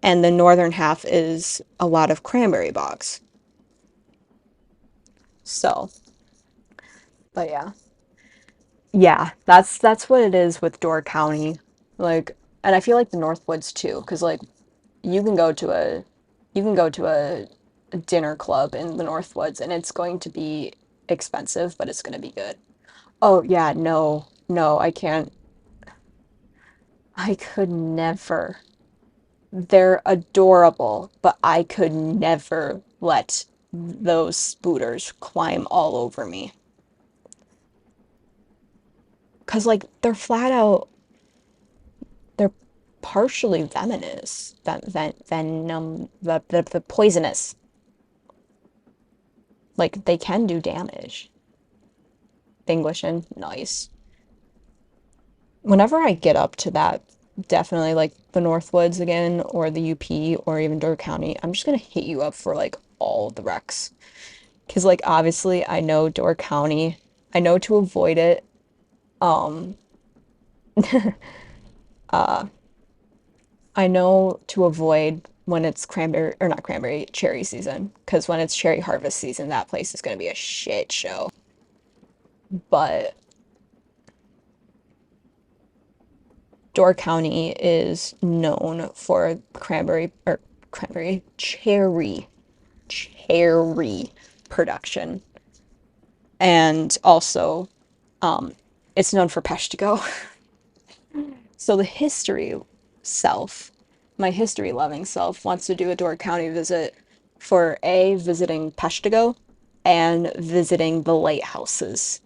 and the northern half is a lot of cranberry bogs. So, but yeah. Yeah, that's what it is with Door County. Like, and I feel like the Northwoods too, because like you can go to a you can go to a dinner club in the Northwoods and it's going to be expensive, but it's going to be good. Oh yeah, no, no, I can't. I could never. They're adorable, but I could never let those spooters climb all over me. 'Cause like they're flat out, they're partially venomous, venom, the poisonous. Like they can do damage. Englishin, nice. Whenever I get up to that, definitely like the Northwoods again, or the UP, or even Door County, I'm just gonna hit you up for like all the wrecks. Because like obviously I know Door County, I know to avoid it. Um, I know to avoid when it's cranberry or not cranberry, cherry season. Because when it's cherry harvest season, that place is gonna be a shit show. But Door County is known for cranberry cherry production, and also it's known for Peshtigo. So the history self, my history loving self, wants to do a Door County visit for A, visiting Peshtigo and visiting the lighthouses.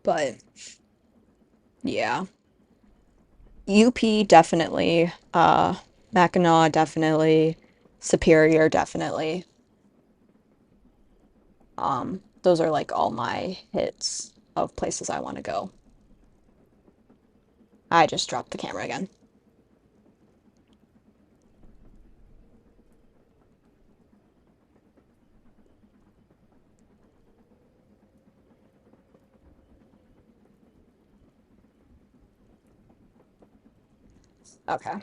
But yeah, UP definitely, Mackinac definitely, Superior definitely. Those are like all my hits of places I want to go. I just dropped the camera again. Okay.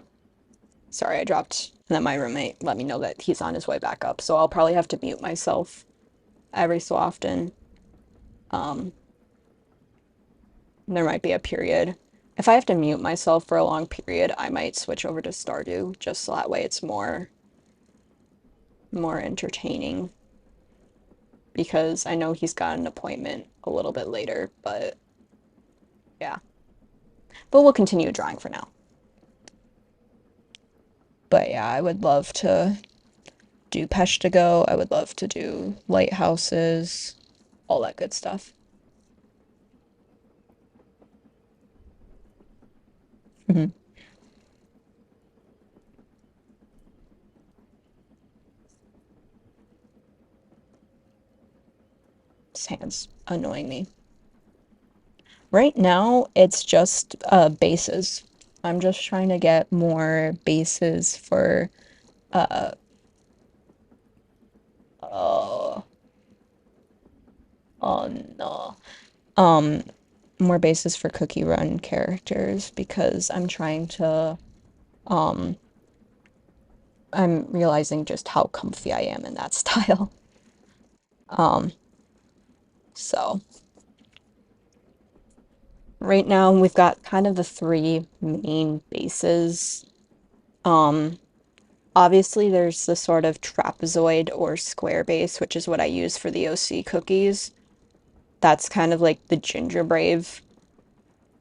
Sorry, I dropped. And then my roommate let me know that he's on his way back up. So I'll probably have to mute myself every so often. Um, there might be a period. If I have to mute myself for a long period, I might switch over to Stardew, just so that way it's more entertaining. Because I know he's got an appointment a little bit later, but yeah. But we'll continue drawing for now. But yeah, I would love to do Peshtigo. I would love to do lighthouses, all that good stuff. Mhm. This hand's annoying me. Right now, it's just bases. I'm just trying to get more bases for oh oh no. Um more bases for Cookie Run characters because um I'm realizing just how comfy I am in that style. Um so right now we've got kind of the three main bases. Um Obviously, there's the sort of trapezoid or square base, which is what I use for the OC cookies. That's kind of like the gingerbread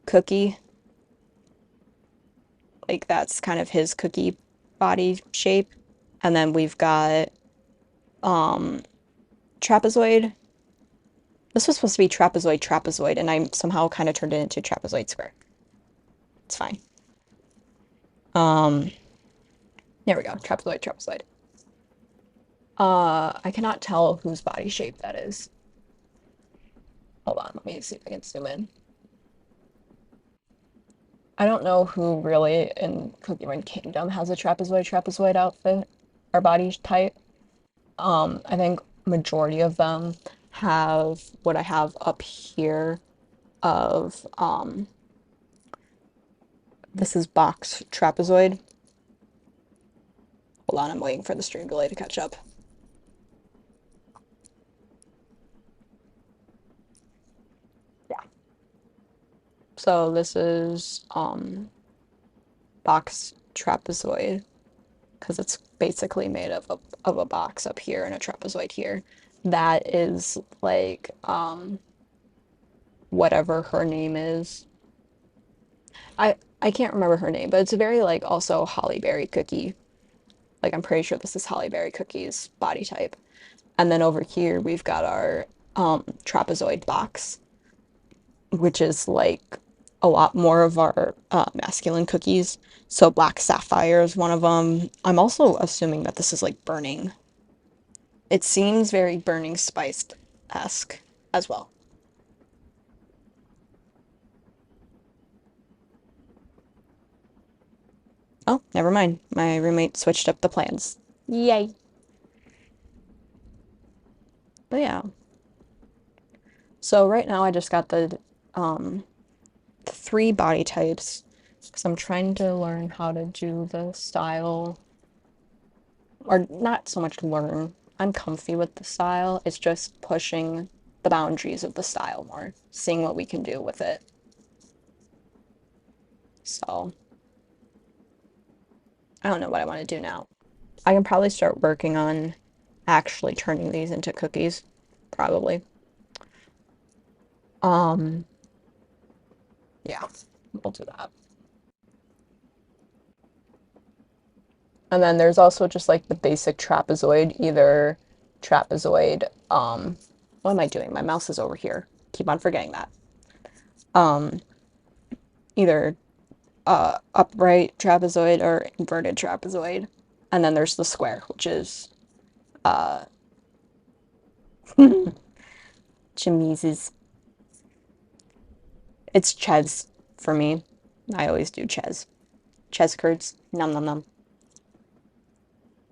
cookie. Like that's kind of his cookie body shape. And then we've got um trapezoid. This was supposed to be trapezoid, and I somehow kind of turned it into trapezoid square. It's fine. Um, there we go. Trapezoid. I cannot tell whose body shape that is. Hold on, let me see if I can zoom in. I don't know who really in Cookie Run Kingdom has a trapezoid outfit or body type. I think majority of them have what I have up here of this is box trapezoid. Hold on, I'm waiting for the stream delay to catch up. Yeah. So this is box trapezoid because it's basically made of a box up here and a trapezoid here. That is like whatever her name is. I can't remember her name, but it's a very like also Holly Berry cookie. Like I'm pretty sure this is Holly Berry cookies body type. And then over here we've got our trapezoid box, which is like a lot more of our masculine cookies. So Black Sapphire is one of them. I'm also assuming that this is like burning. It seems very Burning Spice-esque as well. Oh, never mind. My roommate switched up the plans. Yay. But yeah. So right now I just got the um three body types because I'm trying to learn how to do the style, or not so much learn. I'm comfy with the style. It's just pushing the boundaries of the style more, seeing what we can do with it. So I don't know what I want to do now. I can probably start working on actually turning these into cookies, probably. Um, yeah, we'll do that. And then there's also just like the basic trapezoid, either trapezoid, what am I doing? My mouse is over here. Keep on forgetting that. Um, Either upright trapezoid or inverted trapezoid. And then there's the square, which is uh chemises. It's ches for me. I always do ches. Ches curds. Num num num.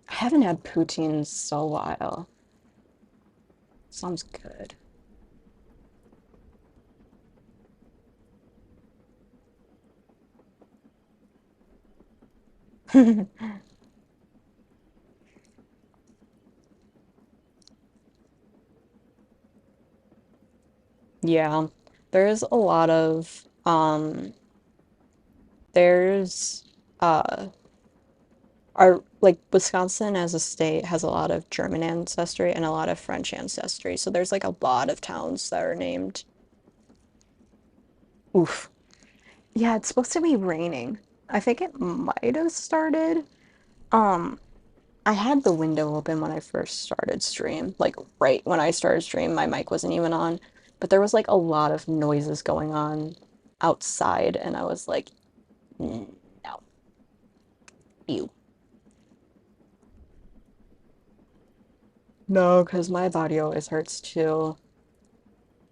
I haven't had poutine in so while. Sounds good. Yeah. There's a lot of there's our like Wisconsin as a state has a lot of German ancestry and a lot of French ancestry. So there's like a lot of towns that are named. Oof. Yeah, it's supposed to be raining. I think it might have started. Um, I had the window open when I first started stream. Like right when I started stream, my mic wasn't even on, but there was like a lot of noises going on outside, and I was like, No, you. No, because my body always hurts too,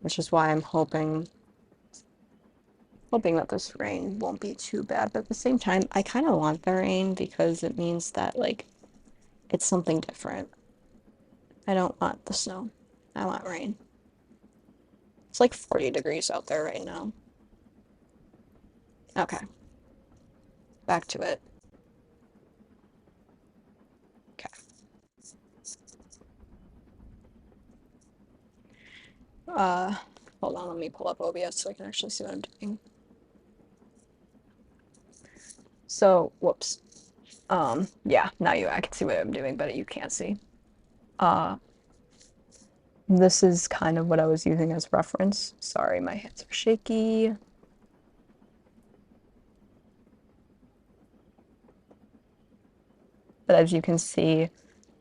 which is why I'm hoping that this rain won't be too bad. But at the same time, I kind of want the rain because it means that like it's something different. I don't want the snow. I want rain. It's like 40 degrees out there right now. Okay, back to it. Okay. Uh, Hold on, let me pull up OBS so I can actually see what I'm doing. So, whoops. Yeah, now I can see what I'm doing, but you can't see. Uh, this is kind of what I was using as reference. Sorry, my hands are shaky. But as you can see,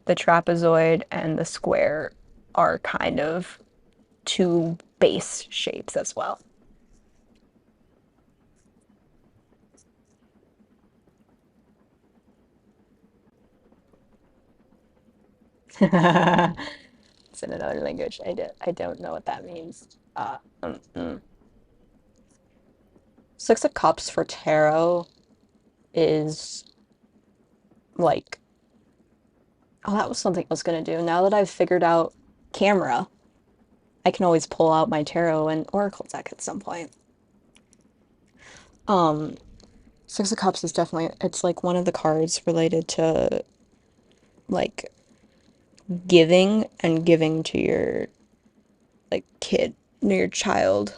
the trapezoid and the square are kind of two base shapes as well. It's in another language. I don't know what that means. Mm -mm. Six of Cups for tarot is like, oh, that was something I was gonna do. Now that I've figured out camera, I can always pull out my tarot and oracle deck at some point. Um, Six of Cups is definitely, it's like one of the cards related to like giving and giving to your like kid, your child,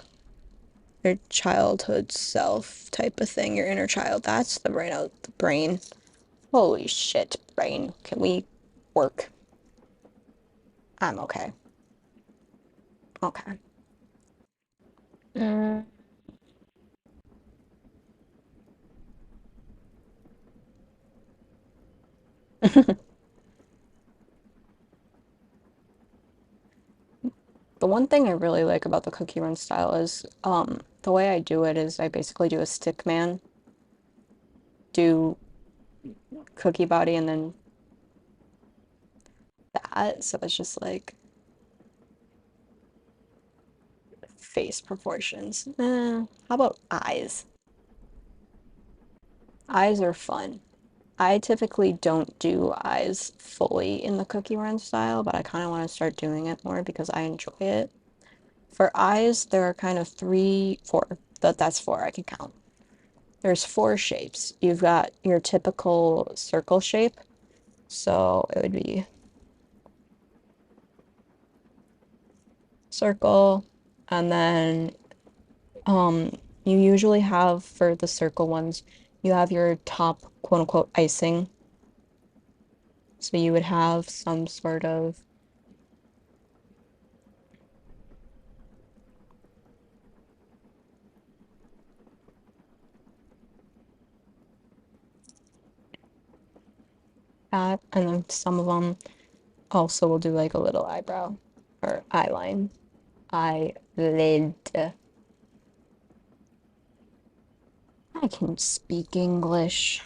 your childhood self type of thing, your inner child. That's the brain out the brain. Holy shit, brain. Can we work? I'm okay. Okay. Mm. The one thing I really like about the cookie run style is the way I do it is I basically do a stick man, do cookie body, and then that, so it's just like face proportions. How about eyes? Eyes are fun. I typically don't do eyes fully in the cookie run style, but I kind of want to start doing it more because I enjoy it. For eyes, there are kind of three, four. That's four, I can count. There's four shapes. You've got your typical circle shape, so it would be circle, and then you usually have for the circle ones, you have your top quote unquote icing. So you would have some sort of that, and then some of them also will do like a little eyebrow or eyeline. Eyelid. I can speak English.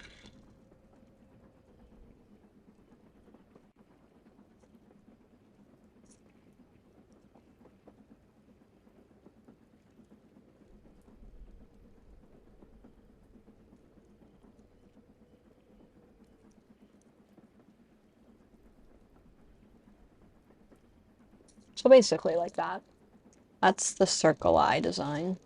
So basically like that. That's the circle eye design.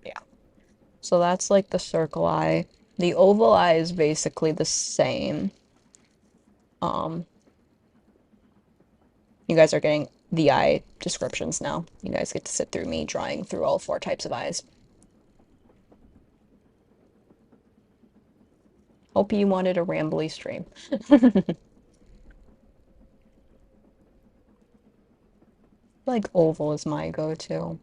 Yeah. So that's like the circle eye. The oval eye is basically the same. Um, you guys are getting the eye descriptions now. You guys get to sit through me drawing through all four types of eyes. Hope you wanted a rambly stream. Like oval is my go-to.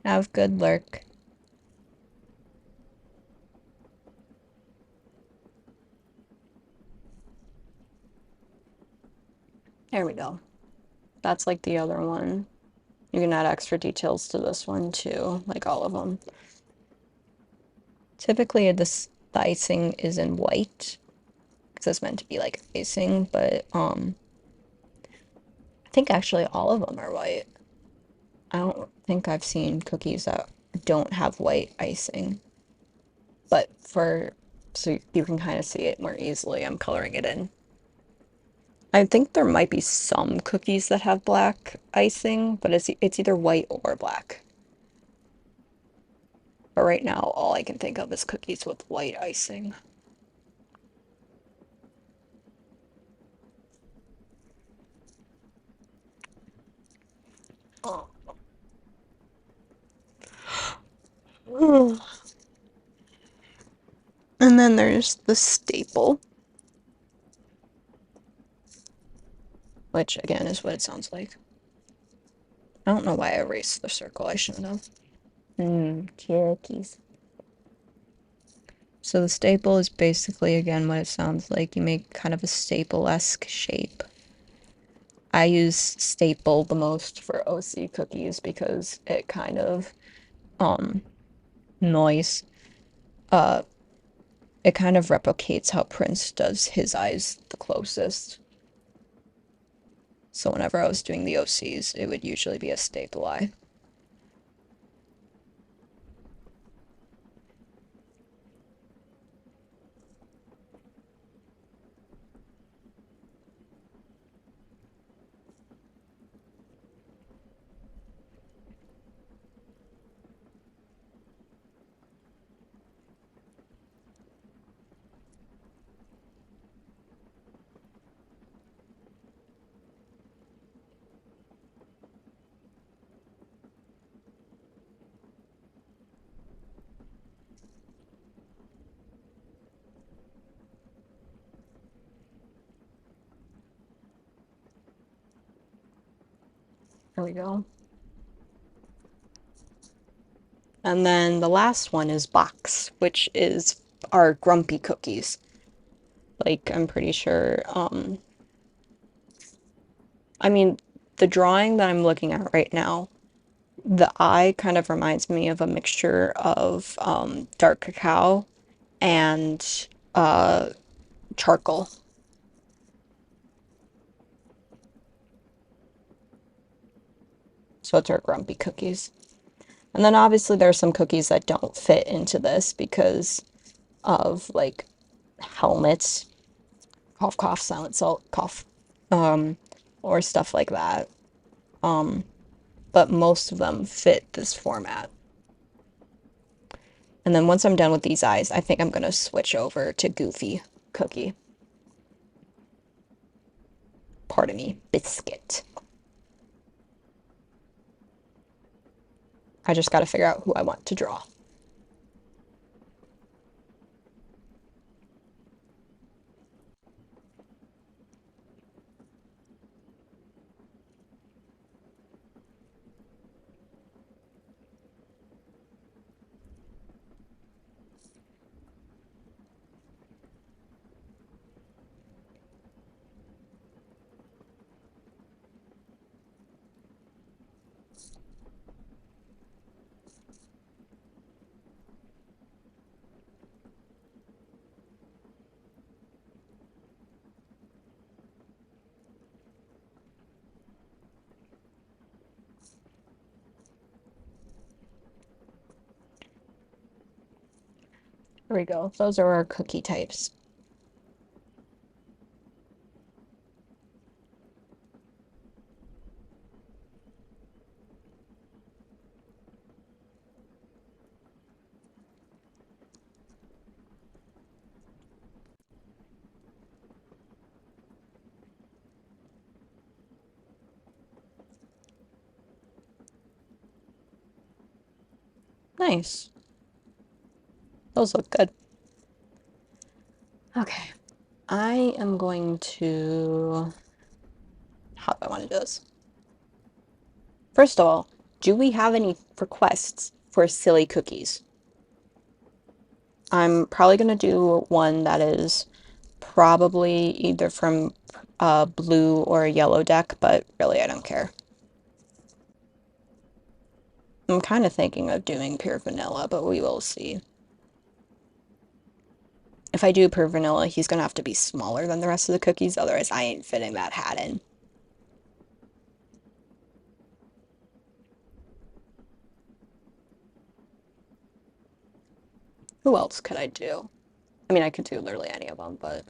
Have good luck. There we go. That's like the other one. You can add extra details to this one too, like all of them. Typically, the icing is in white because it's meant to be like icing, but I think actually all of them are white. I don't think I've seen cookies that don't have white icing. But so you can kind of see it more easily, I'm coloring it in. I think there might be some cookies that have black icing, but it's either white or black. But right now, all I can think of is cookies with white icing. Oh. And then there's the staple, which again is what it sounds like. I don't know why I erased the circle. I shouldn't have. Cookies. So the staple is basically, again, what it sounds like. You make kind of a staple-esque shape. I use staple the most for OC cookies because it kind of, noise, uh, it kind of replicates how Prince does his eyes the closest. So whenever I was doing the OCs, it would usually be a staple eye. There we go. And then the last one is box, which is our grumpy cookies. Like, I'm pretty sure, I mean, the drawing that I'm looking at right now, the eye kind of reminds me of a mixture of dark cacao and uh, charcoal. So it's our grumpy cookies. And then obviously there are some cookies that don't fit into this because of like helmets, cough, cough, silent salt, cough, um, or stuff like that. Um, but most of them fit this format. And then once I'm done with these eyes, I think I'm gonna switch over to Goofy Cookie. Pardon me, Biscuit. I just gotta figure out who I want to draw. There we go. Those are our cookie types. Nice. Those look good. Okay. I am going to... How do I want to do this? First of all, do we have any requests for silly cookies? I'm probably going to do one that is probably either from a blue or a yellow deck, but really I don't care. I'm kind of thinking of doing pure vanilla, but we will see. If I do pure vanilla, he's gonna have to be smaller than the rest of the cookies, otherwise I ain't fitting that hat in. Who else could I do? I mean, I could do literally any of them, but...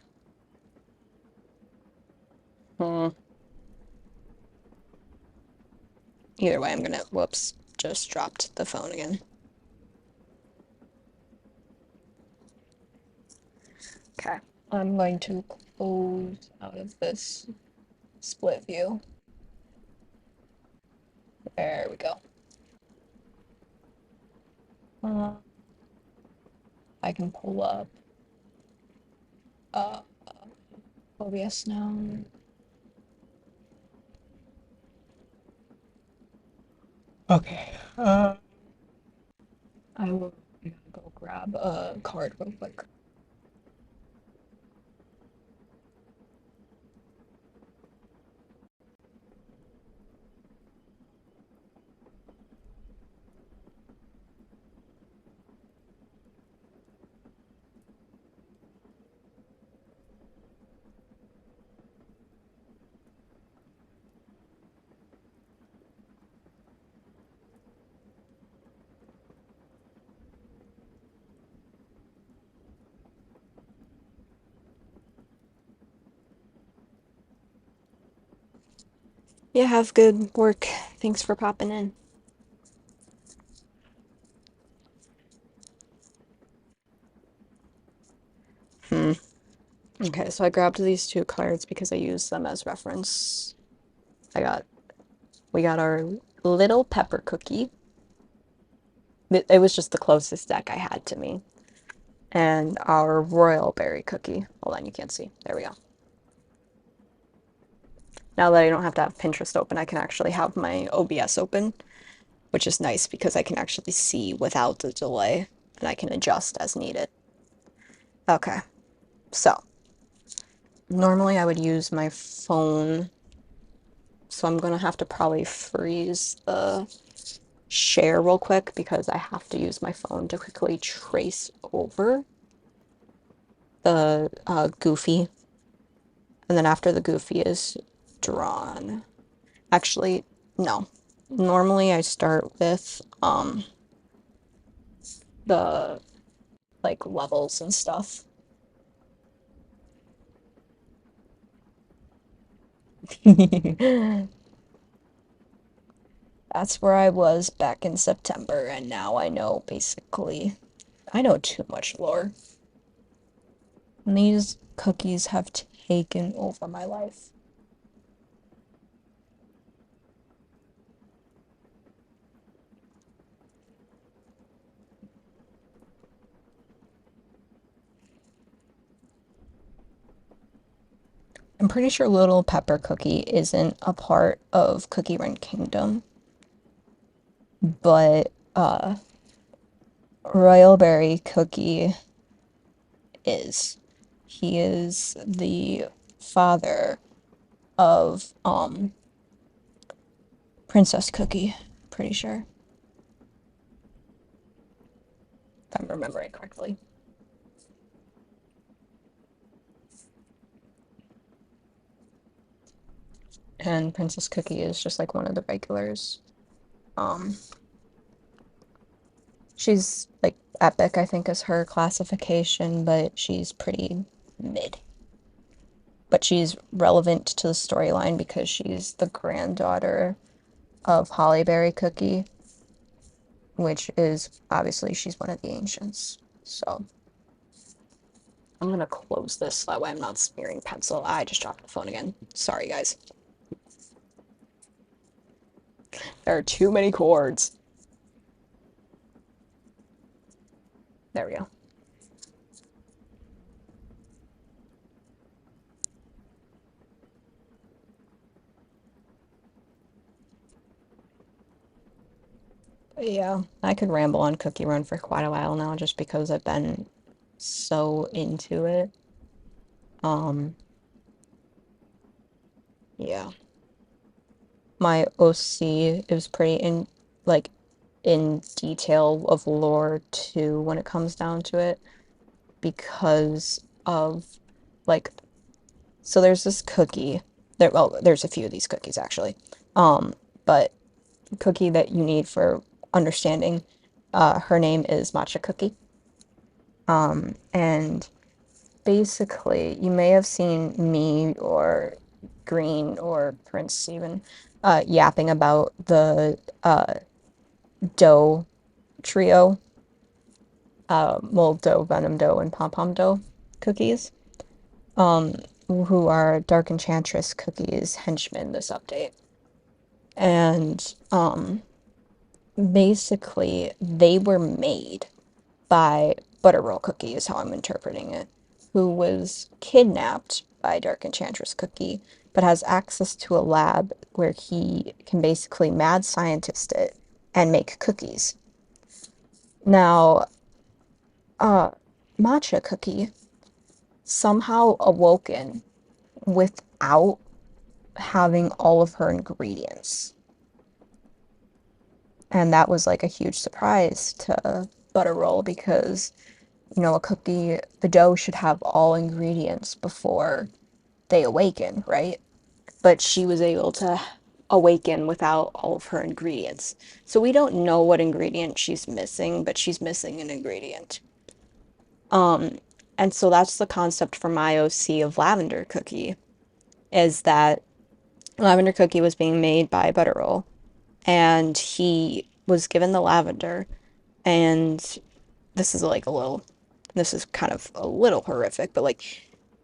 Hmm. Either way, I'm gonna... Whoops. Just dropped the phone again. Okay. I'm going to close out of this split view. There we go. I can pull up uh, OBS now. Okay. I will go grab a card real quick. Yeah, have good work. Thanks for popping in. Hmm. Okay, so I grabbed these two cards because I used them as reference. We got our little pepper cookie. It was just the closest deck I had to me. And our royal berry cookie. Hold on, you can't see. There we go. Now that I don't have to have Pinterest open, I can actually have my OBS open, which is nice because I can actually see without the delay and I can adjust as needed. Okay, so normally I would use my phone, so I'm gonna have to probably freeze the share real quick because I have to use my phone to quickly trace over the goofy. And then after the goofy is drawn. Actually, no. Normally I start with the like levels and stuff. That's where I was back in September, and now I know basically, I know too much lore. And these cookies have taken over my life. I'm pretty sure Little Pepper Cookie isn't a part of Cookie Run Kingdom, but Royal Berry Cookie is. He is the father of Princess Cookie, pretty sure, if I'm remembering correctly. And Princess Cookie is just like one of the regulars. Um, she's like epic, I think, is her classification, but she's pretty mid. But she's relevant to the storyline because she's the granddaughter of Hollyberry Cookie, which is obviously she's one of the ancients. So I'm gonna close this so that way I'm not smearing pencil. I just dropped the phone again. Sorry, guys. There are too many chords. There we go. But yeah, I could ramble on Cookie Run for quite a while now just because I've been so into it. Um, yeah. My OC is pretty in like in detail of lore too when it comes down to it because of like so there's this cookie there well there's a few of these cookies actually but cookie that you need for understanding her name is matcha cookie and basically you may have seen me or Green or Prince even yapping about the dough trio, mold dough, venom dough, and pom pom dough cookies, um, who are Dark Enchantress cookies henchmen this update. And basically, they were made by Butterroll Cookie, is how I'm interpreting it, who was kidnapped by Dark Enchantress Cookie, but has access to a lab where he can basically mad scientist it and make cookies. Now, uh, Matcha Cookie somehow awoken without having all of her ingredients. And that was like a huge surprise to Butterroll because, you know, a cookie, the dough should have all ingredients before they awaken, right? But she was able to awaken without all of her ingredients. So we don't know what ingredient she's missing, but she's missing an ingredient. Um, and so that's the concept for my OC of Lavender Cookie, is that Lavender Cookie was being made by Butterroll, and he was given the lavender, and this is like a little, this is kind of a little horrific, but like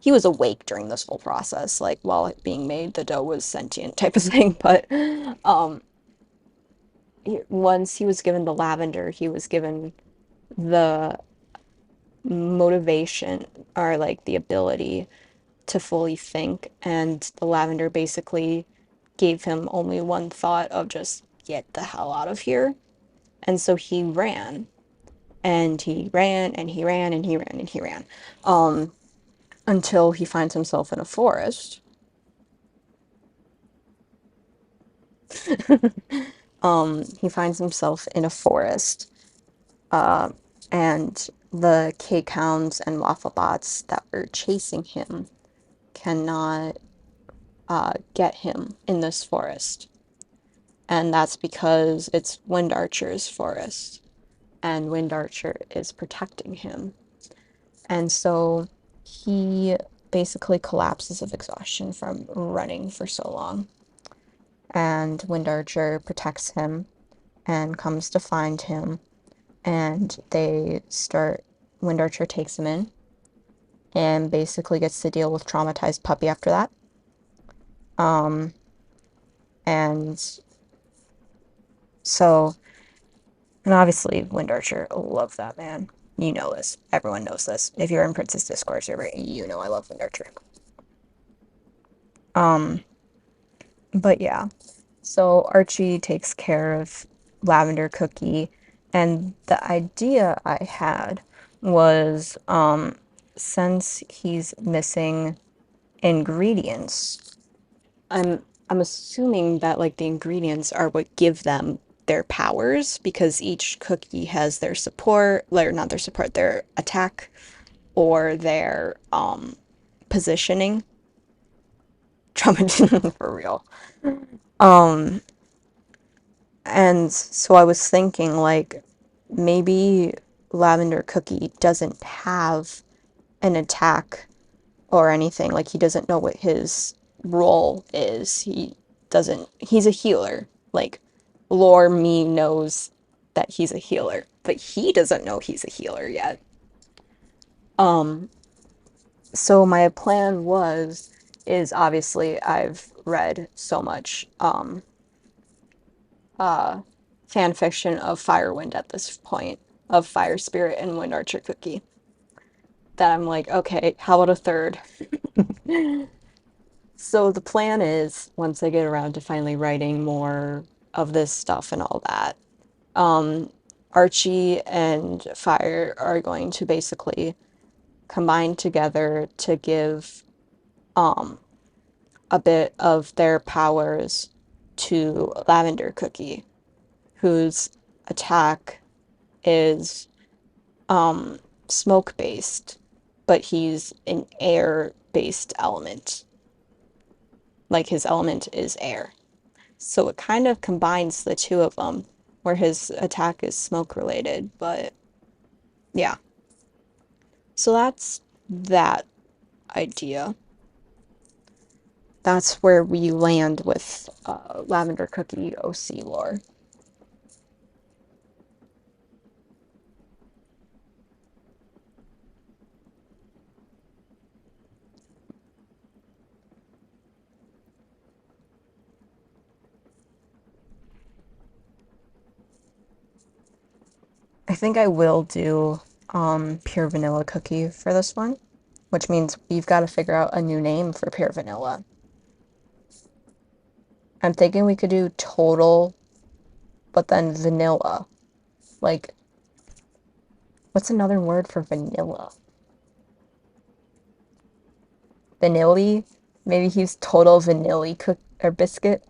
he was awake during this whole process, like while it being made, the dough was sentient type of thing, but um, once he was given the lavender, he was given the motivation or like the ability to fully think, and the lavender basically gave him only one thought of just get the hell out of here. And so he ran, and he ran, and he ran, and he ran, and he ran, until he finds himself in a forest. He finds himself in a forest, uh, and the cake hounds and waffle bots that were chasing him cannot get him in this forest. And that's because it's Wind Archer's forest, and Wind Archer is protecting him. And so he basically collapses of exhaustion from running for so long. And Wind Archer protects him and comes to find him. And Wind Archer takes him in and basically gets to deal with traumatized puppy after that. Um, and so, and obviously, Wind Archer, love that man. You know this. Everyone knows this. If you're in Princess Discord server, you know I love Wind Archer. Um, but yeah. So Archie takes care of Lavender Cookie, and the idea I had was, since he's missing ingredients, I'm assuming that like the ingredients are what give them their powers, because each cookie has their support, or not their support, their attack or their positioning. Trauma for real. Um and so I was thinking like maybe Lavender Cookie doesn't have an attack or anything. Like he doesn't know what his role is. He's a healer. Like lore me knows that he's a healer, but he doesn't know he's a healer yet. Um, so my plan is obviously I've read so much uh fan fiction of Firewind at this point, of Fire Spirit and Wind Archer Cookie, that I'm like, okay, how about a third? So the plan is, once I get around to finally writing more of this stuff and all that, um, Archie and Fire are going to basically combine together to give um, a bit of their powers to Lavender Cookie, whose attack is smoke based, but he's an air based element. Like his element is air. So it kind of combines the two of them, where his attack is smoke related, but yeah. So that's that idea. That's where we land with Lavender Cookie OC lore. I think I will do Pure Vanilla Cookie for this one, which means we've got to figure out a new name for Pure Vanilla. I'm thinking we could do Total, but then Vanilla. Like, what's another word for vanilla? Vanilli? Maybe he's Total Vanilli cook or biscuit.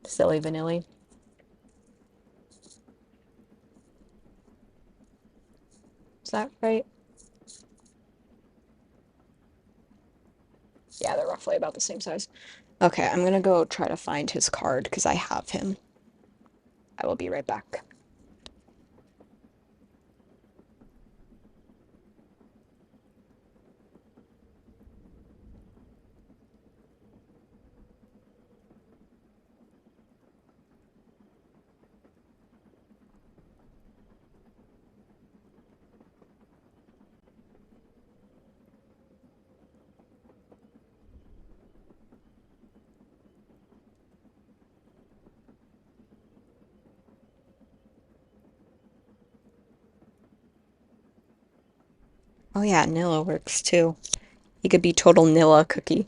Silly Vanilli. Is that right? Yeah, they're roughly about the same size. Okay, I'm gonna go try to find his card because I have him. I will be right back. Oh yeah, Nilla works too. He could be total Nilla cookie.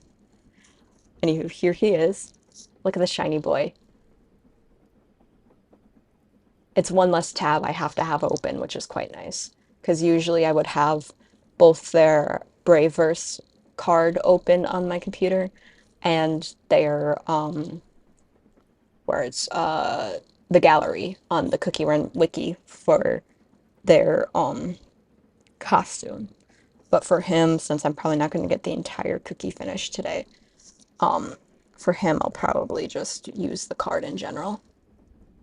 Anywho, here he is. Look at the shiny boy. It's one less tab I have to have open, which is quite nice. Because usually I would have both their Braveverse card open on my computer and their where it's the gallery on the Cookie Run wiki for their costume. But for him, since I'm probably not going to get the entire cookie finished today, um, for him I'll probably just use the card in general.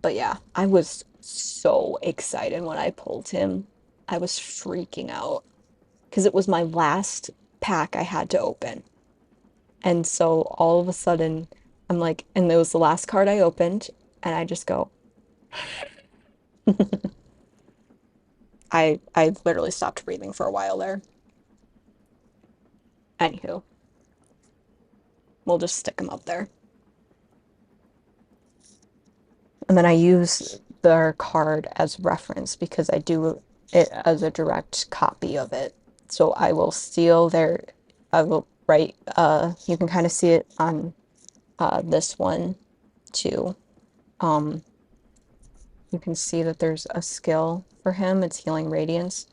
But yeah, I was so excited when I pulled him. I was freaking out because it was my last pack I had to open. And so all of a sudden, I'm like, and it was the last card I opened, and I just go, I literally stopped breathing for a while there. Anywho, we'll just stick him up there. And then I use their card as reference because I do it as a direct copy of it. So I will steal their, I will write, you can kind of see it on this one too. Um, you can see that there's a skill for him. It's Healing Radiance.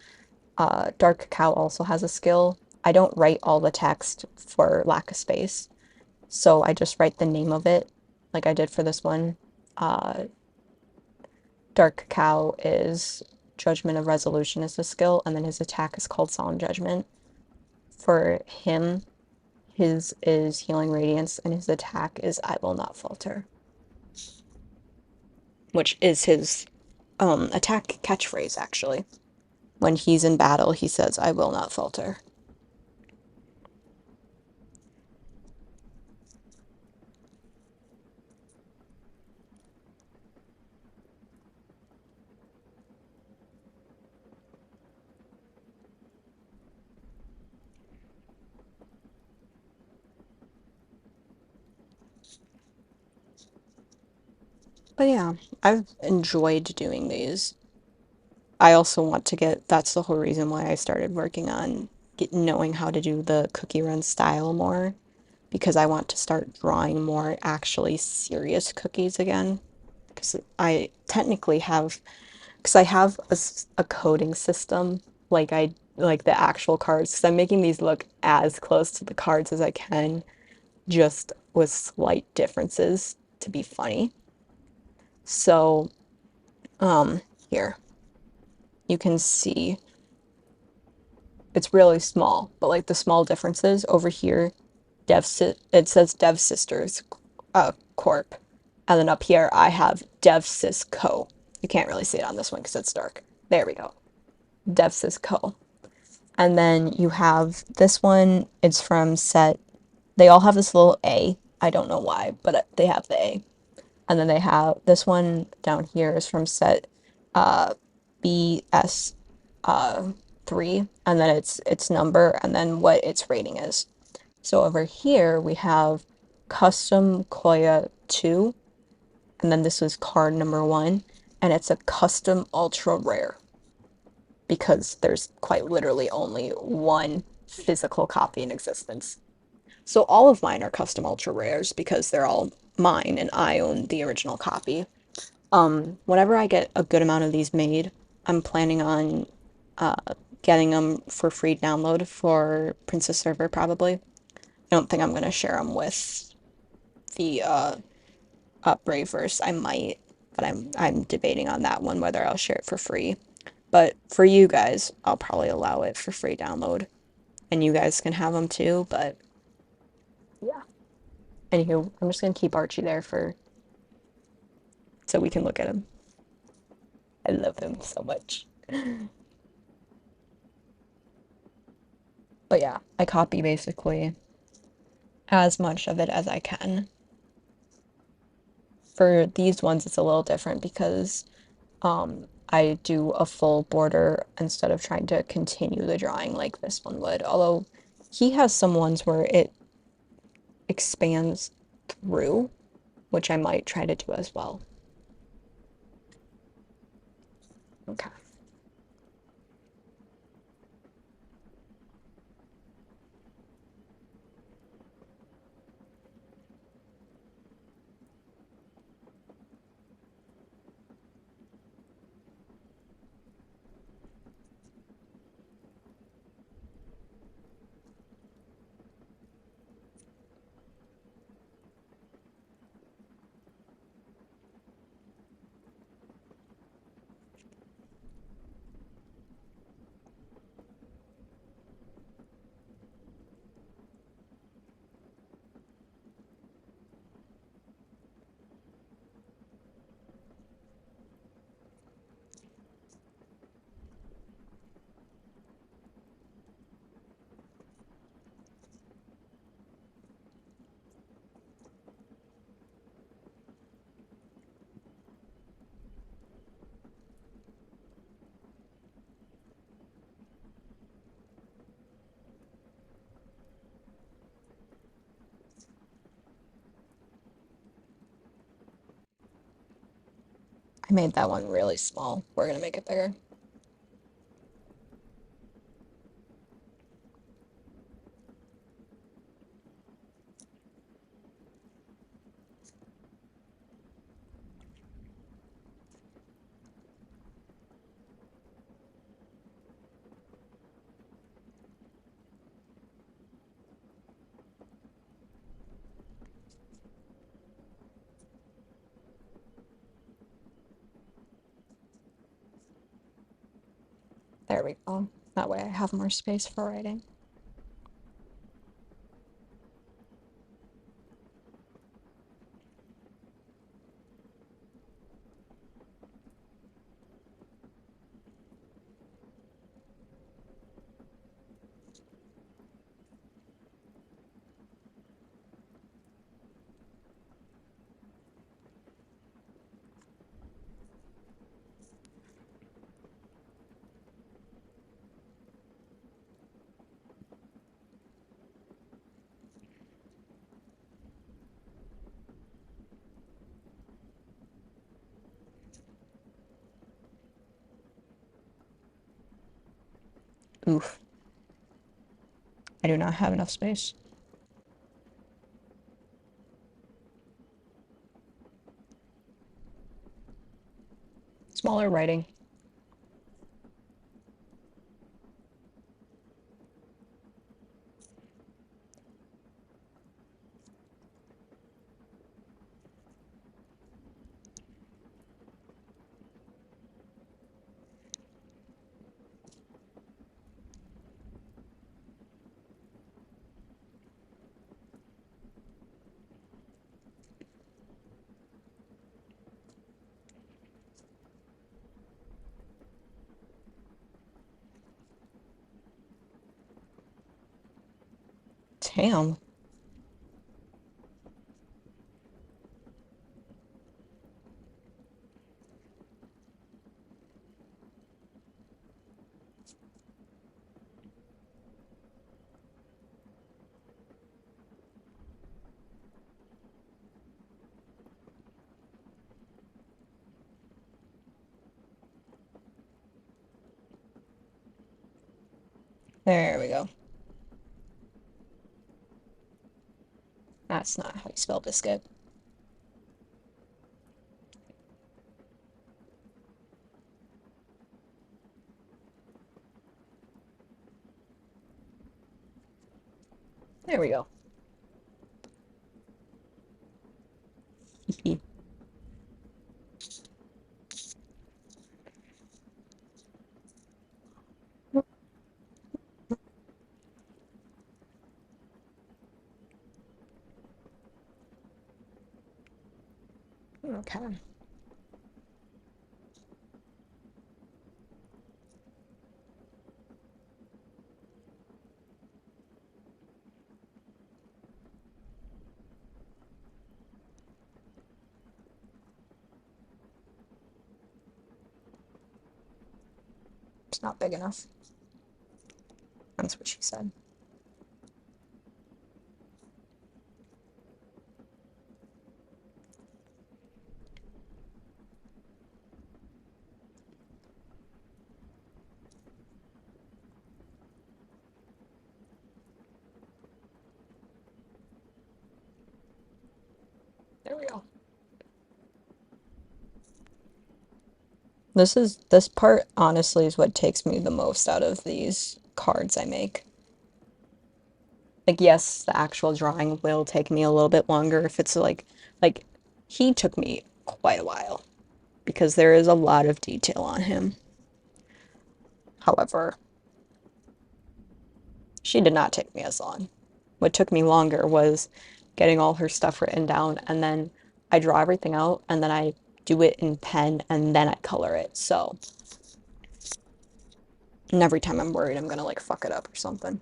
Dark Cow also has a skill. I don't write all the text for lack of space, so I just write the name of it, like I did for this one. Uh, Dark Cow is Judgment of Resolution is the skill, and then his attack is called Solemn Judgment. For him, his is Healing Radiance, and his attack is I Will Not Falter, which is his attack catchphrase, actually. When he's in battle, he says, I will not falter. But yeah, I've enjoyed doing these. I also want to get, that's the whole reason why I started working on knowing how to do the cookie run style more, because I want to start drawing more actually serious cookies again. Because I technically have, because I have a coding system, like the actual cards, because I'm making these look as close to the cards as I can, just with slight differences to be funny. So, here, you can see it's really small, but like the small differences over here, it says Dev Sisters Corp. And then up here I have Dev Sis Co. You can't really see it on this one because it's dark. There we go. Dev Sis Co. And then you have this one, it's from set, they all have this little A. I don't know why, but they have the A. And then they have this one down here is from set BS 3, and then its number and then what its rating is. So over here we have custom Koya 2, and then this is card number 1, and it's a custom ultra rare because there's quite literally only one physical copy in existence. So all of mine are custom ultra rares because they're all mine and I own the original copy. Whenever I get a good amount of these made, I'm planning on getting them for free download for Princess Server probably. I don't think I'm gonna share them with the Braveverse. I might, but I'm debating on that one whether I'll share it for free. But for you guys, I'll probably allow it for free download, and you guys can have them too. But yeah. Anywho, I'm just gonna keep Archie there for so we can look at him. I love him so much. But yeah, I copy basically as much of it as I can. For these ones, it's a little different because I do a full border instead of trying to continue the drawing like this one would. Although he has some ones where it expands through, which I might try to do as well. Okay. I made that one really small. We're gonna make it bigger. There we go. That way I have more space for writing. Oof. I do not have enough space. Smaller writing. Damn. There we go. That's not how you spell biscuit. There we go. Okay. It's not big enough. That's what she said. There we go. This part honestly is what takes me the most out of these cards I make. Like, yes, the actual drawing will take me a little bit longer if it's like he took me quite a while because there is a lot of detail on him. However, she did not take me as long. What took me longer was getting all her stuff written down, and then I draw everything out, and then I do it in pen, and then I color it. So, and every time I'm worried I'm gonna like fuck it up or something.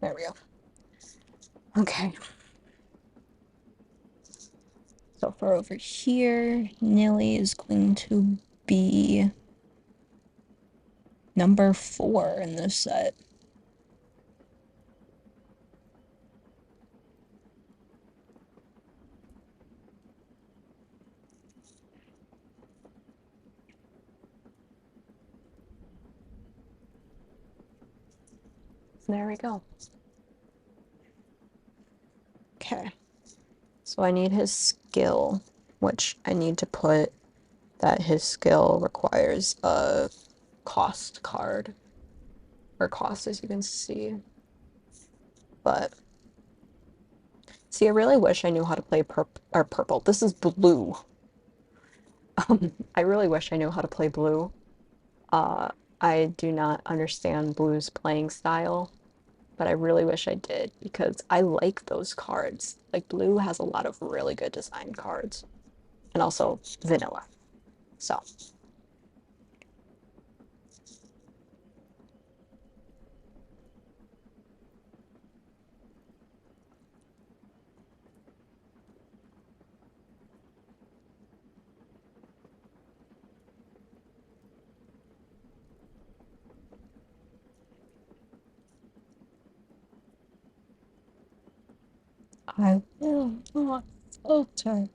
There we go. Okay. So for over here, Nilly is going to be number 4 in this set. There we go. Okay. So I need his skill, which I need to put that his skill requires a cost card, or cost as you can see. But see, I really wish I knew how to play purple. This is blue. I really wish I knew how to play blue. Uh, I do not understand blue's playing style, but I really wish I did because I like those cards. Like blue has a lot of really good design cards, and also vanilla. So I will not falter.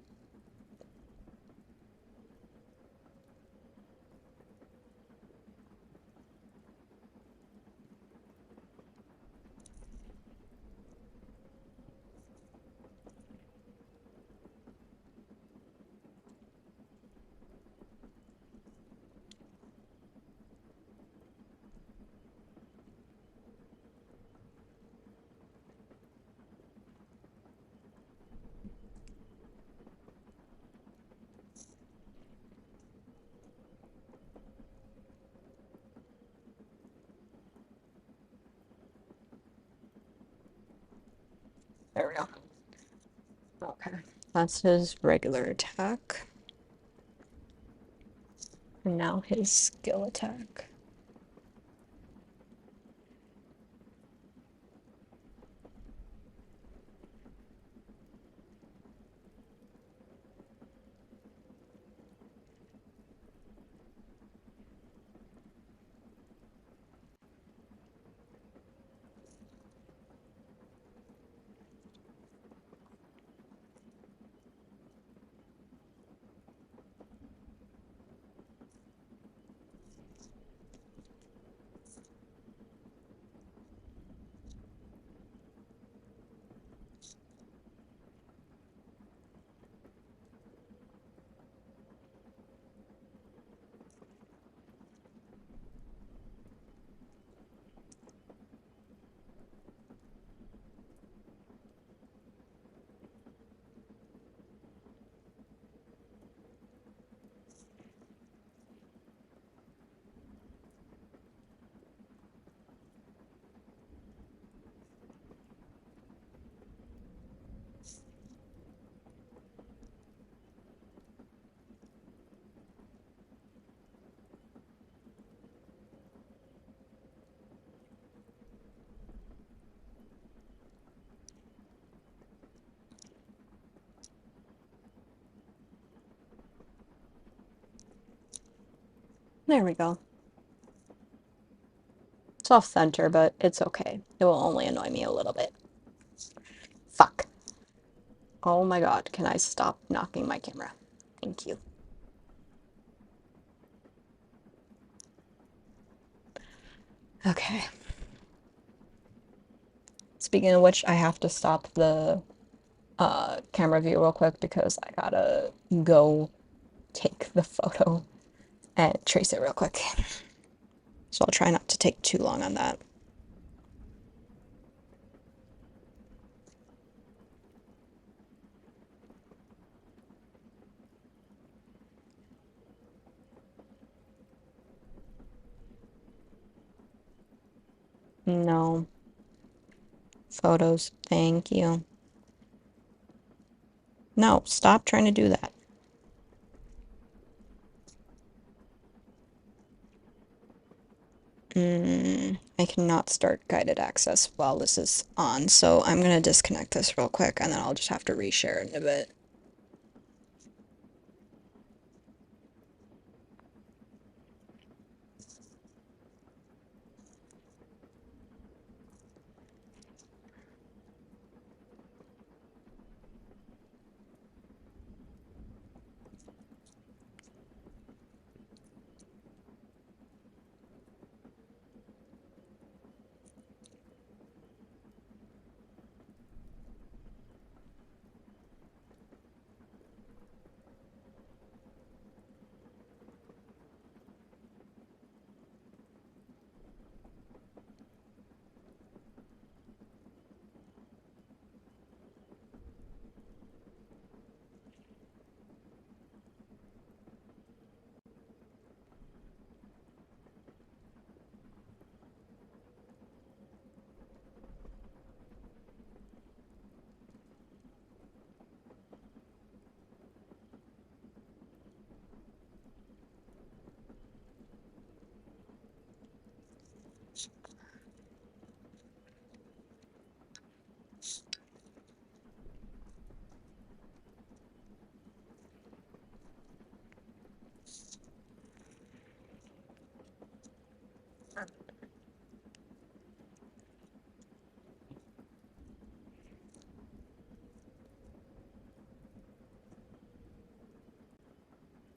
There we go. Okay. That's his regular attack. And now his skill attack. There we go. It's off center, but it's okay. It will only annoy me a little bit. Fuck. Oh my god, can I stop knocking my camera? Thank you. Okay. Speaking of which, I have to stop the camera view real quick because I gotta go take the photo and trace it real quick. So I'll try not to take too long on that. No. Photos. Thank you. No, stop trying to do that. I cannot start guided access while this is on, so I'm gonna disconnect this real quick and then I'll just have to reshare it in a bit.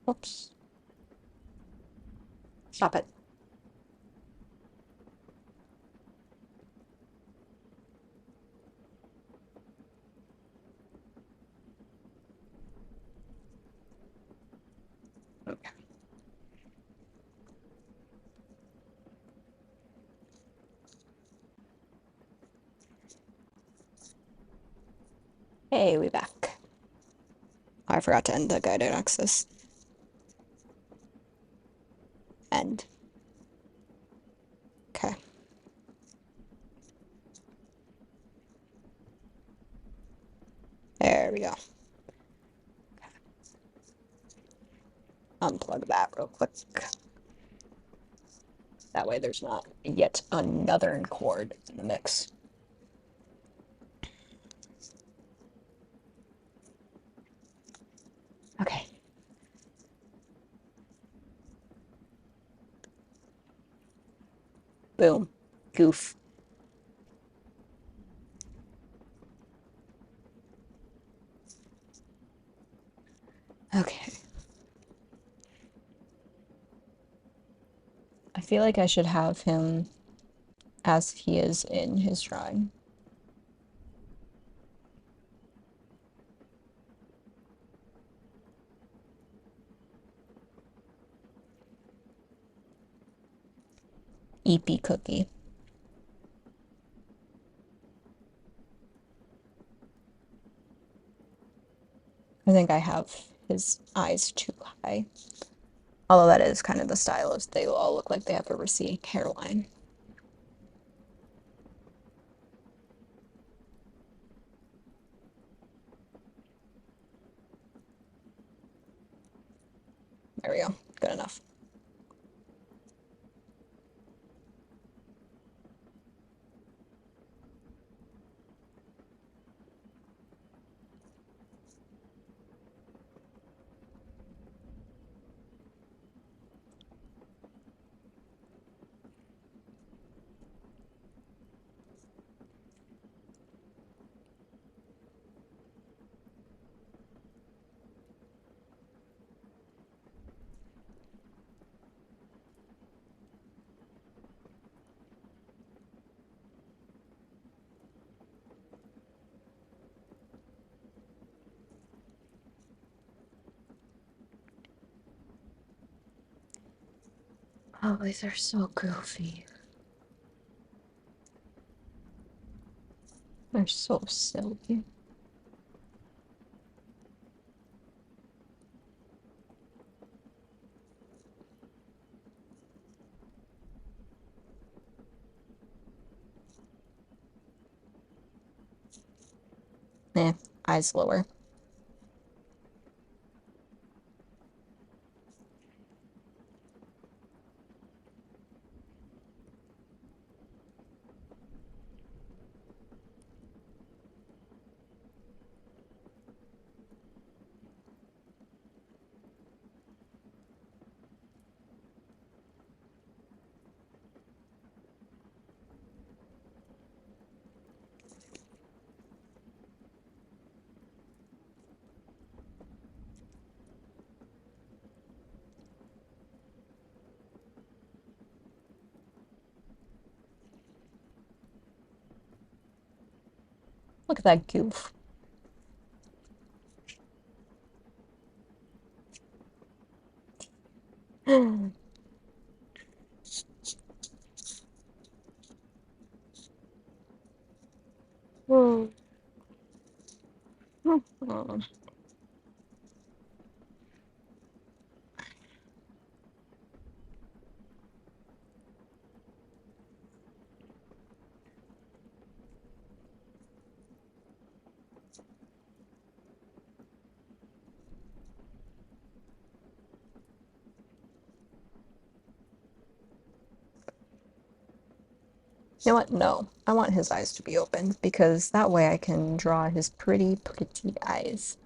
Oops. Stop it. Okay. Hey, we back. Oh, I forgot to end the guided access. End. Okay. There we go. Unplug that real quick. That way there's not yet another cord in the mix. Okay. Boom. Goof. Okay. I feel like I should have him as he is in his drawing. Eepy cookie. I think I have his eyes too high. Although that is kind of the style, is they all look like they have a receding hairline. There we go. Good enough. Oh, these are so goofy. They're so silly. Eh, eyes lower. Look at that goof. You know what? No. I want his eyes to be open because that way I can draw his pretty, pretty eyes.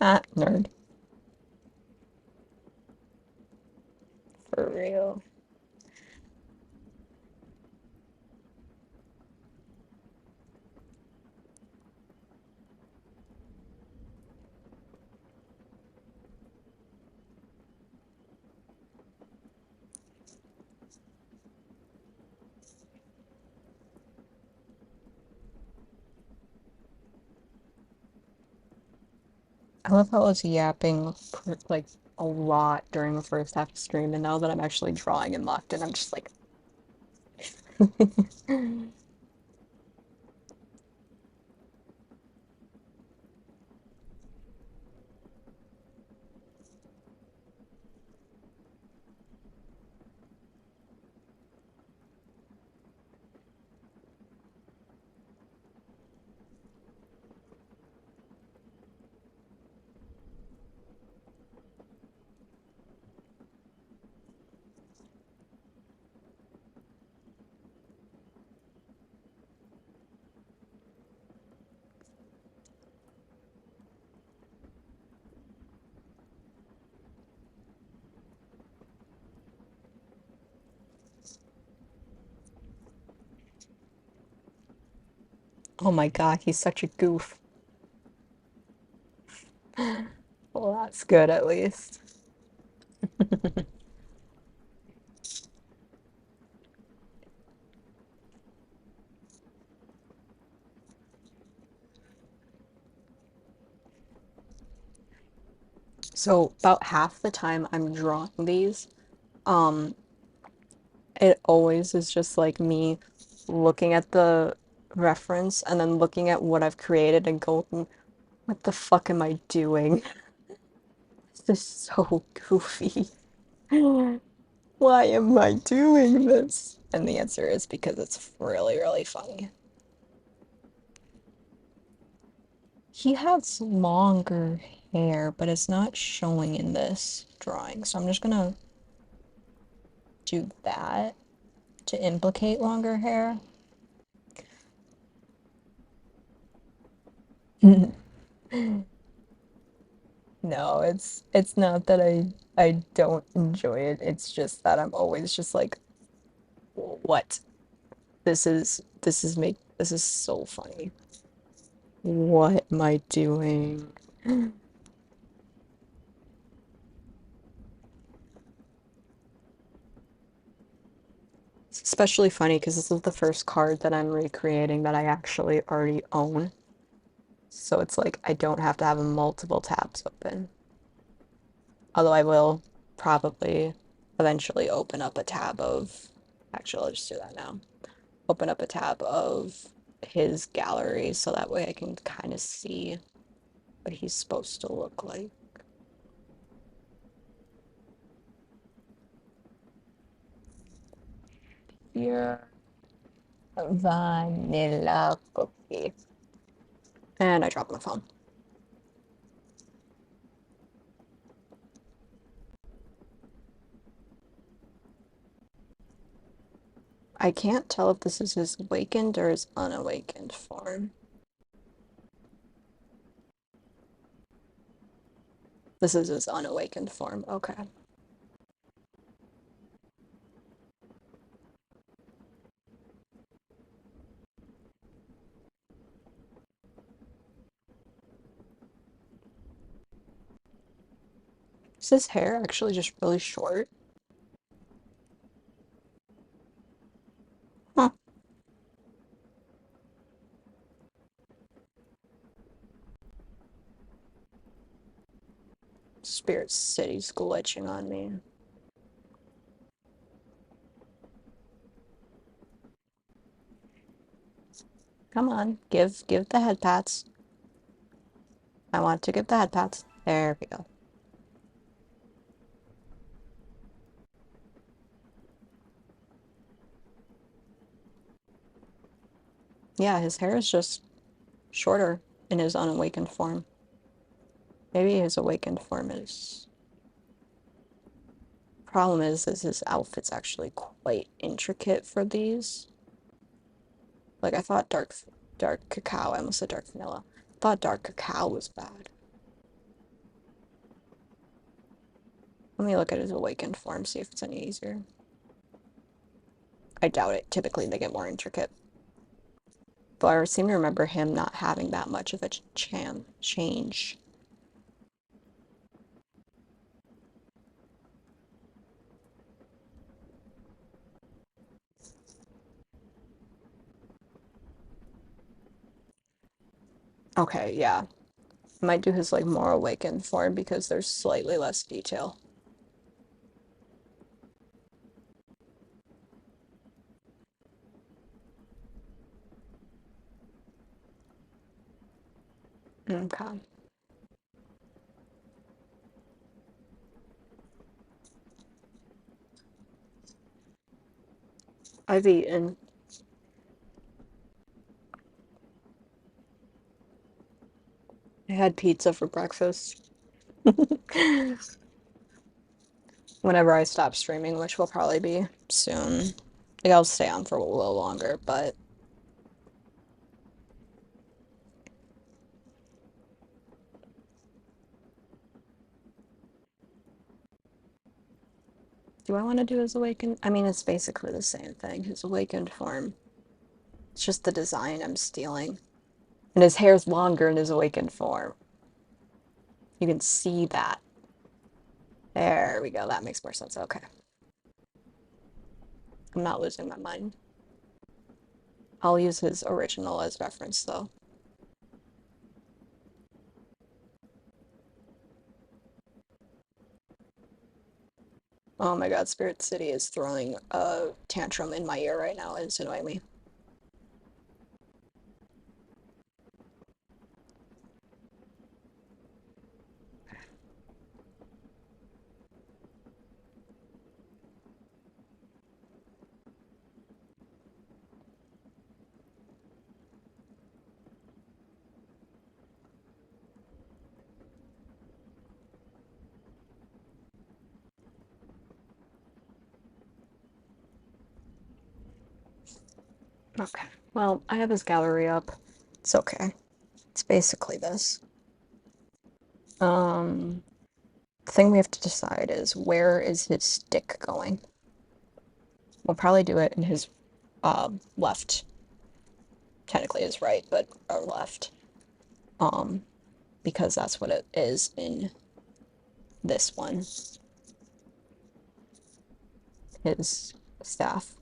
Ah, nerd. For real. I love how I was yapping like a lot during the first half of stream, and now that I'm actually drawing and locked in, I'm just like, oh my god, he's such a goof. Well, that's good at least. So about half the time I'm drawing these, um, it always is just like me looking at the reference and then looking at what I've created and going, what the fuck am I doing? This is so goofy. Why am I doing this? And the answer is because it's really, really funny. He has longer hair, but it's not showing in this drawing. So I'm just gonna do that to implicate longer hair. No, it's not that I don't enjoy it. It's just that I'm always just like, what? This is make This is so funny. What am I doing? It's especially funny because this is the first card that I'm recreating that I actually already own. So it's like I don't have to have multiple tabs open. Although I will probably eventually open up a tab of, actually, I'll just do that now. Open up a tab of his gallery so that way I can kind of see what he's supposed to look like. Your vanilla cookie. And I dropped my phone. I can't tell if this is his awakened or his unawakened form. This is his unawakened form. Okay. Is his hair actually just really short? Huh. Spirit City's glitching on me. Come on, give the head pats. I want to give the head pats. There we go. Yeah, his hair is just shorter in his unawakened form. Maybe his awakened form is. Problem is his outfit's actually quite intricate for these. Like I thought dark cacao, I almost said dark vanilla. I thought dark cacao was bad. Let me look at his awakened form, see if it's any easier. I doubt it. Typically they get more intricate. Though I seem to remember him not having that much of a change. Okay, yeah. I might do his like more awakened form because there's slightly less detail. Okay. I've eaten. I had pizza for breakfast. Whenever I stop streaming, which will probably be soon. Like I'll stay on for a little longer, but do I want to do his awakened? I mean, it's basically the same thing. His awakened form. It's just the design I'm stealing. And his hair's longer in his awakened form. You can see that. There we go. That makes more sense. Okay. I'm not losing my mind. I'll use his original as reference though. Oh my God, Spirit City is throwing a tantrum in my ear right now. It's annoying me. Okay. Well, I have his gallery up. It's okay. It's basically this. Um, the thing we have to decide is where is his stick going? We'll probably do it in his left. technically his right, but our left. Um, because that's what it is in this one, his staff.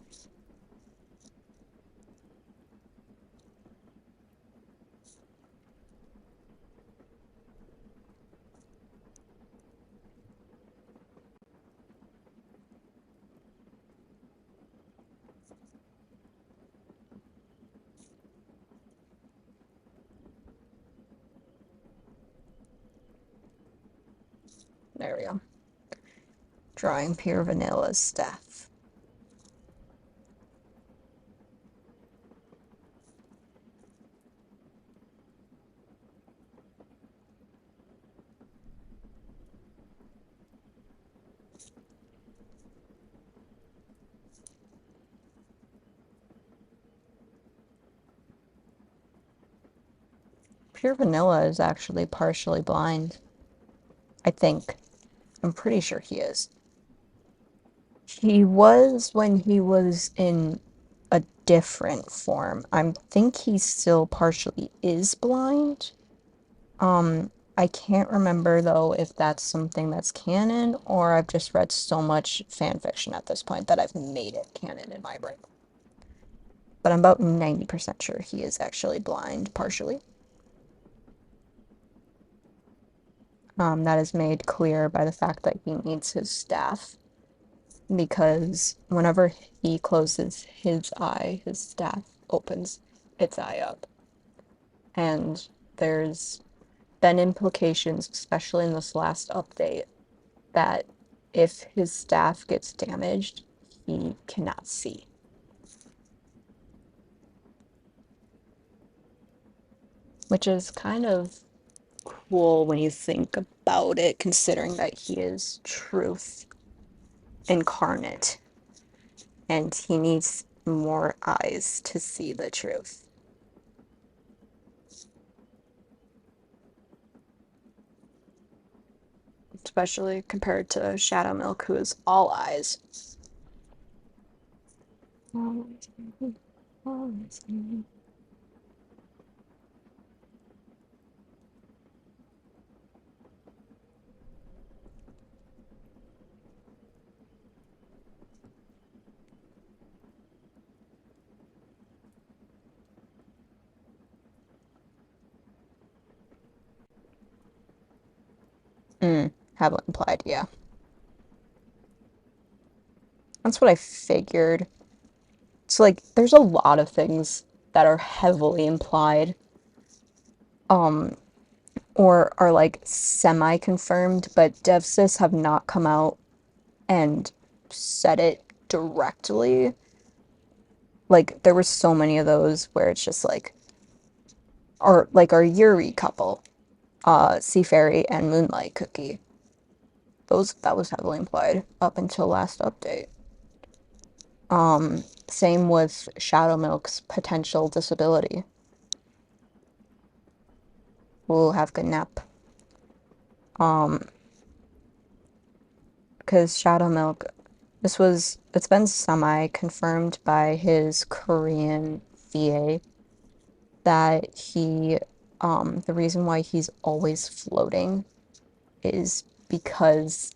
There we go. Drawing pure vanilla's staff. Pure vanilla is actually partially blind. I think. I'm pretty sure he is. He was when he was in a different form. I think he still partially is blind. I can't remember though if that's something that's canon or I've just read so much fan fiction at this point that I've made it canon in my brain. But I'm about 90% sure he is actually blind partially. That is made clear by the fact that he needs his staff because whenever he closes his eye, his staff opens its eye up. And there's been implications, especially in this last update, that if his staff gets damaged, he cannot see. Which is kind of cool when you think about it, considering that he is truth incarnate and he needs more eyes to see the truth. Especially compared to Shadow Milk, who is all eyes. Heavily implied, yeah. That's what I figured. So, like, there's a lot of things that are heavily implied, um, or are like semi-confirmed, but DevSys have not come out and said it directly. Like, there were so many of those where it's just like, our Yuri couple, Sea Fairy and Moonlight Cookie. That was heavily implied up until last update. Same with Shadow Milk's potential disability. We'll have good nap. Because Shadow Milk, it's been semi-confirmed by his Korean VA that the reason why he's always floating is because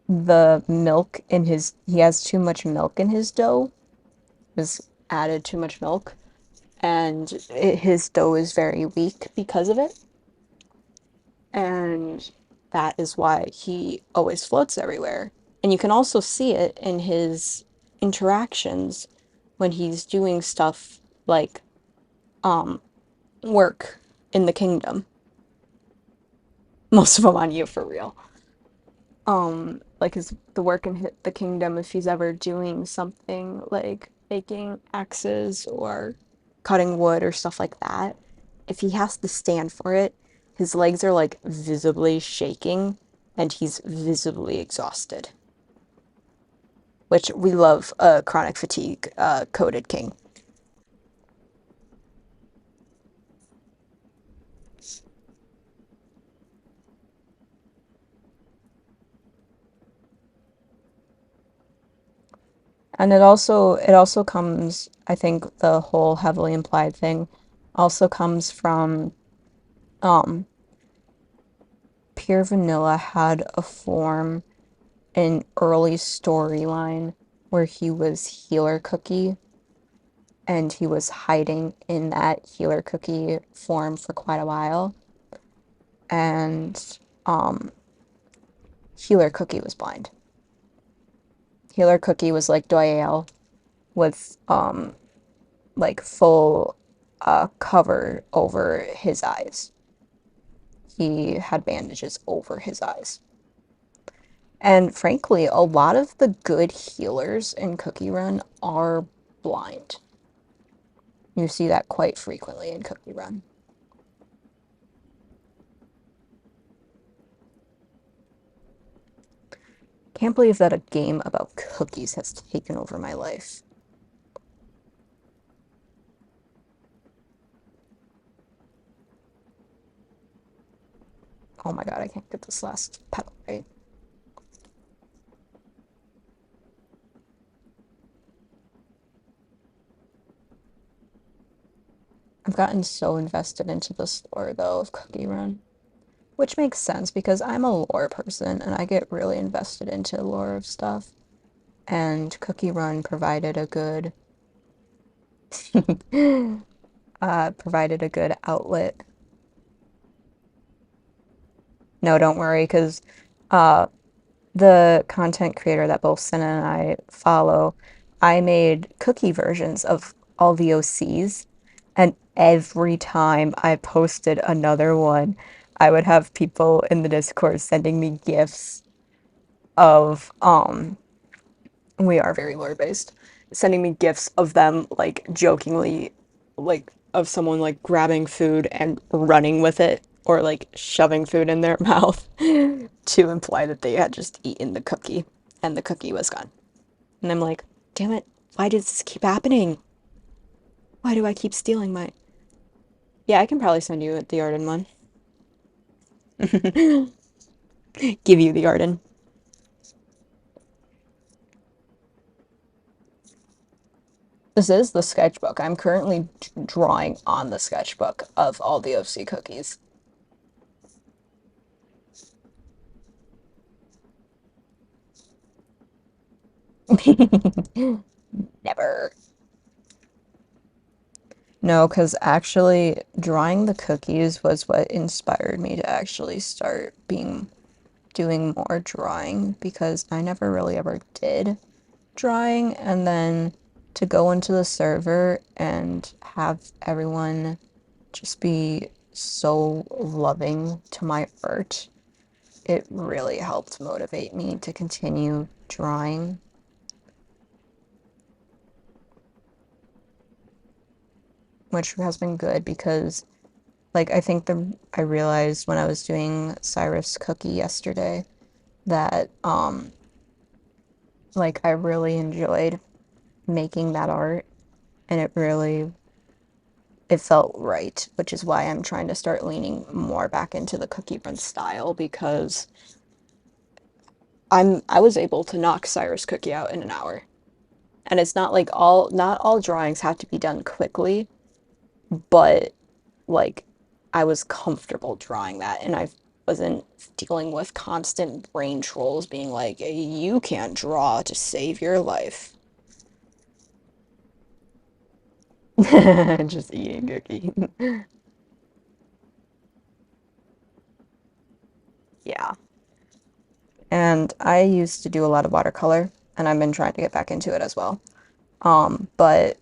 he has too much milk in his dough, has added too much milk, and his dough is very weak because of it. And that is why he always floats everywhere. And you can also see it in his interactions when he's doing stuff like work in the kingdom. Most of them on you for real. Like the work in the kingdom, if he's ever doing something like making axes or cutting wood or stuff like that, if he has to stand for it, his legs are like visibly shaking and he's visibly exhausted. Which we love a chronic fatigue coded king. And it also comes, I think the whole heavily implied thing also comes from um Pure Vanilla had a form an early storyline where he was Healer Cookie and he was hiding in that Healer Cookie form for quite a while. And um Healer Cookie was blind. Healer Cookie was like Doyle with like full cover over his eyes. He had bandages over his eyes. And frankly, a lot of the good healers in Cookie Run are blind. You see that quite frequently in Cookie Run. Can't believe that a game about cookies has taken over my life. Oh my god, I can't get this last petal right. I've gotten so invested into the lore though of Cookie Run, which makes sense because I'm a lore person and I get really invested into lore of stuff. And Cookie Run provided a good provided a good outlet. No, don't worry, because uh, the content creator that both Senna and I follow, I made cookie versions of all the OCs, and every time I posted another one, I would have people in the Discord sending me gifs of we are very lore based, sending me gifs of them like jokingly, like of someone like grabbing food and running with it or like shoving food in their mouth to imply that they had just eaten the cookie and the cookie was gone. And I'm like, damn it, why does this keep happening? Why do I keep stealing my. Yeah, I can probably send you the Arden one. Give you the Arden. This is the sketchbook. I'm currently drawing on the sketchbook of all the OC cookies. Never. No, because actually, drawing the cookies was what inspired me to actually start doing more drawing because I never really ever did drawing. And then to go into the server and have everyone just be so loving to my art, it really helped motivate me to continue drawing, which has been good because like I realized when I was doing Cyrus Cookie yesterday that like I really enjoyed making that art and it felt right, which is why I'm trying to start leaning more back into the cookie run style because I was able to knock Cyrus Cookie out in an hour. And it's not like not all drawings have to be done quickly, but like I was comfortable drawing that and I wasn't dealing with constant brain trolls being like, you can't draw to save your life. Just eating cookie. Yeah. And I used to do a lot of watercolor and I've been trying to get back into it as well. But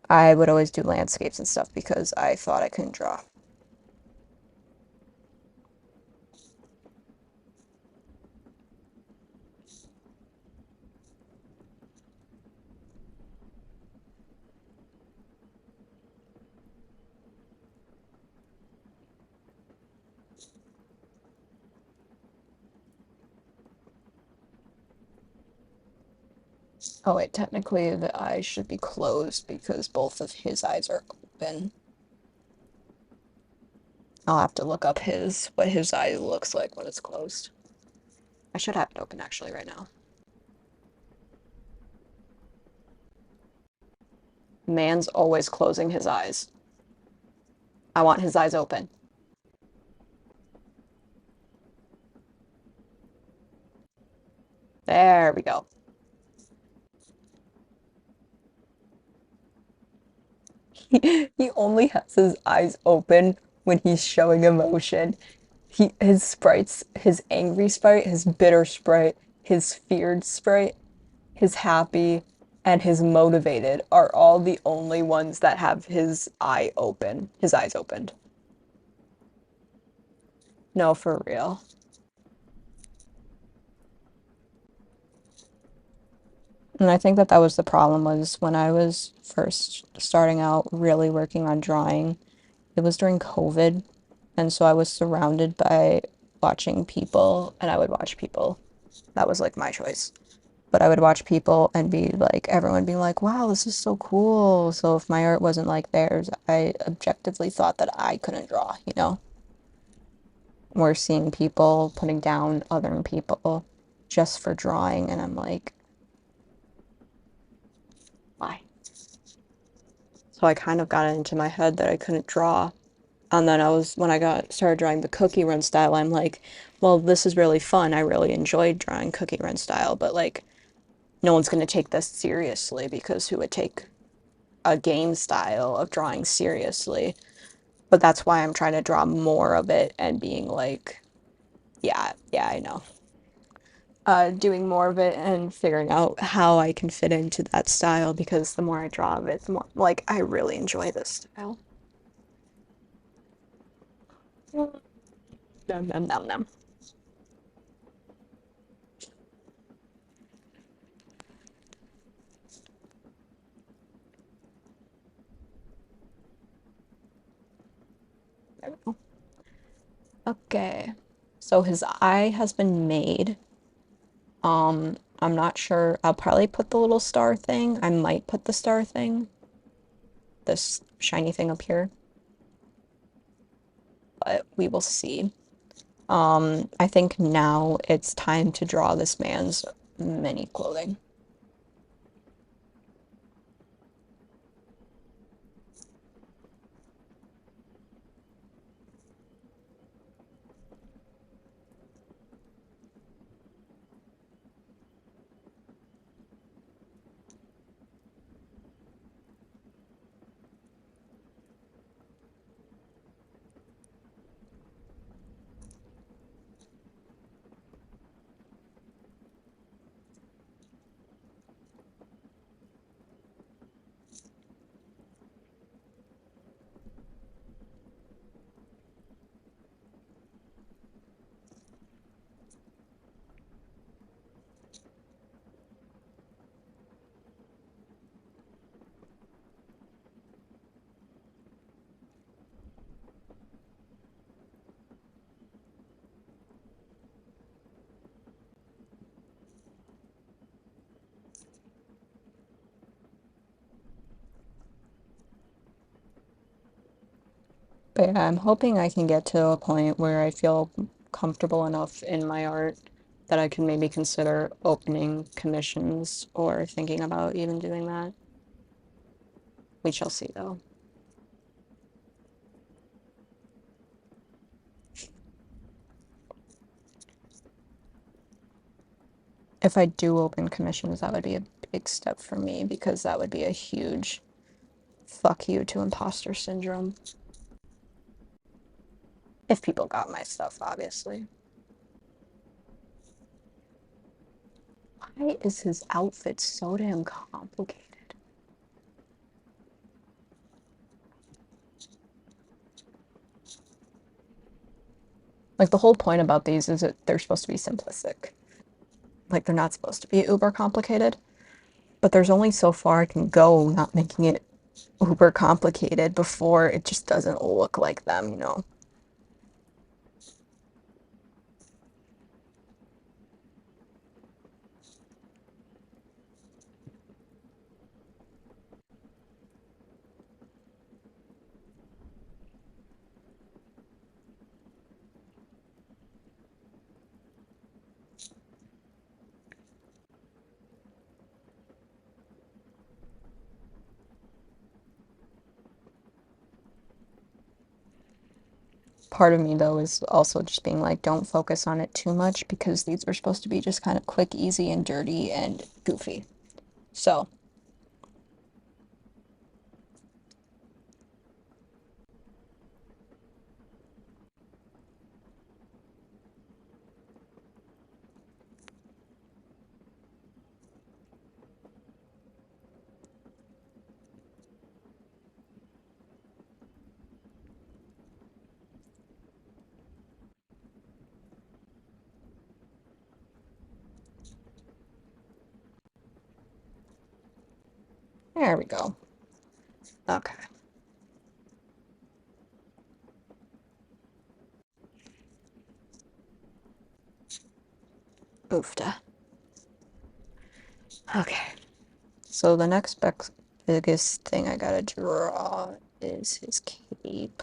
I would always do landscapes and stuff because I thought I couldn't draw. Oh wait, technically the eyes should be closed because both of his eyes are open. I'll have to look up what his eye looks like when it's closed. I should have it open actually right now. Man's always closing his eyes. I want his eyes open. There we go. He only has his eyes open when he's showing emotion. His sprites, his angry sprite, his bitter sprite, his feared sprite, his happy, and his motivated are all the only ones that have his eyes opened. No, for real. And I think that that was the problem was when I was first starting out really working on drawing, it was during COVID. And so I was surrounded by watching people, and I would watch people. That was like my choice. But I would watch people and be like, everyone being like, wow, this is so cool. So if my art wasn't like theirs, I objectively thought that I couldn't draw, you know? We're seeing people putting down other people just for drawing, and I'm like, why? So I kind of got it into my head that I couldn't draw. And then when I got started drawing the cookie run style, I'm like, well, this is really fun. I really enjoyed drawing cookie run style, but like, no one's going to take this seriously because who would take a game style of drawing seriously? But that's why I'm trying to draw more of it and being like, yeah, yeah, I know. Doing more of it and figuring out how I can fit into that style because the more I draw of it, the more like I really enjoy this style. Nom, nom, nom, nom. There we go. Okay. So his eye has been made. I'm not sure. I'll probably put the little star thing. I might put the star thing, this shiny thing up here, but we will see. I think now it's time to draw this man's mini clothing. But yeah, I'm hoping I can get to a point where I feel comfortable enough in my art that I can maybe consider opening commissions or thinking about even doing that. We shall see though. If I do open commissions, that would be a big step for me because that would be a huge fuck you to imposter syndrome. If people got my stuff, obviously. Why is his outfit so damn complicated? Like, the whole point about these is that they're supposed to be simplistic. Like, they're not supposed to be uber complicated. But there's only so far I can go not making it uber complicated before it just doesn't look like them, you know? part of me though is also just being like, don't focus on it too much because these were supposed to be just kind of quick, easy, and dirty and goofy. So, there we go. Okay. Oofta. Okay. So the next biggest thing I gotta draw is his cape.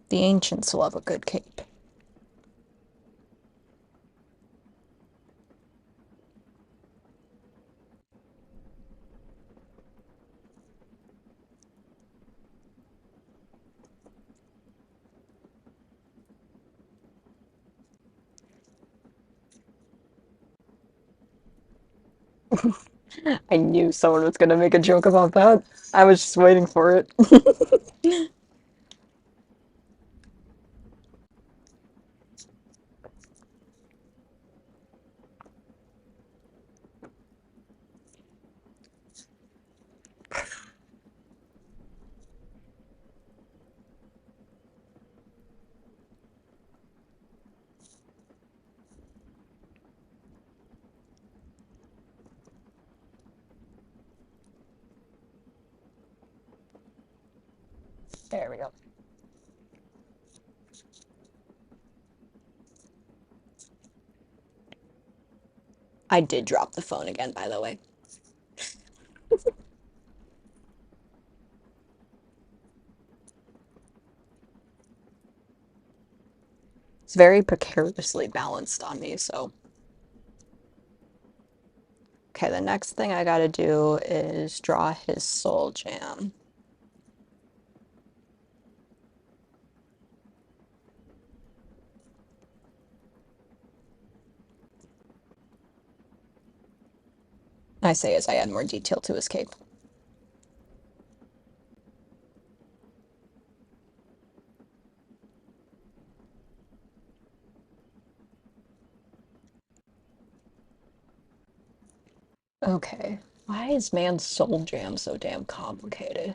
The ancients love a good cape. I knew someone was gonna make a joke about that. I was just waiting for it. There we go. I did drop the phone again, by the way. It's very precariously balanced on me, so. Okay, the next thing I gotta do is draw his soul jam. I say as I add more detail to his cape. Okay, why is man's soul jam so damn complicated?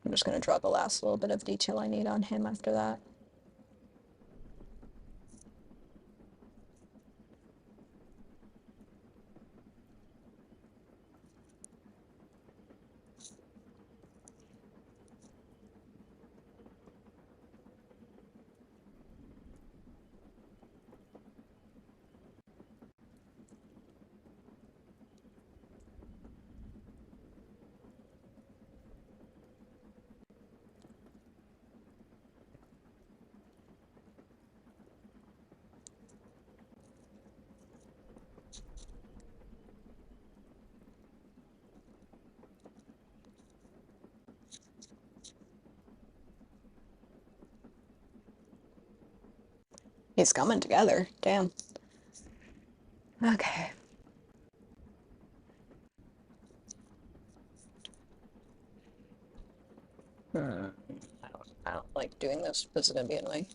I'm just gonna draw the last little bit of detail I need on him after that. He's coming together. Damn. Okay. I don't like doing this. This is gonna be annoying.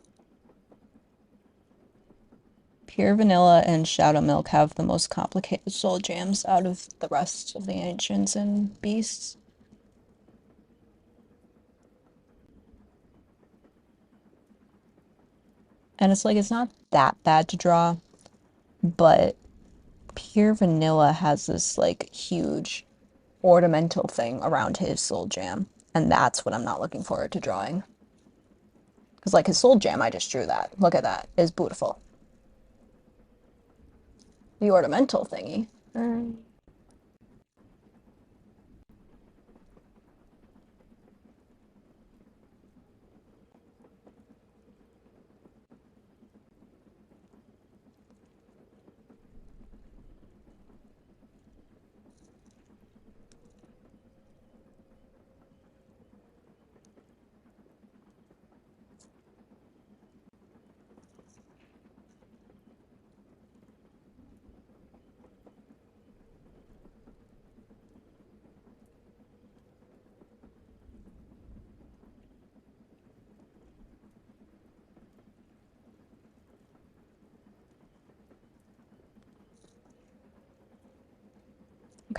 Pure Vanilla and Shadow Milk have the most complicated soul jams out of the rest of the ancients and beasts. And it's like, it's not that bad to draw, but Pure Vanilla has this like huge ornamental thing around his soul jam. And that's what I'm not looking forward to drawing. Because like his soul jam, I just drew that. Look at that. It's beautiful. The ornamental thingy.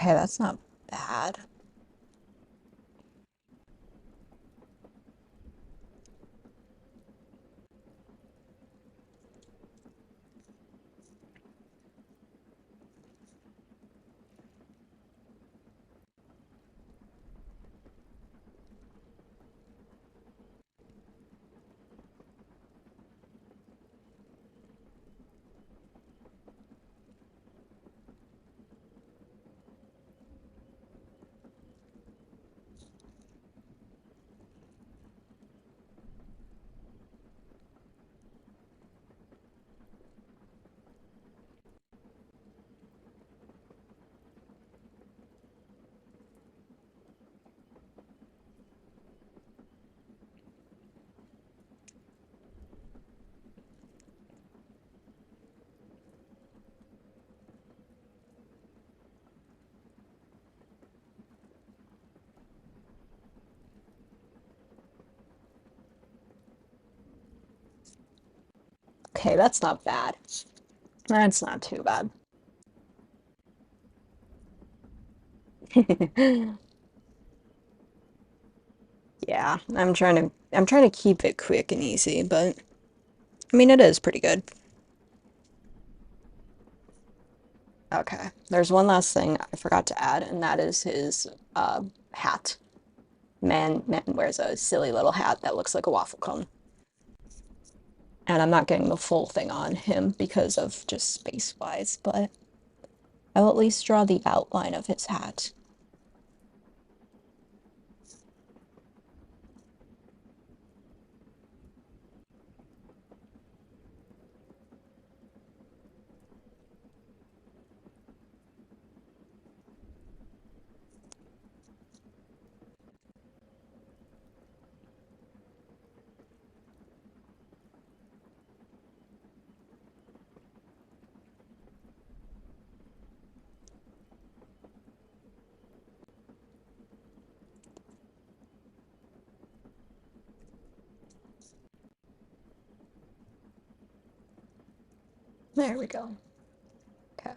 Okay, that's not bad. Okay, that's not bad. That's not too bad. Yeah, I'm trying to keep it quick and easy, but I mean it is pretty good. Okay. There's one last thing I forgot to add, and that is his hat. Man wears a silly little hat that looks like a waffle cone. And I'm not getting the full thing on him because of just space-wise, but I will at least draw the outline of his hat. There we go. Okay.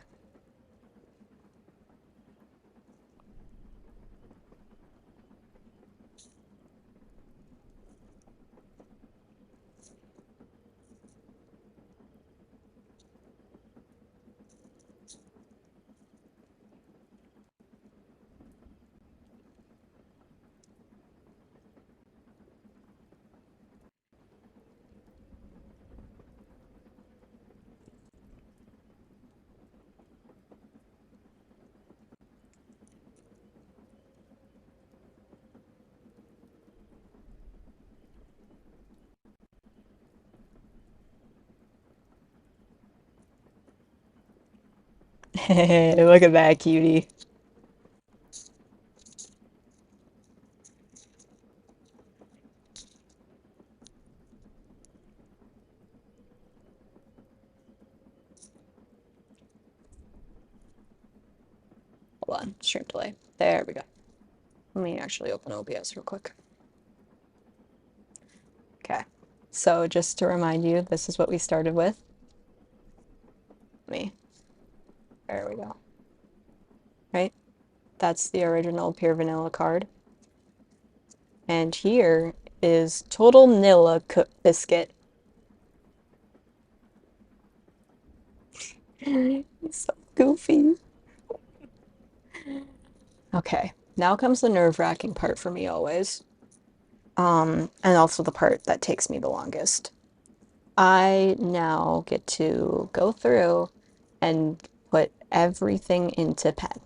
Look at that cutie. Hold on, stream delay. There we go. Let me actually open OBS real quick. Okay. So just to remind you, this is what we started with. Me. There we go. Right? That's the original Pure Vanilla card. And here is Total Nilla Biscuit. He's so goofy. Okay, now comes the nerve-wracking part for me always. And also the part that takes me the longest. I now get to go through and put everything into pen.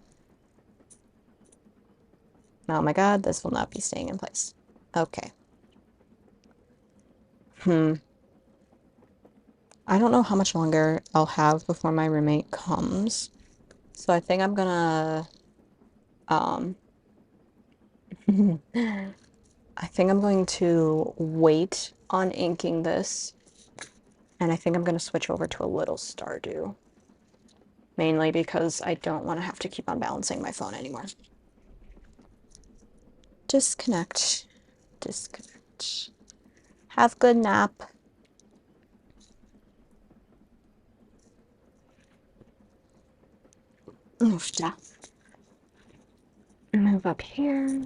Oh my god, this will not be staying in place. Okay. I don't know how much longer I'll have before my roommate comes. So I think I'm gonna um I think I'm going to wait on inking this, and I think I'm gonna switch over to a little stardew. Mainly because I don't want to have to keep on balancing my phone anymore. Disconnect. Disconnect. Have good nap. Oof, yeah. Move up here.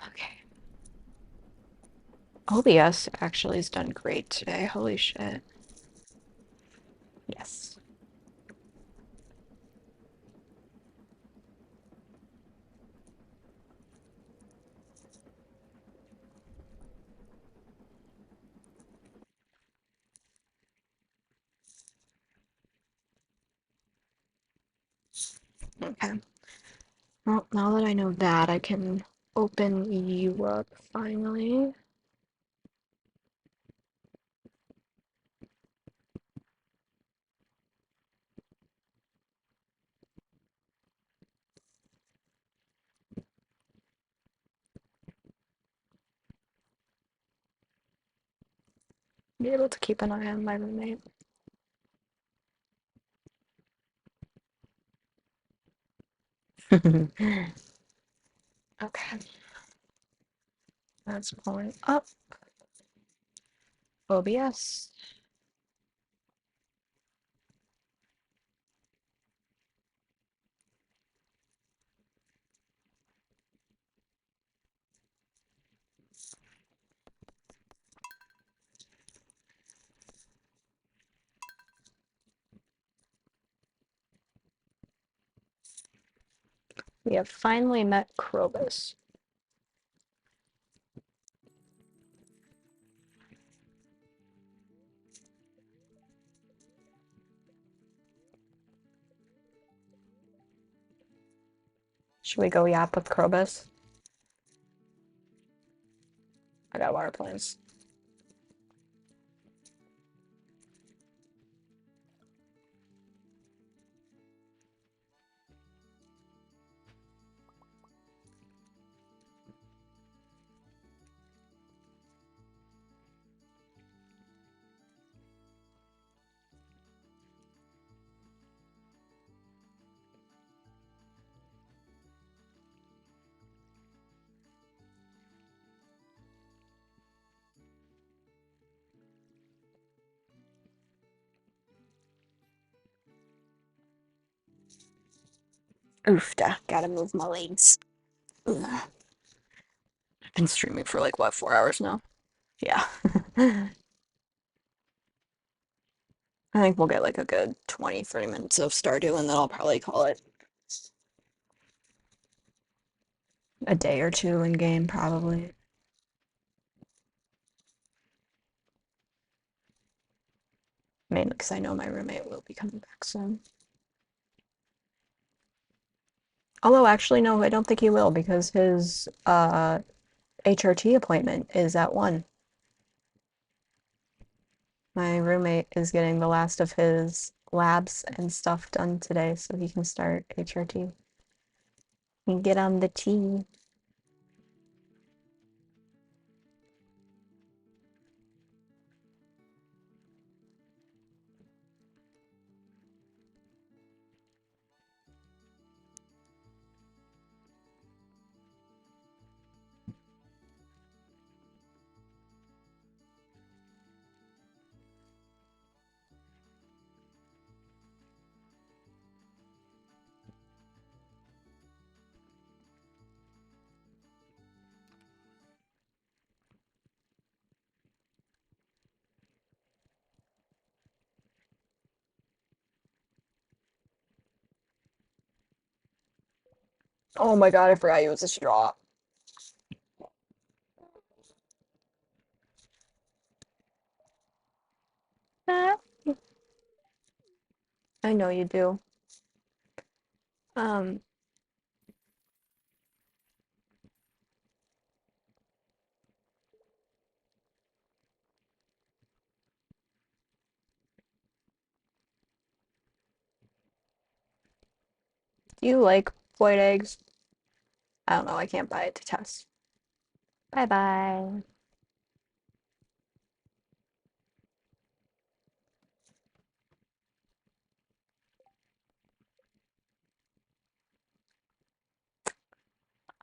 Okay. OBS actually has done great today. Holy shit. Yes. Okay. Well, now that I know that, I can open you up finally. Be able to keep an eye on my roommate. Okay. That's pulling up. OBS. We have finally met Krobus. Should we go yap with Krobus? I got water plants. Oofda, gotta move my legs. Ugh. I've been streaming for like, what, 4 hours now? Yeah. I think we'll get like a good 20, 30 minutes of Stardew and then I'll probably call it a day or two in game, probably. Mainly because I know my roommate will be coming back soon. Although, actually, no, I don't think he will because his HRT appointment is at 1. My roommate is getting the last of his labs and stuff done today so he can start HRT. He can get on the T. Oh my god, I forgot he was a straw. Ah, I know you do. Um, do you like white eggs? I don't know, I can't buy it to test. Bye bye.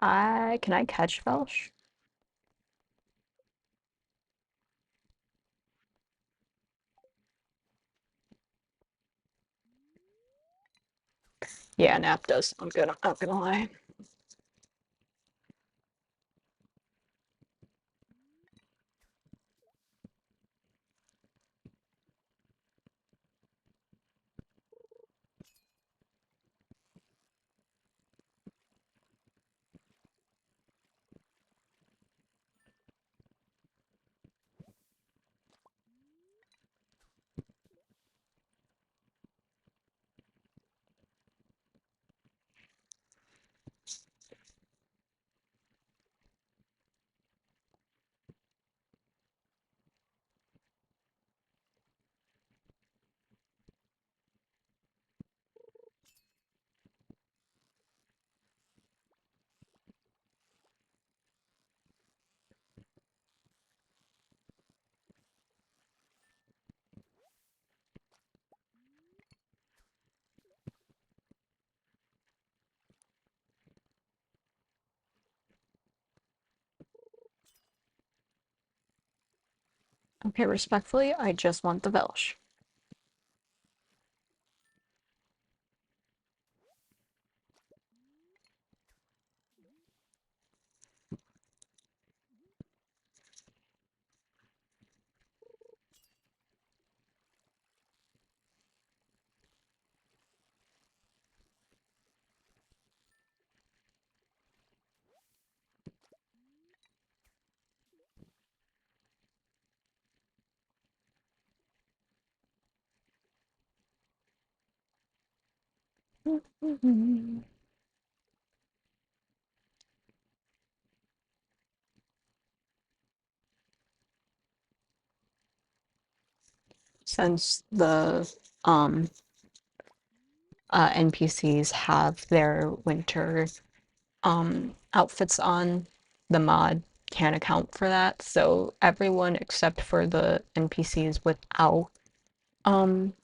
Can I catch Felsh? Yeah, nap does sound good, I'm not gonna lie. Okay, respectfully, I just want the Welsh. Since the um NPCs have their winter outfits on, the mod can't account for that. So everyone except for the NPCs without um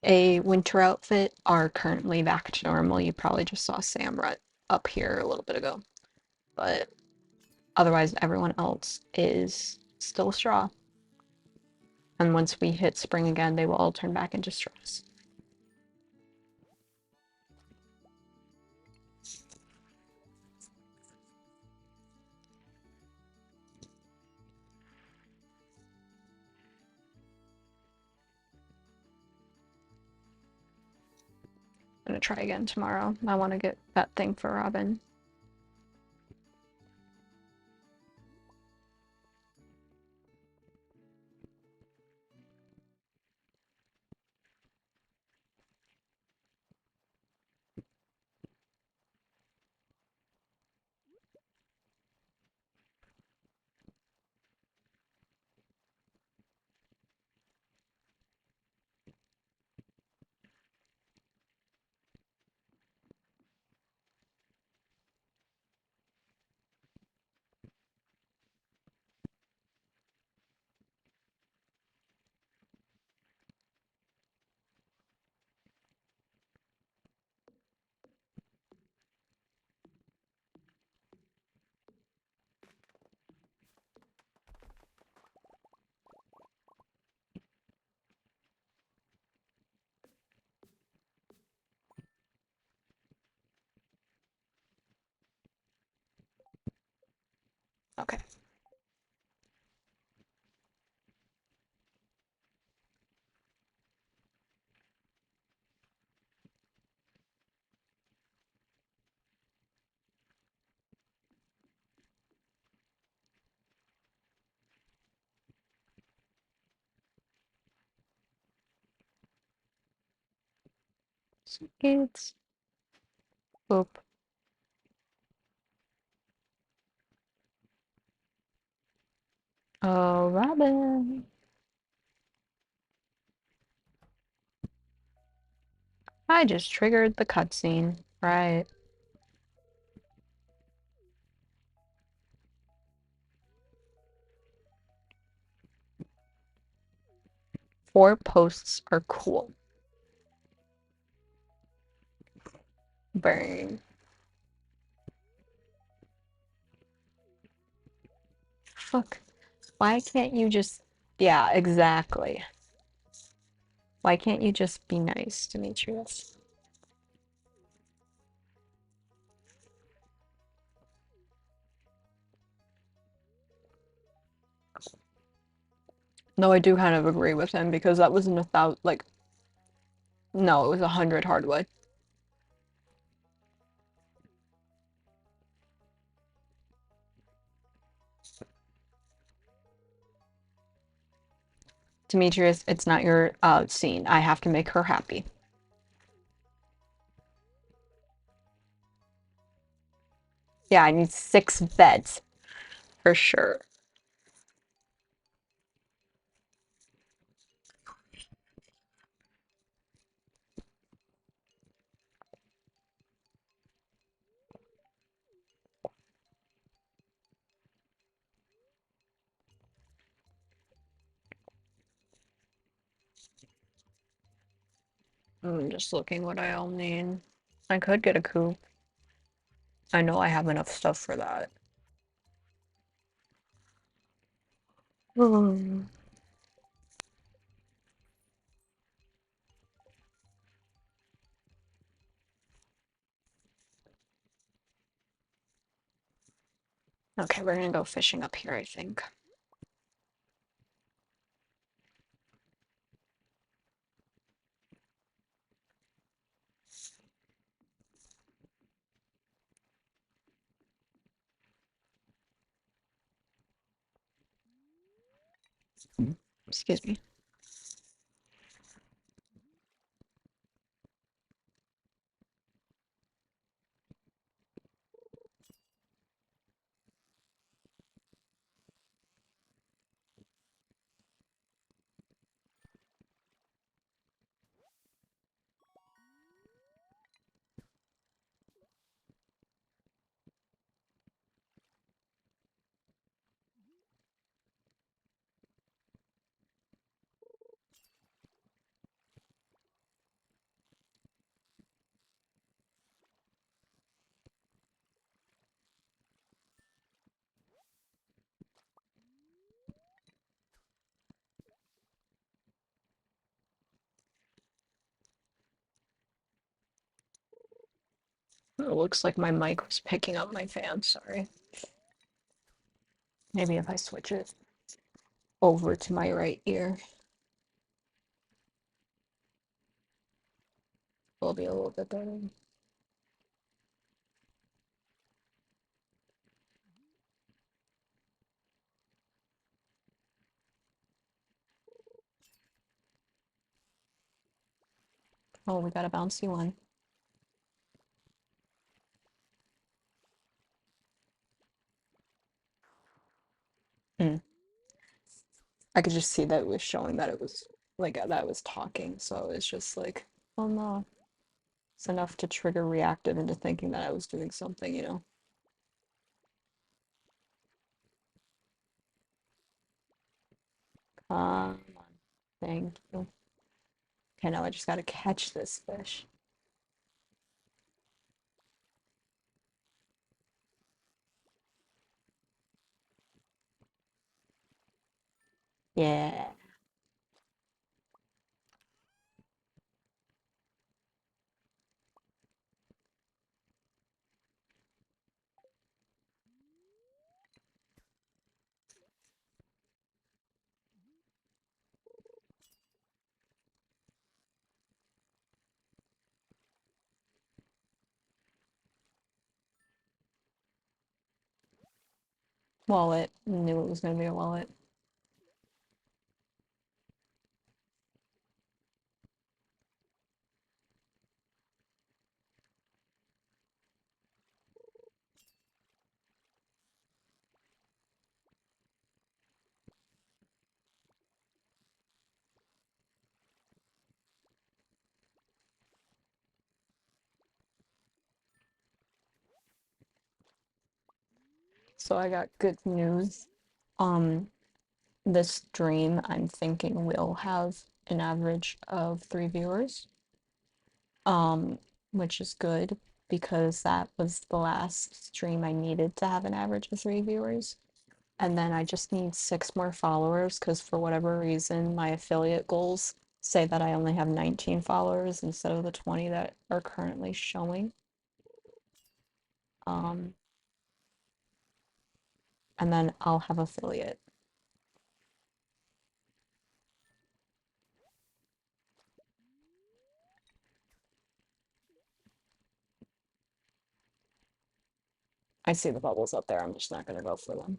a winter outfit are currently back to normal. You probably just saw Samrat up here a little bit ago. But otherwise everyone else is still straw. And once we hit spring again, they will all turn back into straws. I'm gonna try again tomorrow. I want to get that thing for Robin. Okay. It's boop. Oh, Robin. I just triggered the cutscene. Right. 4 posts are cool. Burn. Fuck. Why can't you just... Yeah, exactly. Why can't you just be nice, Demetrius? No, I do kind of agree with him because that wasn't 1,000, like, no, it was 100 hardwood. Demetrius, it's not your scene. I have to make her happy. Yeah, I need 6 beds for sure. I'm just looking what I all need. I could get a coop. I know I have enough stuff for that. Hmm. Okay, we're gonna go fishing up here, I think. Excuse me. It looks like my mic was picking up my fan, sorry. Maybe if I switch it over to my right ear, it'll be a little bit better. Oh, we got a bouncy one. Mm. I could just see that it was showing that it was like that it was talking, so it's just like, oh no. It's enough to trigger reactive into thinking that I was doing something, you know? Come on. Thank you. Okay, now I just gotta catch this fish. Yeah. Wallet. Knew it was gonna be a wallet. So I got good news. Um, this stream I'm thinking will have an average of 3 viewers. Um, which is good because that was the last stream I needed to have an average of 3 viewers. And then I just need 6 more followers because for whatever reason, my affiliate goals say that I only have 19 followers instead of the 20 that are currently showing. Um, and then I'll have affiliate. I see the bubbles up there. I'm just not gonna go for them.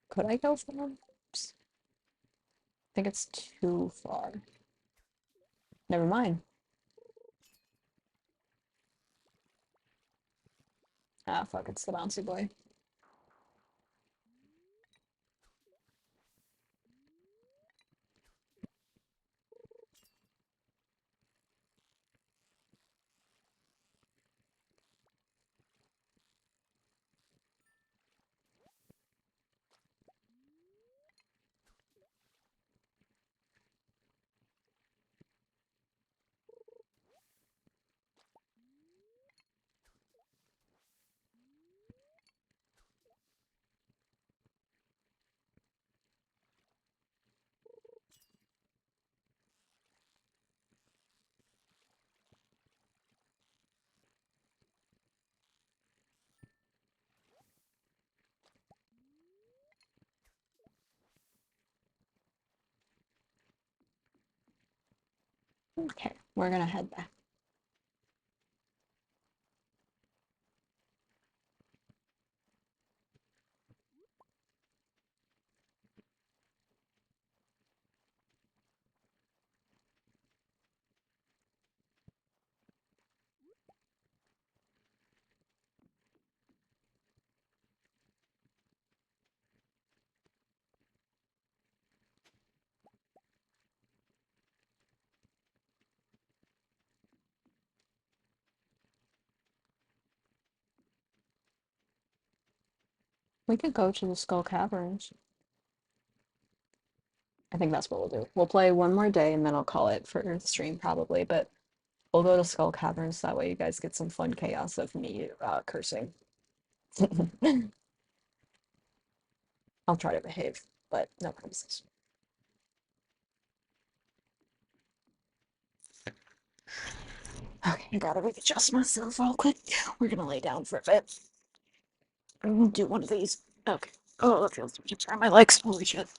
Could I go for them? Oops. I think it's too far. Never mind. Ah, fuck, it's the bouncy boy. Okay, we're gonna head back. We could go to the Skull Caverns. I think that's what we'll do. We'll play one more day and then I'll call it for the stream probably, but we'll go to Skull Caverns. That way you guys get some fun chaos of me cursing. I'll try to behave, but no promises. Okay, I gotta readjust myself real quick. We're gonna lay down for a bit. I'm gonna do one of these. Okay. Oh, that feels to turn my legs. Holy shit.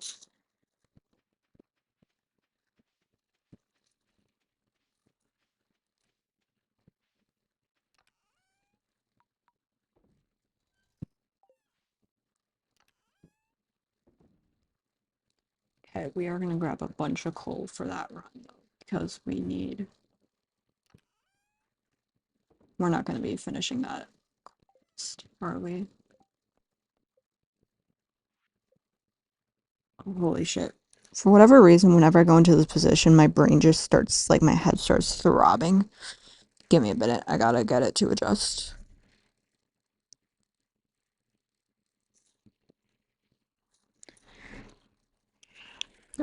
Okay, we are gonna grab a bunch of coal for that run though, because we need. We're not gonna be finishing that, are we? Holy shit. For whatever reason, whenever I go into this position, my brain just starts, like, my head starts throbbing. Give me a minute. I gotta get it to adjust.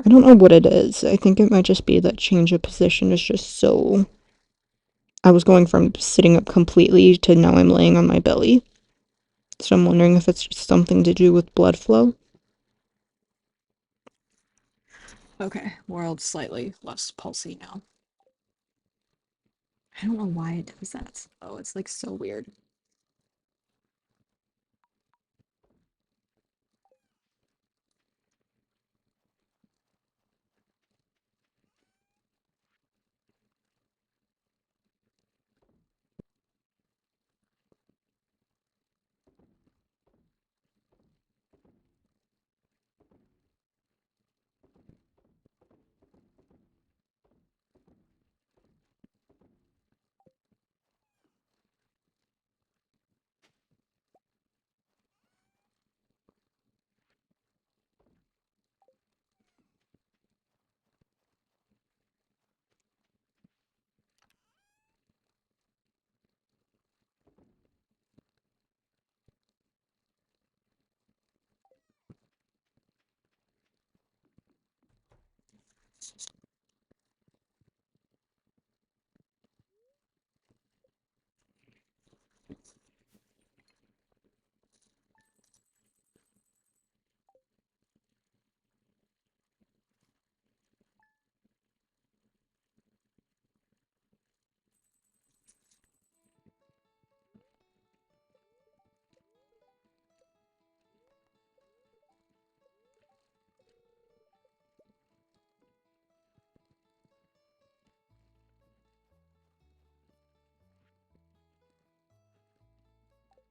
I don't know what it is. I think it might just be that change of position is just so. I was going from sitting up completely to now I'm laying on my belly. So I'm wondering if it's just something to do with blood flow. Okay, world slightly less pulsy now. I don't know why it does that. Oh, it's like so weird.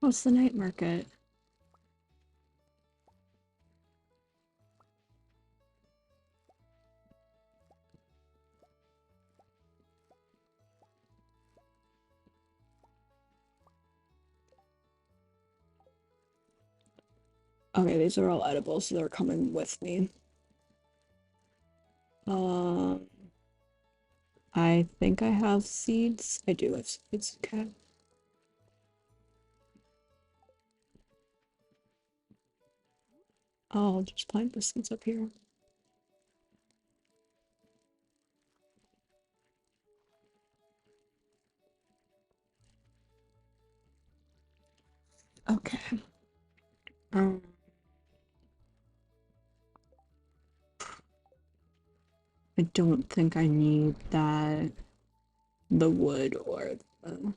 What's the night market? Okay, these are all edible, so they're coming with me. Um, I think I have seeds. I do have seeds. Okay. I'll just plant the seeds up here. Okay. Um, I don't think I need that, the wood or the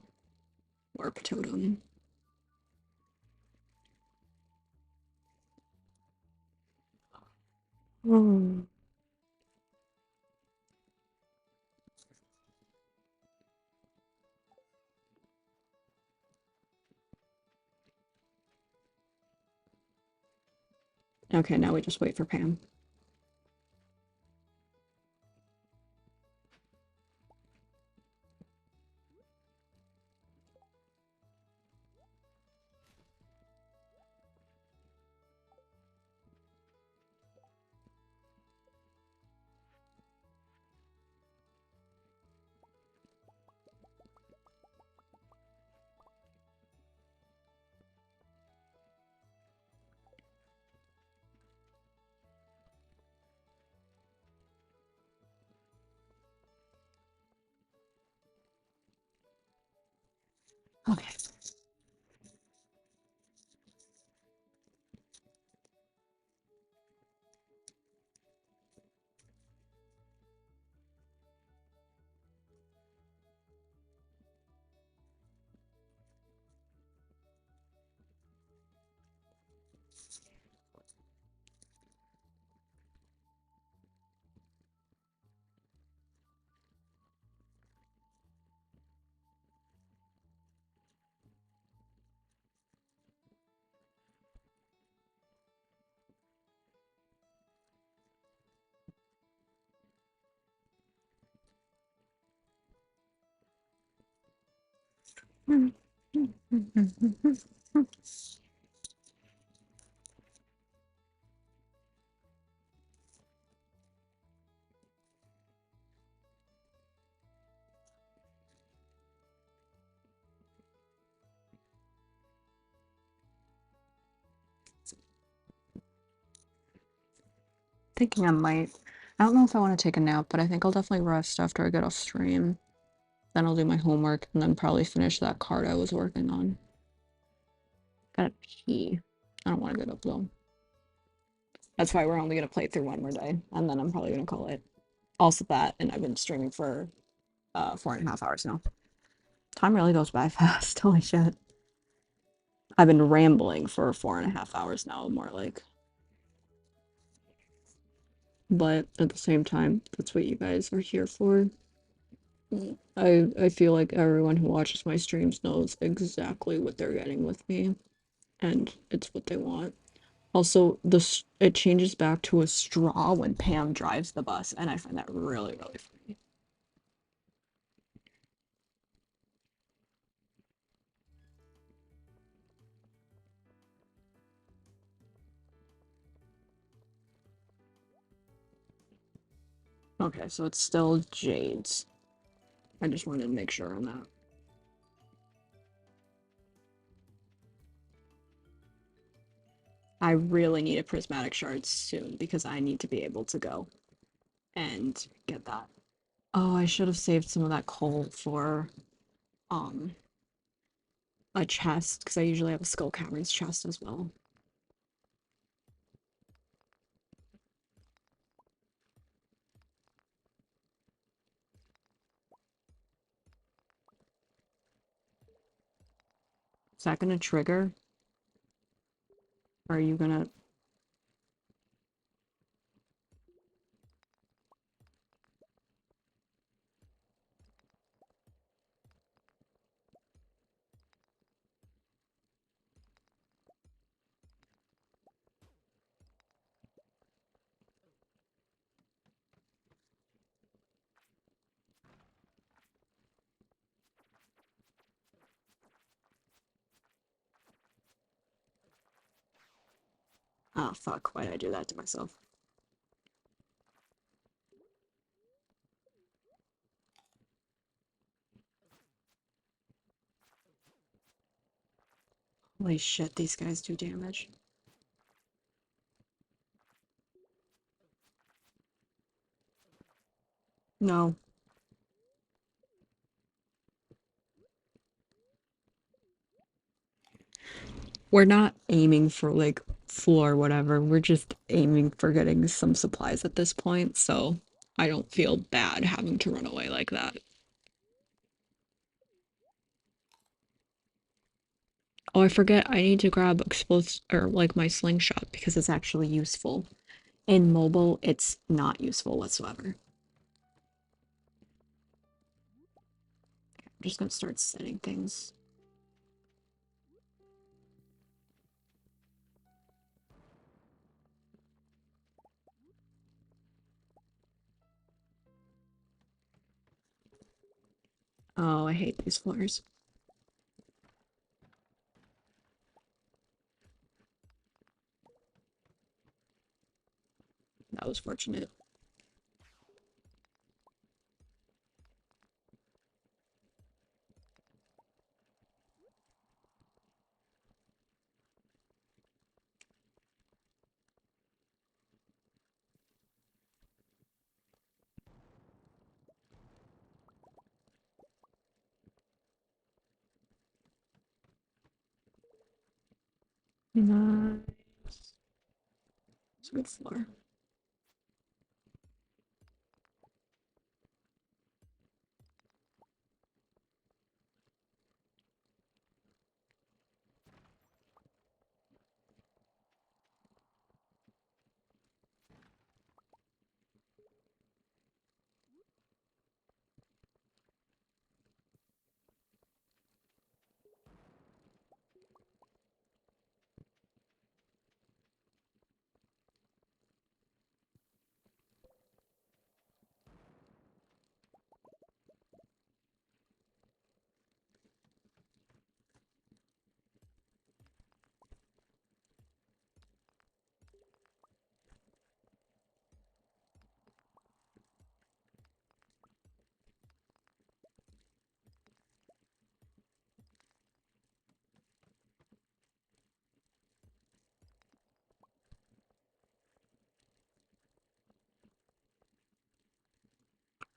warp totem. Hmm. Okay, now we just wait for Pam. Okay. Thinking I might. I don't know if I want to take a nap, but I think I'll definitely rest after I get off stream. Then I'll do my homework and then probably finish that card I was working on. Gotta pee. I don't want to get up though. That's why we're only gonna play through one more day, and then I'm probably gonna call it. Also that, and I've been streaming for 4.5 hours now. Time really goes by fast. Holy shit. I've been rambling for 4.5 hours now, more like. But at the same time, that's what you guys are here for. I feel like everyone who watches my streams knows exactly what they're getting with me, and it's what they want. Also, it changes back to a straw when Pam drives the bus, and I find that really, really funny. Okay, so it's still Jade's. I just wanted to make sure on that. I really need a prismatic shard soon because I need to be able to go and get that. Oh, I should have saved some of that coal for um a chest because I usually have a Skull Caverns chest as well. Is that gonna trigger? Or are you gonna? Oh fuck! Why did I do that to myself? Holy shit! These guys do damage. No, we're not aiming for like floor whatever. We're just aiming for getting some supplies at this point. So I don't feel bad having to run away like that. Oh, I forget. I need to grab explosive or like my slingshot because it's actually useful. In mobile, it's not useful whatsoever. I'm just gonna start setting things. Oh, I hate these floors. That was fortunate. Nice. It's a good floor.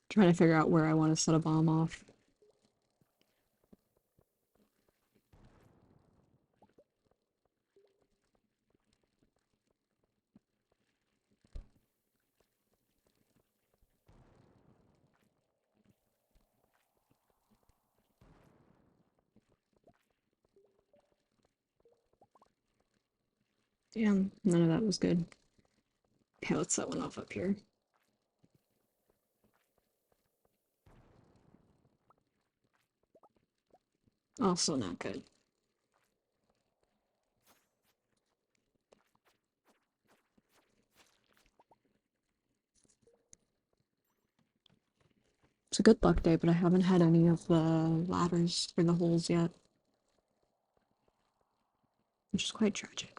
Trying to figure out where I want to set a bomb off. Damn, none of that was good. Okay, let's set one off up here. Also not good. It's a good luck day, but I haven't had any of the ladders for the holes yet, which is quite tragic.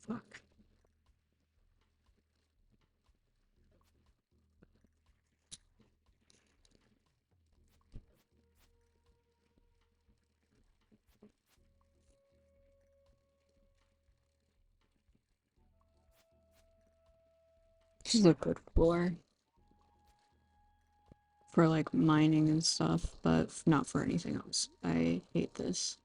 Fuck. This is a good floor for like mining and stuff, but not for anything else. I hate this.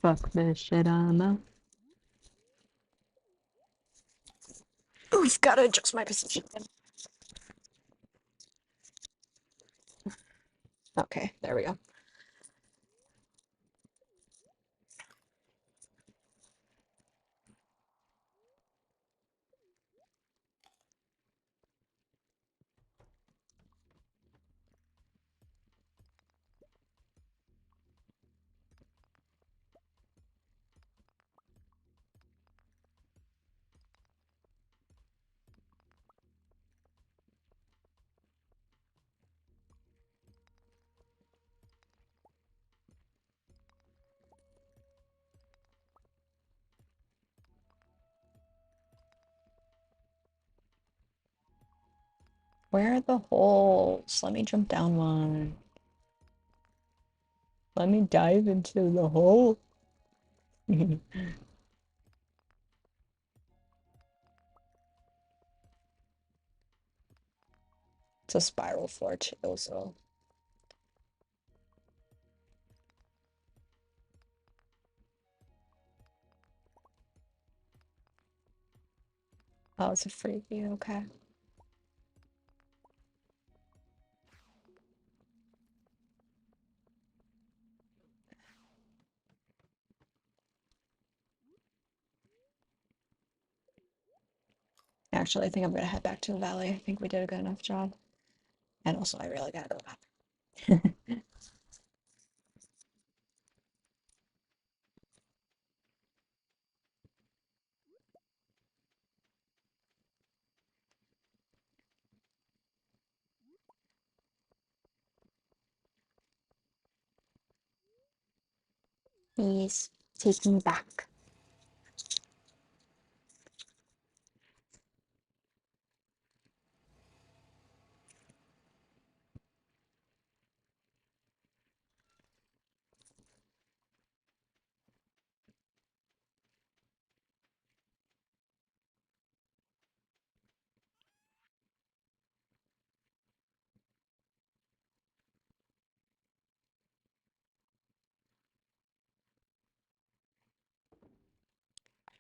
Fuck this shit, ammo. Oof, gotta adjust my position. Okay, there we go. Where are the holes? Let me jump down one. Let me dive into the hole. It's a spiral floor too, so. Oh, it's a freebie, okay. Actually, I think I'm gonna head back to the valley. I think we did a good enough job. And also, I really gotta go back. Please take me back.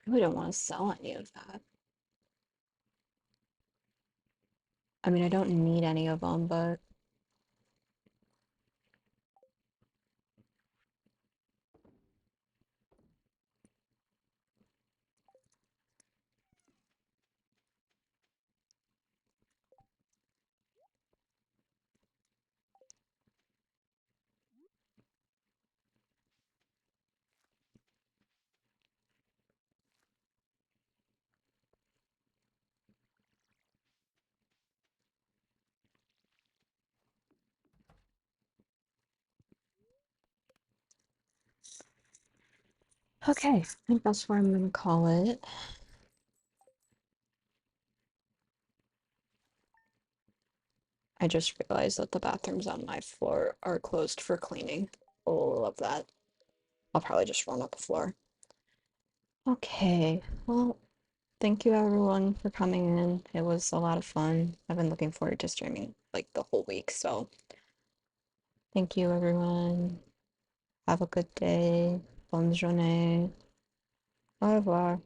I really don't want to sell any of that. I mean, I don't need any of them, but okay. I think that's where I'm gonna call it. I just realized that the bathrooms on my floor are closed for cleaning. All of that. I'll probably just run up a floor. Okay, well, thank you everyone for coming in. It was a lot of fun. I've been looking forward to streaming like the whole week, so thank you everyone. Have a good day. Bonne journée. Au revoir.